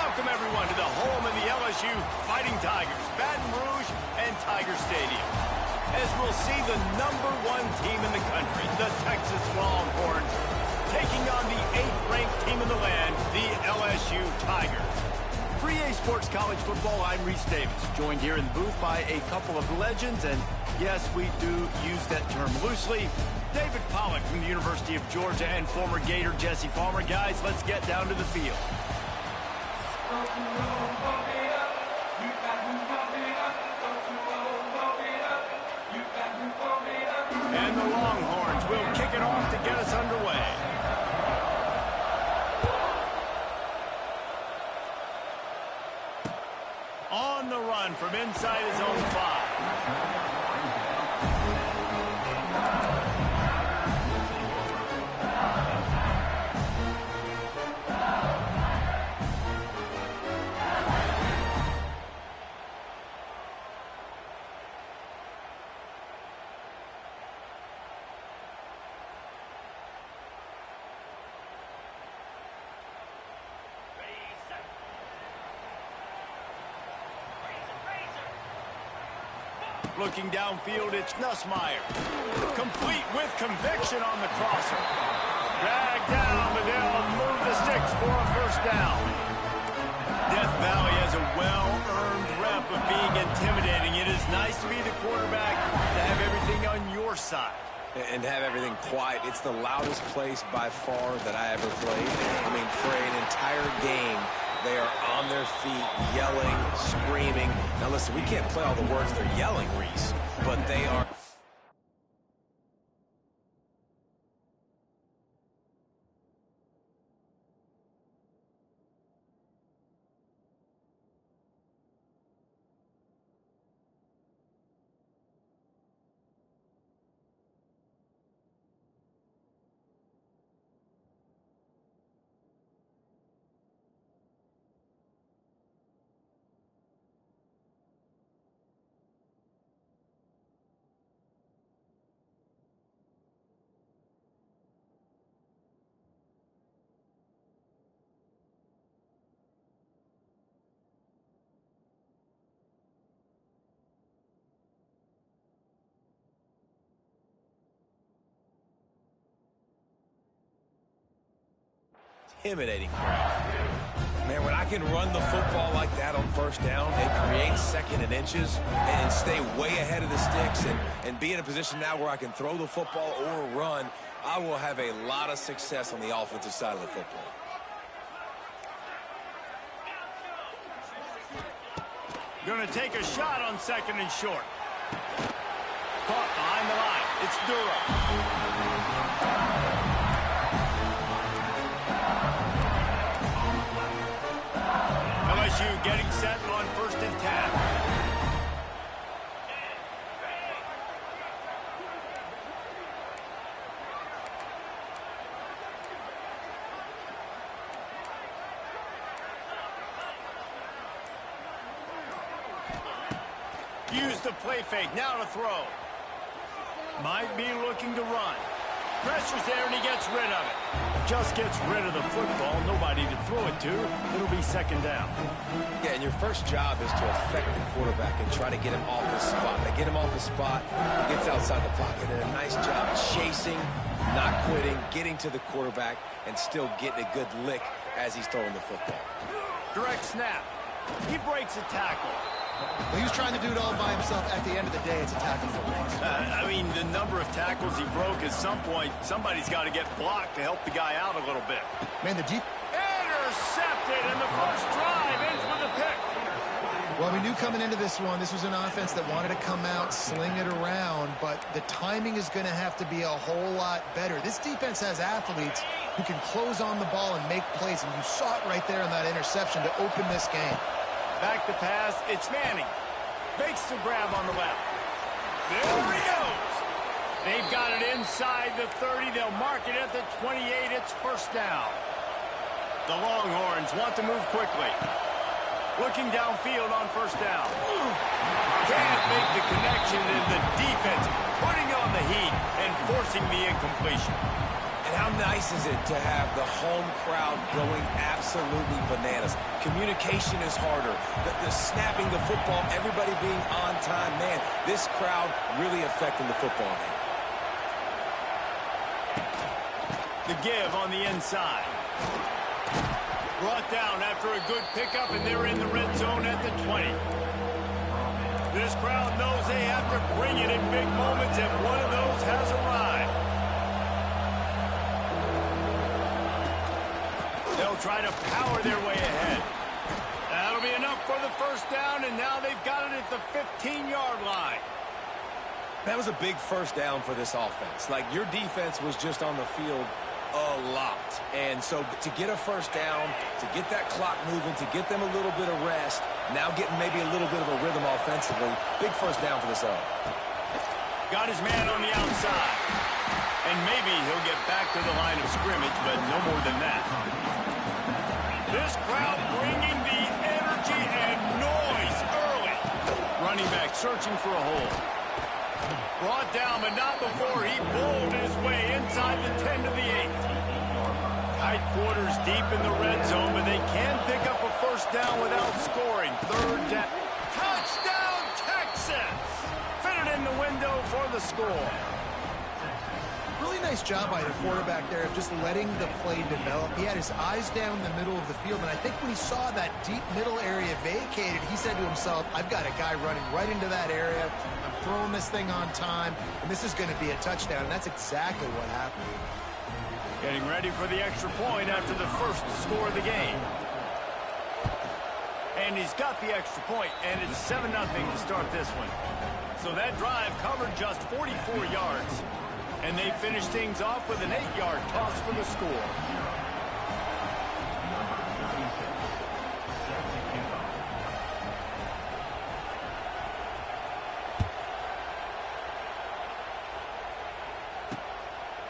Welcome, everyone, to the home of the LSU Fighting Tigers, Baton Rouge and Tiger Stadium. As we'll see the #1 team in the country, the Texas Longhorns, taking on the 8th-ranked team in the land, the LSU Tigers. For EA Sports College Football, I'm Reese Davis, joined here in the booth by a couple of legends, and yes, we do use that term loosely. David Pollack from the University of Georgia and former Gator Jesse Palmer. Guys, let's get down to the field. And the Longhorns will kick it off to get us underway. On the run from inside his own 5. Looking downfield, it's Nussmeier. Complete with conviction on the crosser. Dragged down, but they'll move the sticks for a first down. Death Valley has a well-earned rep of being intimidating. It is nice to be the quarterback, to have everything on your side. And have everything quiet. It's the loudest place by far that I ever played. I mean, for an entire game, they are on their feet, yelling, screaming. Now listen, we can't play all the words they're yelling, Reese, but they are... Intimidating crowd. Man, when I can run the football like that on first down and create second and inches and stay way ahead of the sticks and be in a position now where I can throw the football or run, I will have a lot of success on the offensive side of the football. Going to take a shot on second and short. Caught behind the line. It's Dura. LSU getting set on 1st and 10. Use the play fake, now to throw. Might be looking to run. Pressure's there and he gets rid of it. Just gets rid of the football, nobody to throw it to. It'll be second down. Yeah, and your first job is to affect the quarterback and try to get him off his spot. They get him off his spot, he gets outside the pocket, and a nice job chasing, not quitting, getting to the quarterback, and still getting a good lick as he's throwing the football. Direct snap. He breaks a tackle. Well, he was trying to do it all by himself. At the end of the day, it's a tackle for loss. I mean, the number of tackles he broke, at some point, somebody's got to get blocked to help the guy out a little bit. Man, the deep... Intercepted, and the first drive ends with a pick. Well, we knew coming into this one, this was an offense that wanted to come out, sling it around, but the timing is going to have to be a whole lot better. This defense has athletes who can close on the ball and make plays, and you saw it right there on that interception to open this game. Back to pass, it's Manning. Makes the grab on the left. There he goes. They've got it inside the 30. They'll mark it at the 28. It's first down. The Longhorns want to move quickly. Looking downfield on first down. Can't make the connection, and the defense putting on the heat and forcing the incompletion. And how nice is it to have the home crowd going absolutely bananas? Communication is harder. The snapping the football, everybody being on time. Man, this crowd really affecting the football game. The give on the inside. Brought down after a good pickup, and they're in the red zone at the 20. This crowd knows they have to bring it in big moments, and one of those has arrived. They'll try to power their way ahead. That'll be enough for the first down, and now they've got it at the 15-yard line. That was a big first down for this offense. Like, your defense was just on the field a lot. And so to get a first down, to get that clock moving, to get them a little bit of rest, now getting maybe a little bit of a rhythm offensively, big first down for this up. Got his man on the outside. And maybe he'll get back to the line of scrimmage, but no more than that. This crowd bringing the energy and noise early. Running back searching for a hole. Brought down, but not before he bowled his way inside the 10 to the 8. Tight quarters deep in the red zone, but they can pick up a first down without scoring. Third down. Touchdown, Texans! Fitted in the window for the score. Really nice job by the quarterback there of just letting the play develop. He had his eyes down the middle of the field, and I think when he saw that deep middle area vacated, he said to himself, I've got a guy running right into that area. I'm throwing this thing on time, and this is going to be a touchdown, and that's exactly what happened. Getting ready for the extra point after the first score of the game. And he's got the extra point, and it's 7-0 to start this one. So that drive covered just 44 yards. And they finish things off with an 8-yard toss for the score.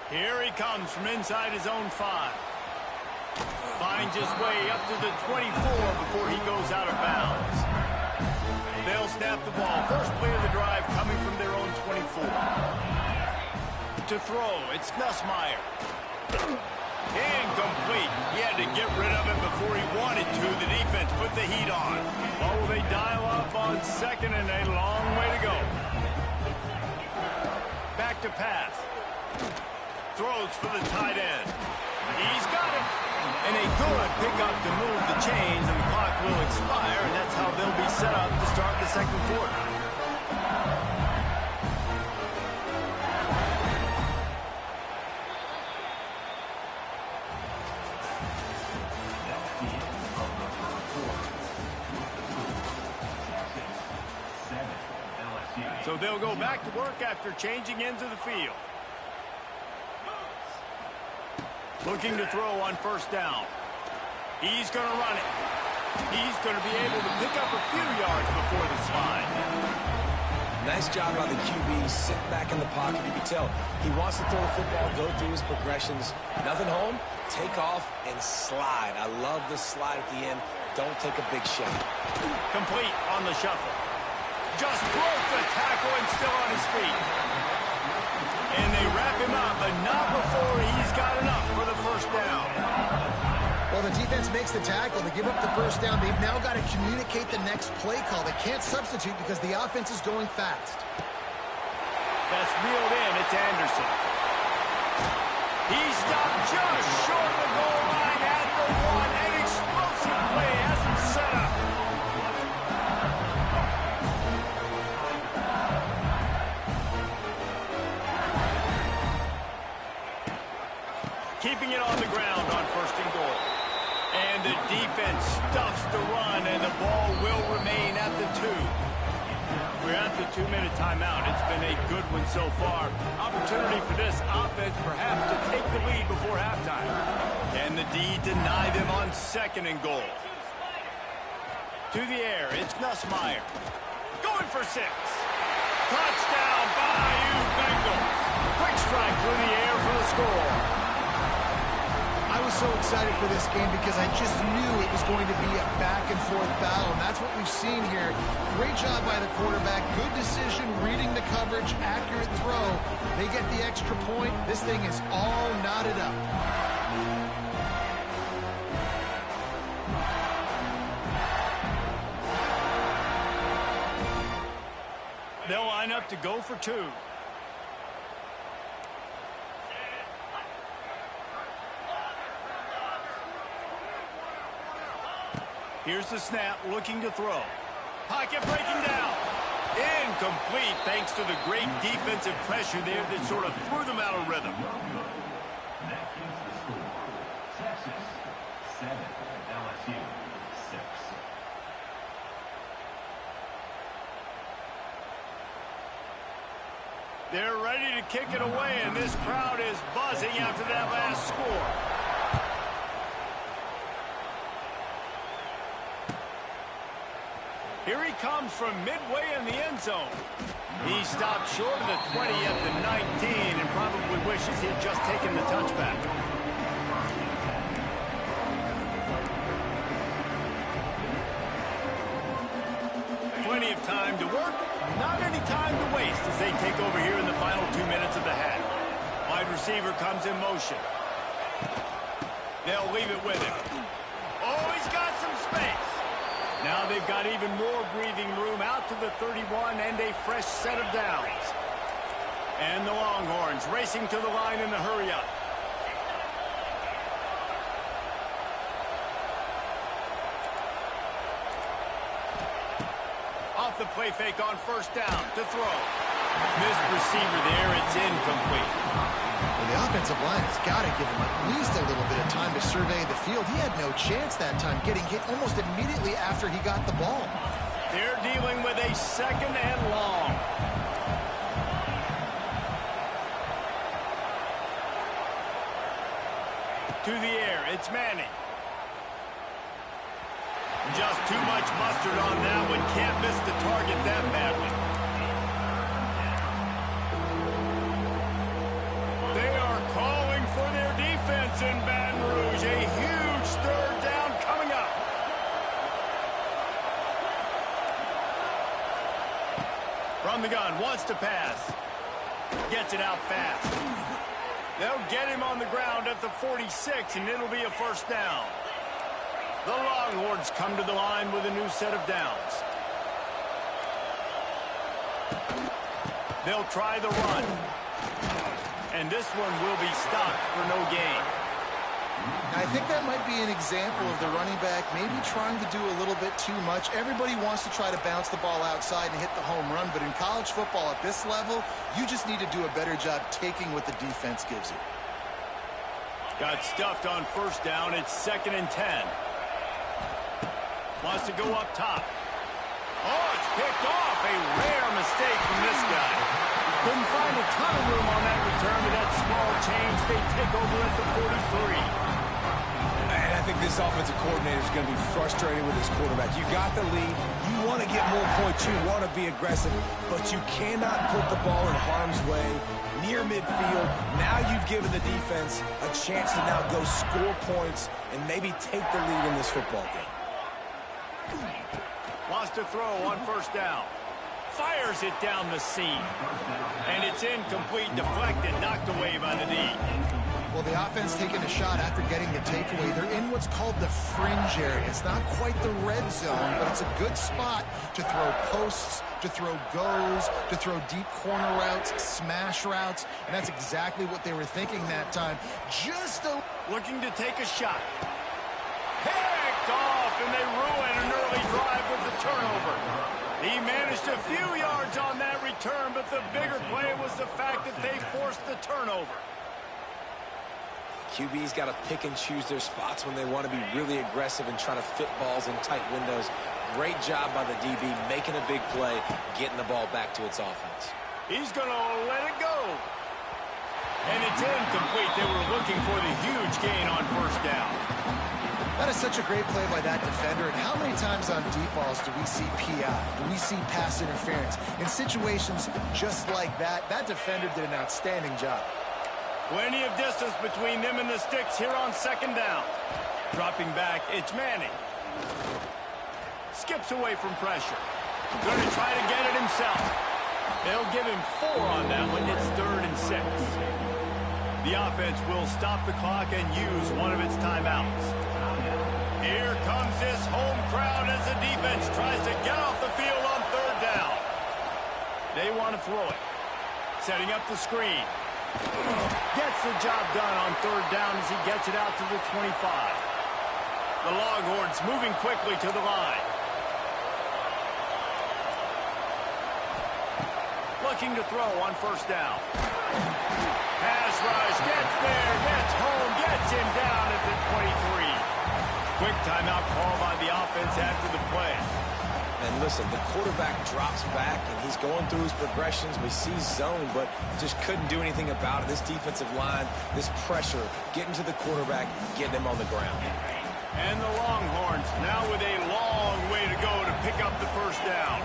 Here he comes from inside his own 5. Finds his way up to the 24 before he goes out of bounds. They'll snap the ball. First play of the drive coming from their own 24. To throw, it's Nussmeier. Incomplete. He had to get rid of it before he wanted to. The defense put the heat on. What will they dial up on second, and a long way to go. Back to pass. Throws for the tight end. He's got it. And a good pickup to move the chains, and the clock will expire, and that's how they'll be set up to start the second quarter. So they'll go back to work after changing into the field. Looking to throw on first down. He's going to run it. He's going to be able to pick up a few yards before the slide. Nice job by the QB. Sit back in the pocket. You can tell he wants to throw the football, go through his progressions. Nothing home, take off, and slide. I love the slide at the end. Don't take a big shot. Complete on the shuffle. Just broke the tackle and still on his feet. And they wrap him up, but not before he's got enough for the first down. Well, the defense makes the tackle. They give up the first down. They've now got to communicate the next play call. They can't substitute because the offense is going fast. That's reeled in. It's Anderson. He stopped just short of the goal line at the 1. An explosive play has him set up. Keeping it on the ground on first and goal. And the defense stuffs the run, and the ball will remain at the 2. We're at the 2-minute timeout. It's been a good one so far. Opportunity for this offense perhaps to take the lead before halftime. Can the D deny them on second and goal? To the air, it's Nussmeier. Going for 6. Touchdown, Bayou Bengals. Quick strike through the air for the score. I was was so excited for this game because I just knew it was going to be a back-and-forth battle, and that's what we've seen here. Great job by the quarterback. Good decision, reading the coverage, accurate throw. They get the extra point. This thing is all knotted up. They'll line up to go for two. Here's the snap, looking to throw. Pocket breaking down. Incomplete, thanks to the great defensive pressure there that sort of threw them out of rhythm. That gives the score Texas 7, LSU 6. They're ready to kick it away, and this crowd is buzzing after that last score. Here he comes from midway in the end zone. He stopped short of the 20 at the 19 and probably wishes he had just taken the touchback. Plenty of time to work, not any time to waste as they take over here in the final 2 minutes of the half. Wide receiver comes in motion. They'll leave it with him. Oh, he's got some space. Now they've got even more breathing room out to the 31 and a fresh set of downs. And the Longhorns racing to the line in the hurry-up. Off the play fake on first down to throw. Missed receiver there, it's incomplete. Well, the offensive line has got to give him at least a little bit of time to survey the field. He had no chance that time, getting hit almost immediately after he got the ball. They're dealing with a second and long. To the air, it's Manning. Just too much mustard on that one. Can't miss the target that badly. They are calling for their defense in Baton Rouge. A huge third down coming up. From the gun, wants to pass. Gets it out fast. They'll get him on the ground at the 46, and it'll be a first down. The Longhorns come to the line with a new set of downs. They'll try the run. And this one will be stopped for no gain. I think that might be an example of the running back maybe trying to do a little bit too much. Everybody wants to try to bounce the ball outside and hit the home run, but in college football at this level, you just need to do a better job taking what the defense gives you. Got stuffed on first down. It's 2nd and 10. Wants to go up top. Oh, it's picked off. A rare mistake from this guy. Couldn't find a ton of room on that return, but that small change, they take over at the 43. And I think this offensive coordinator is going to be frustrated with his quarterback. You got the lead. You want to get more points. You want to be aggressive, but you cannot put the ball in harm's way near midfield. Now you've given the defense a chance to now go score points and maybe take the lead in this football game. Wants to throw on first down. Fires it down the seam. And it's incomplete, deflected, knocked away by the D. Well, the offense taking a shot after getting the takeaway. They're in what's called the fringe area. It's not quite the red zone, but it's a good spot to throw posts, to throw goes, to throw deep corner routes, smash routes, and that's exactly what they were thinking that time. Just looking to take a shot. Picked off, and they ruin an early drive with the turnover. He managed a few yards on that return, but the bigger play was the fact that they forced the turnover. QB's got to pick and choose their spots when they want to be really aggressive and try to fit balls in tight windows. Great job by the DB making a big play, getting the ball back to its offense. He's going to let it go. And it's incomplete. They were looking for the huge gain on first down. That is such a great play by that defender. And how many times on deep balls do we see PI? Do we see pass interference? In situations just like that, that defender did an outstanding job. Plenty of distance between them and the sticks here on second down. Dropping back, it's Manning. Skips away from pressure. Going to try to get it himself. They'll give him 4 on that one. It's 3rd and 6. The offense will stop the clock and use one of its timeouts. Here comes this home crowd as the defense tries to get off the field on 3rd down. They want to throw it. Setting up the screen. Gets the job done on 3rd down as he gets it out to the 25. The Longhorns moving quickly to the line. Looking to throw on 1st down. Pass rush, gets there, gets home, gets him down at the 23. Quick timeout call by the offense after the play. And listen, the quarterback drops back, and he's going through his progressions. We see zone, but just couldn't do anything about it. This defensive line, this pressure, getting to the quarterback, getting him on the ground. And the Longhorns now with a long way to go to pick up the 1st down.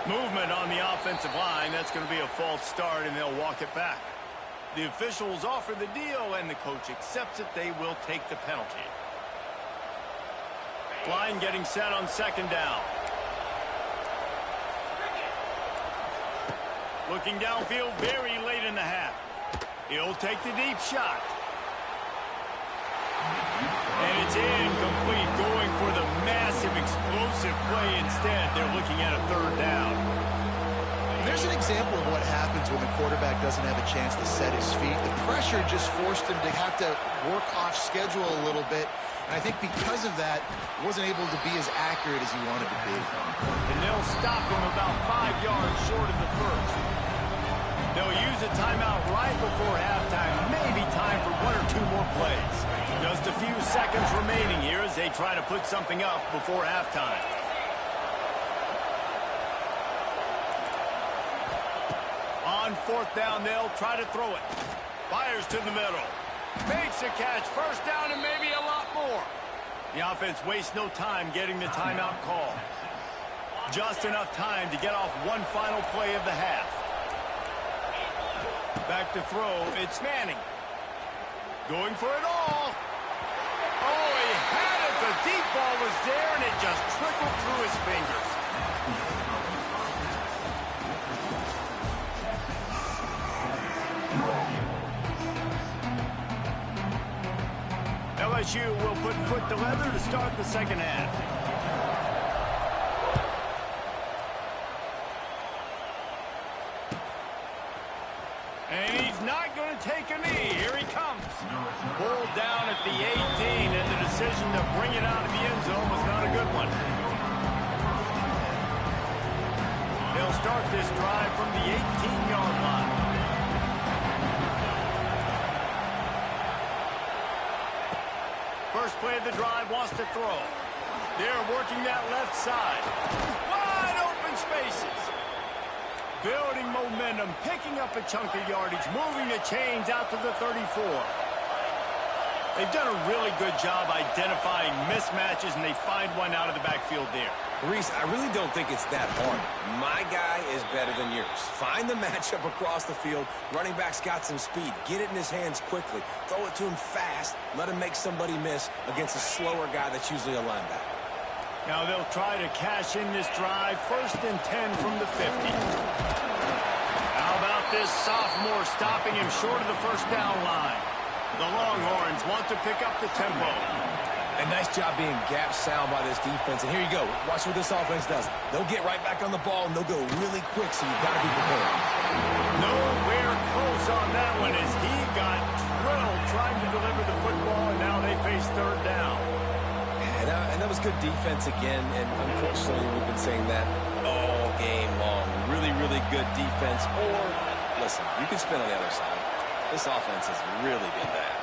Movement on the offensive line. That's going to be a false start, and they'll walk it back. The officials offer the deal, and the coach accepts it. They will take the penalty. Line getting set on 2nd down. Looking downfield very late in the half. He'll take the deep shot. And it's incomplete, going for the massive explosive play instead. They're looking at a 3rd down. There's an example of what happens when the quarterback doesn't have a chance to set his feet. The pressure just forced him to have to work off schedule a little bit. And I think because of that, wasn't able to be as accurate as he wanted to be. And they'll stop him about 5 yards short of the 1st. They'll use a timeout right before halftime. Maybe time for 1 or 2 more plays. Just a few seconds remaining here as they try to put something up before halftime. On 4th down, they'll try to throw it. Fires to the middle. Makes a catch. 1st down and maybe a lot more. The offense wastes no time getting the timeout call. Just enough time to get off one final play of the half. Back to throw. It's Manning. Going for it all. Oh, he had it. The deep ball was there, and it just trickled through his fingers. LSU will put foot to leather to start the 2nd half. And he's not going to take a knee. Here he comes. Pulled down at the 18, and the decision to bring it out of the end zone was not a good one. They'll start this drive from the 18-yard line. First play of the drive, wants to throw. They're working that left side. Wide open spaces. Building momentum, picking up a chunk of yardage, moving the chains out to the 34. They've done a really good job identifying mismatches, and they find one out of the backfield there. Reese, I really don't think it's that hard. My guy is better than yours. Find the matchup across the field. Running back's got some speed. Get it in his hands quickly. Throw it to him fast. Let him make somebody miss against a slower guy that's usually a linebacker. Now they'll try to cash in this drive. 1st and 10 from the 50. How about this sophomore stopping him short of the 1st down line? The Longhorns want to pick up the tempo. A nice job being gap sound by this defense. And here you go. Watch what this offense does. They'll get right back on the ball, and they'll go really quick, so you've got to be prepared. Nowhere close on that one as he got drilled trying to deliver the football, and now they face 3rd down. And that was good defense again, and unfortunately we've been saying that all game long. Really, really good defense. Or, listen, you can spin on the other side. This offense has really been bad.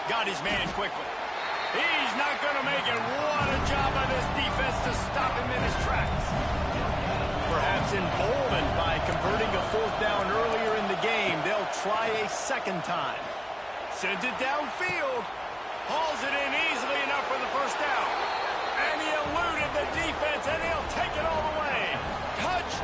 Got his man quickly. He's not going to make it. What a job by this defense to stop him in his tracks. Perhaps emboldened by converting a 4th down earlier in the game, they'll try a 2nd time. Sends it downfield. Hauls it in easily enough for the 1st down. And he eluded the defense, and he'll take it all the way. Touchdown!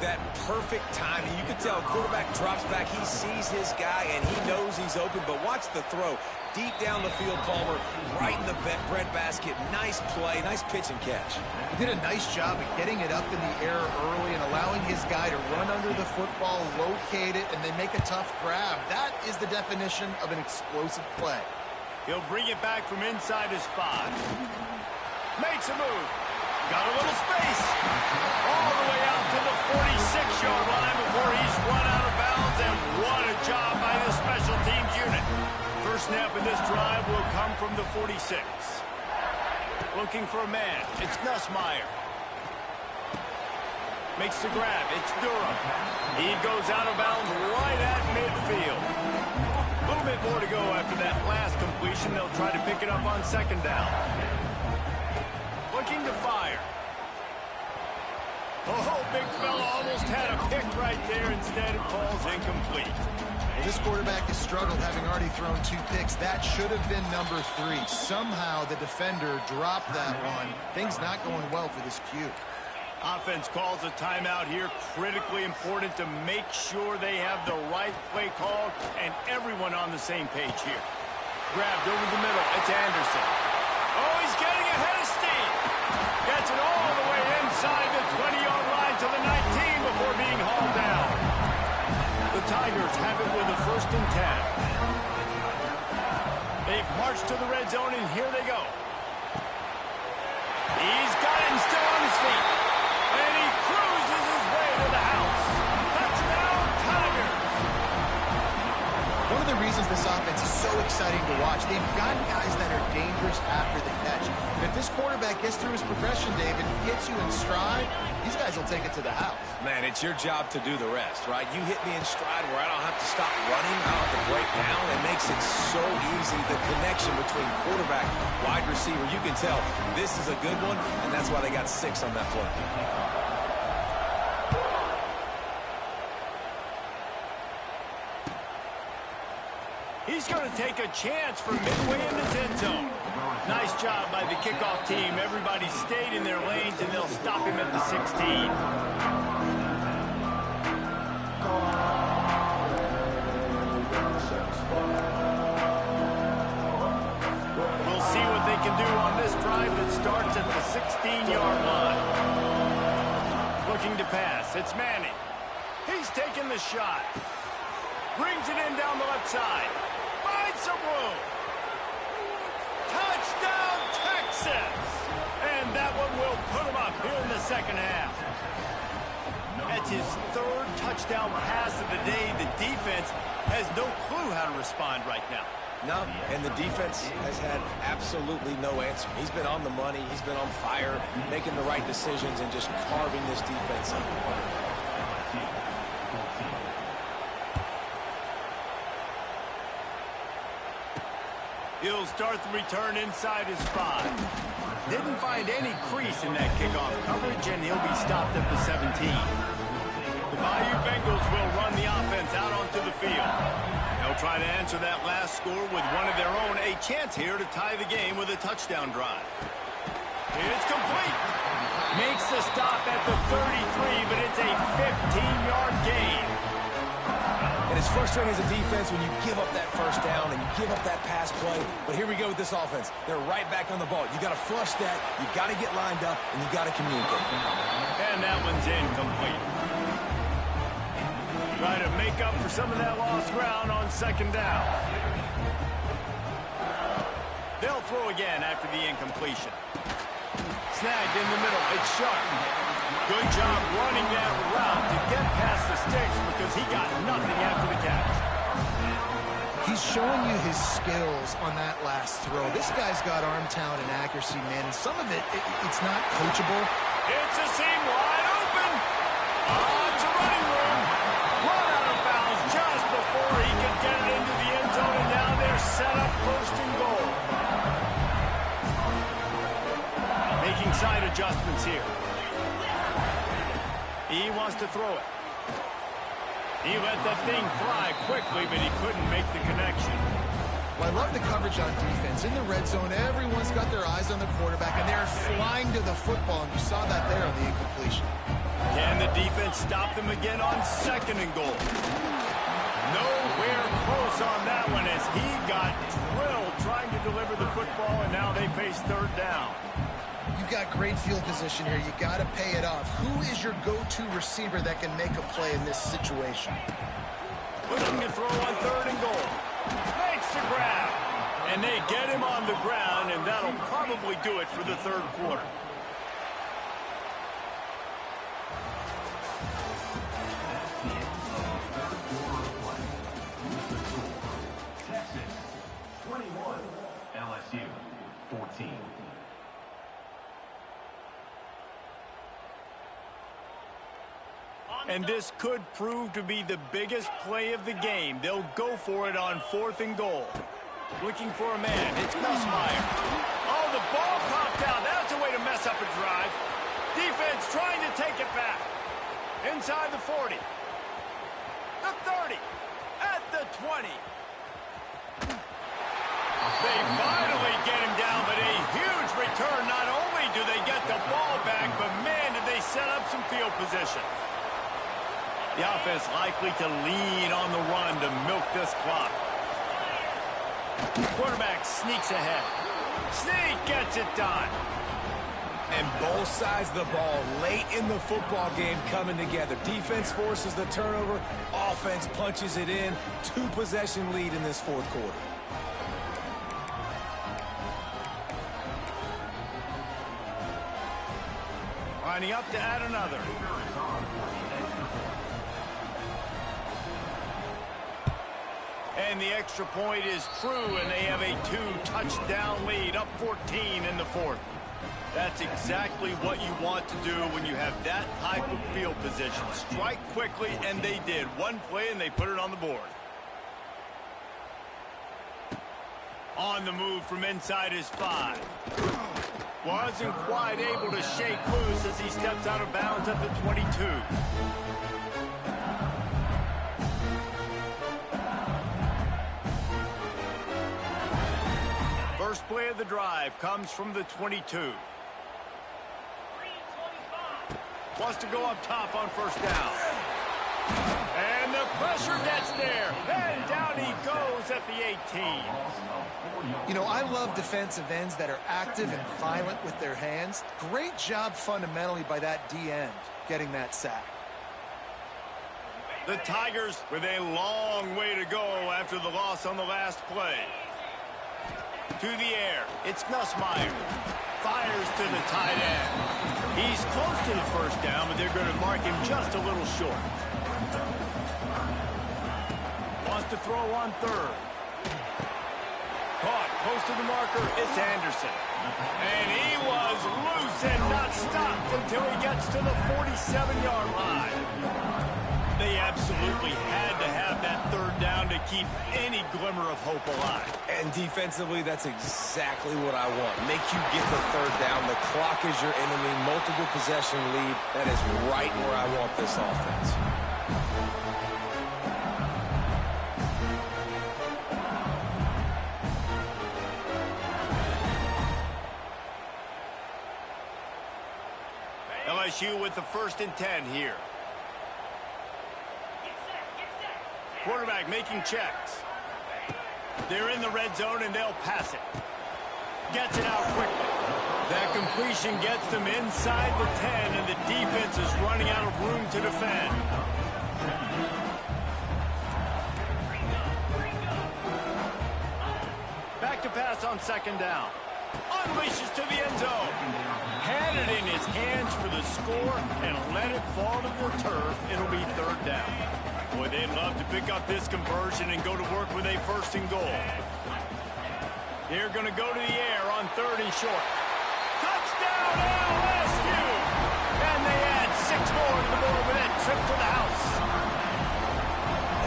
that perfect timing. You can tell quarterback drops back. He sees his guy, and he knows he's open. But watch the throw. Deep down the field, Palmer, right in the bread basket. Nice play, nice pitch and catch. He did a nice job of getting it up in the air early and allowing his guy to run under the football, locate it, and then make a tough grab. That is the definition of an explosive play. He'll bring it back from inside his 5. Makes a move. Got a little space. All the way out to the 46-yard line before he's run out of bounds, and what a job by the special teams unit. First snap of this drive will come from the 46. Looking for a man. It's Nussmeier. Makes the grab. It's Durham. He goes out of bounds right at midfield. A little bit more to go after that last completion. They'll try to pick it up on second down. Looking to fire. Oh, big fella almost had a pick right there. Instead, it falls incomplete. Well, this quarterback has struggled, having already thrown 2 picks. That should have been number 3. Somehow the defender dropped that one. Things not going well for this Q. Offense calls a timeout here. Critically important to make sure they have the right play call and everyone on the same page here. Grabbed over the middle. It's Anderson. Oh, he's getting ahead of steam. Gets it all the way inside the 20-yard line to the 19 before being hauled down. The Tigers have it with a 1st and 10. They've marched to the red zone, and here they go. He's got it and still on his feet. And he cruises his way to the house. Touchdown, Tigers! One of the reasons this offense is so exciting to watch, they've got guys that are dangerous after the catch. And if this quarterback gets through his progression, David, and hits you in stride, these guys will take it to the house. Man, it's your job to do the rest, right? You hit me in stride where I don't have to stop running. I don't have to break down. It makes it so easy. The connection between quarterback, wide receiver, you can tell this is a good one, and that's why they got 6 on that play. He's going to take a chance from midway in his end zone. Nice job by the kickoff team. Everybody stayed in their lanes, and they'll stop him at the 16. We'll see what they can do on this drive that starts at the 16-yard line. Looking to pass. It's Manning. He's taking the shot. Brings it in down the left side. Finds some room. Touchdown, Texas! And that one will put him up here in the second half. That's his 3rd touchdown pass of the day. The defense has no clue how to respond right now. No, and the defense has had absolutely no answer. He's been on the money. He's been on fire, making the right decisions and just carving this defense up. He'll start the return inside his 5. Didn't find any crease in that kickoff coverage, and he'll be stopped at the 17. The Bayou Bengals will run the offense out onto the field. They'll try to answer that last score with one of their own. A chance here to tie the game with a touchdown drive. It's complete. Makes the stop at the 33, but it's a 15-yard gain. And it's frustrating as a defense when you give up that first down and you give up that pass play. But here we go with this offense. They're right back on the ball. You got to flush that. You got to get lined up, and you got to communicate. And that one's incomplete. Try to make up for some of that lost ground on second down. They'll throw again after the incompletion. Snagged in the middle. It's Sharp. Good job running that route to get past the sticks because he got nothing after the catch. He's showing you his skills on that last throw. This guy's got arm talent and accuracy, man. And some of it's not coachable. It's a seam wide open. Oh, it's a running room. Run out of bounds just before he can get it into the end zone, and now they're set up 1st and goal. Making side adjustments here. He wants to throw it. He let that thing fly quickly, but he couldn't make the connection. Well, I love the coverage on defense. In the red zone, everyone's got their eyes on the quarterback, and they're flying to the football, and you saw that there on the incompletion. Can the defense stop them again on 2nd and goal? Nowhere close on that one as he got drilled trying to deliver the football, and now they face 3rd down. You've got great field position here. You got to pay it off. Who is your go-to receiver that can make a play in this situation? Looking to throw on 3rd and goal. Makes the grab. And they get him on the ground, and that'll probably do it for the 3rd quarter. Texas 21, LSU 14. And this could prove to be the biggest play of the game. They'll go for it on 4th and goal. Looking for a man. It's Nussmeier. Oh, the ball popped out. That's a way to mess up a drive. Defense trying to take it back. Inside the 40. The 30. At the 20. They finally get him down, but a huge return. Not only do they get the ball back, but man, did they set up some field position. The offense likely to lean on the run to milk this clock. Quarterback sneaks ahead. Sneak gets it done. And both sides of the ball late in the football game coming together. Defense forces the turnover. Offense punches it in. 2-possession lead in this 4th quarter. Lining up to add another. And the extra point is true, and they have a 2-touchdown lead, up 14 in the 4th. That's exactly what you want to do when you have that type of field position. Strike quickly, and they did. One play, and they put it on the board. On the move from inside his 5. Wasn't quite able to shake loose as he steps out of bounds at the 22. First play of the drive comes from the 22. Wants to go up top on 1st down. And the pressure gets there. And down he goes at the 18. You know, I love defensive ends that are active and violent with their hands. Great job fundamentally by that D-end getting that sack. The Tigers with a long way to go after the loss on the last play. To the air, it's Nussmeier. Fires to the tight end. He's close to the 1st down, but they're going to mark him just a little short. Wants to throw on 3rd. Caught close to the marker, it's Anderson. And he was loose and not stopped until he gets to the 47-yard line. They absolutely had to have that 3rd down to keep any glimmer of hope alive. And defensively, that's exactly what I want. Make you get the 3rd down. The clock is your enemy. Multiple possession lead. That is right where I want this offense. LSU with the 1st and 10 here. Quarterback making checks. They're in the red zone, and they'll pass it. Gets it out quickly. That completion gets them inside the 10, and the defense is running out of room to defend. Back to pass on 2nd down. Unleashes to the end zone. Had it in his hands for the score and let it fall to the turf. It'll be 3rd down. Boy, they'd love to pick up this conversion and go to work with a 1st and goal. They're going to go to the air on 3rd and short. Touchdown LSU! And they add 6 more to the board with that trip to the house.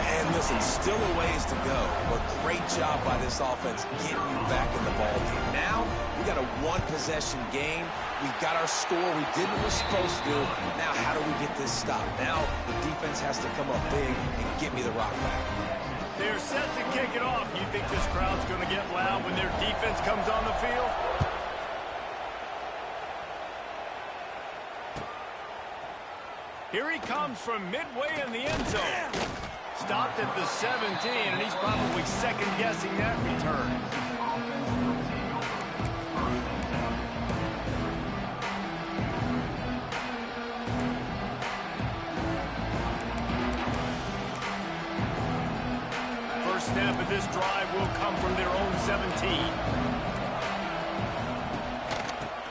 And listen, still a ways to go, but great job by this offense getting you back in the ball game. Now, we got a 1-possession game. We got our score. We did what we're supposed to do. Now, how do we get this stopped? Now, the defense has to come up big and get me the rock back. They're set to kick it off. You think this crowd's going to get loud when their defense comes on the field? Here he comes from midway in the end zone. Stopped at the 17, and he's probably second-guessing that return. First snap of this drive will come from their own 17.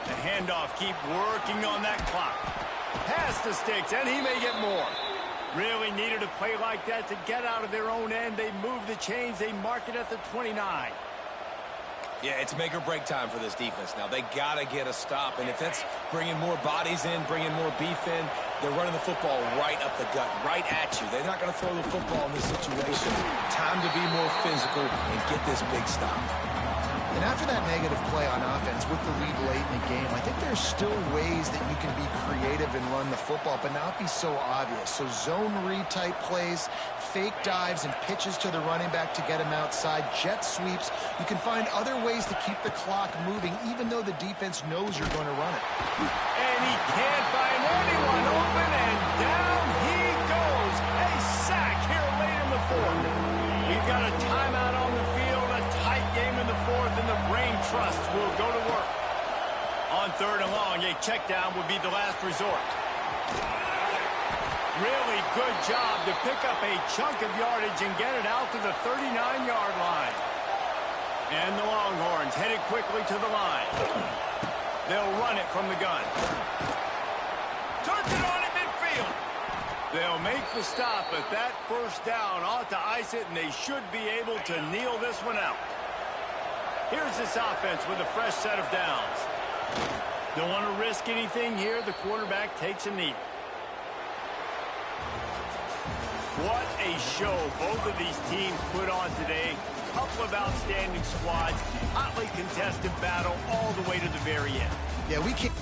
The handoff, keep working on that clock. Pass the sticks, and he may get more. Really needed a play like that to get out of their own end. They move the chains. They mark it at the 29. Yeah, it's make or break time for this defense now. They got to get a stop, and if that's bringing more bodies in, bringing more beef in, they're running the football right up the gut, right at you. They're not going to throw the football in this situation. Time to be more physical and get this big stop. And after that negative play on offense with the lead late in the game, I think there's still ways that you can be creative and run the football, but not be so obvious. So zone read type plays, fake dives, and pitches to the running back to get him outside, jet sweeps. You can find other ways to keep the clock moving, even though the defense knows you're going to run it. And he can't find anyone open, and down he goes. A sack here late in the fourth. We've got a timeout on the field, a tight game in the fourth, and the brain trust will go to work. On third and long, a check down would be the last resort. Really good job to pick up a chunk of yardage and get it out to the 39-yard line. And the Longhorns headed quickly to the line. They'll run it from the gun. Turns it on at midfield. They'll make the stop, but that first down ought to ice it, and they should be able to kneel this one out. Here's this offense with a fresh set of downs. Don't want to risk anything here. The quarterback takes a knee. What a show both of these teams put on today. Couple of outstanding squads, hotly contested battle all the way to the very end. Yeah, we can't...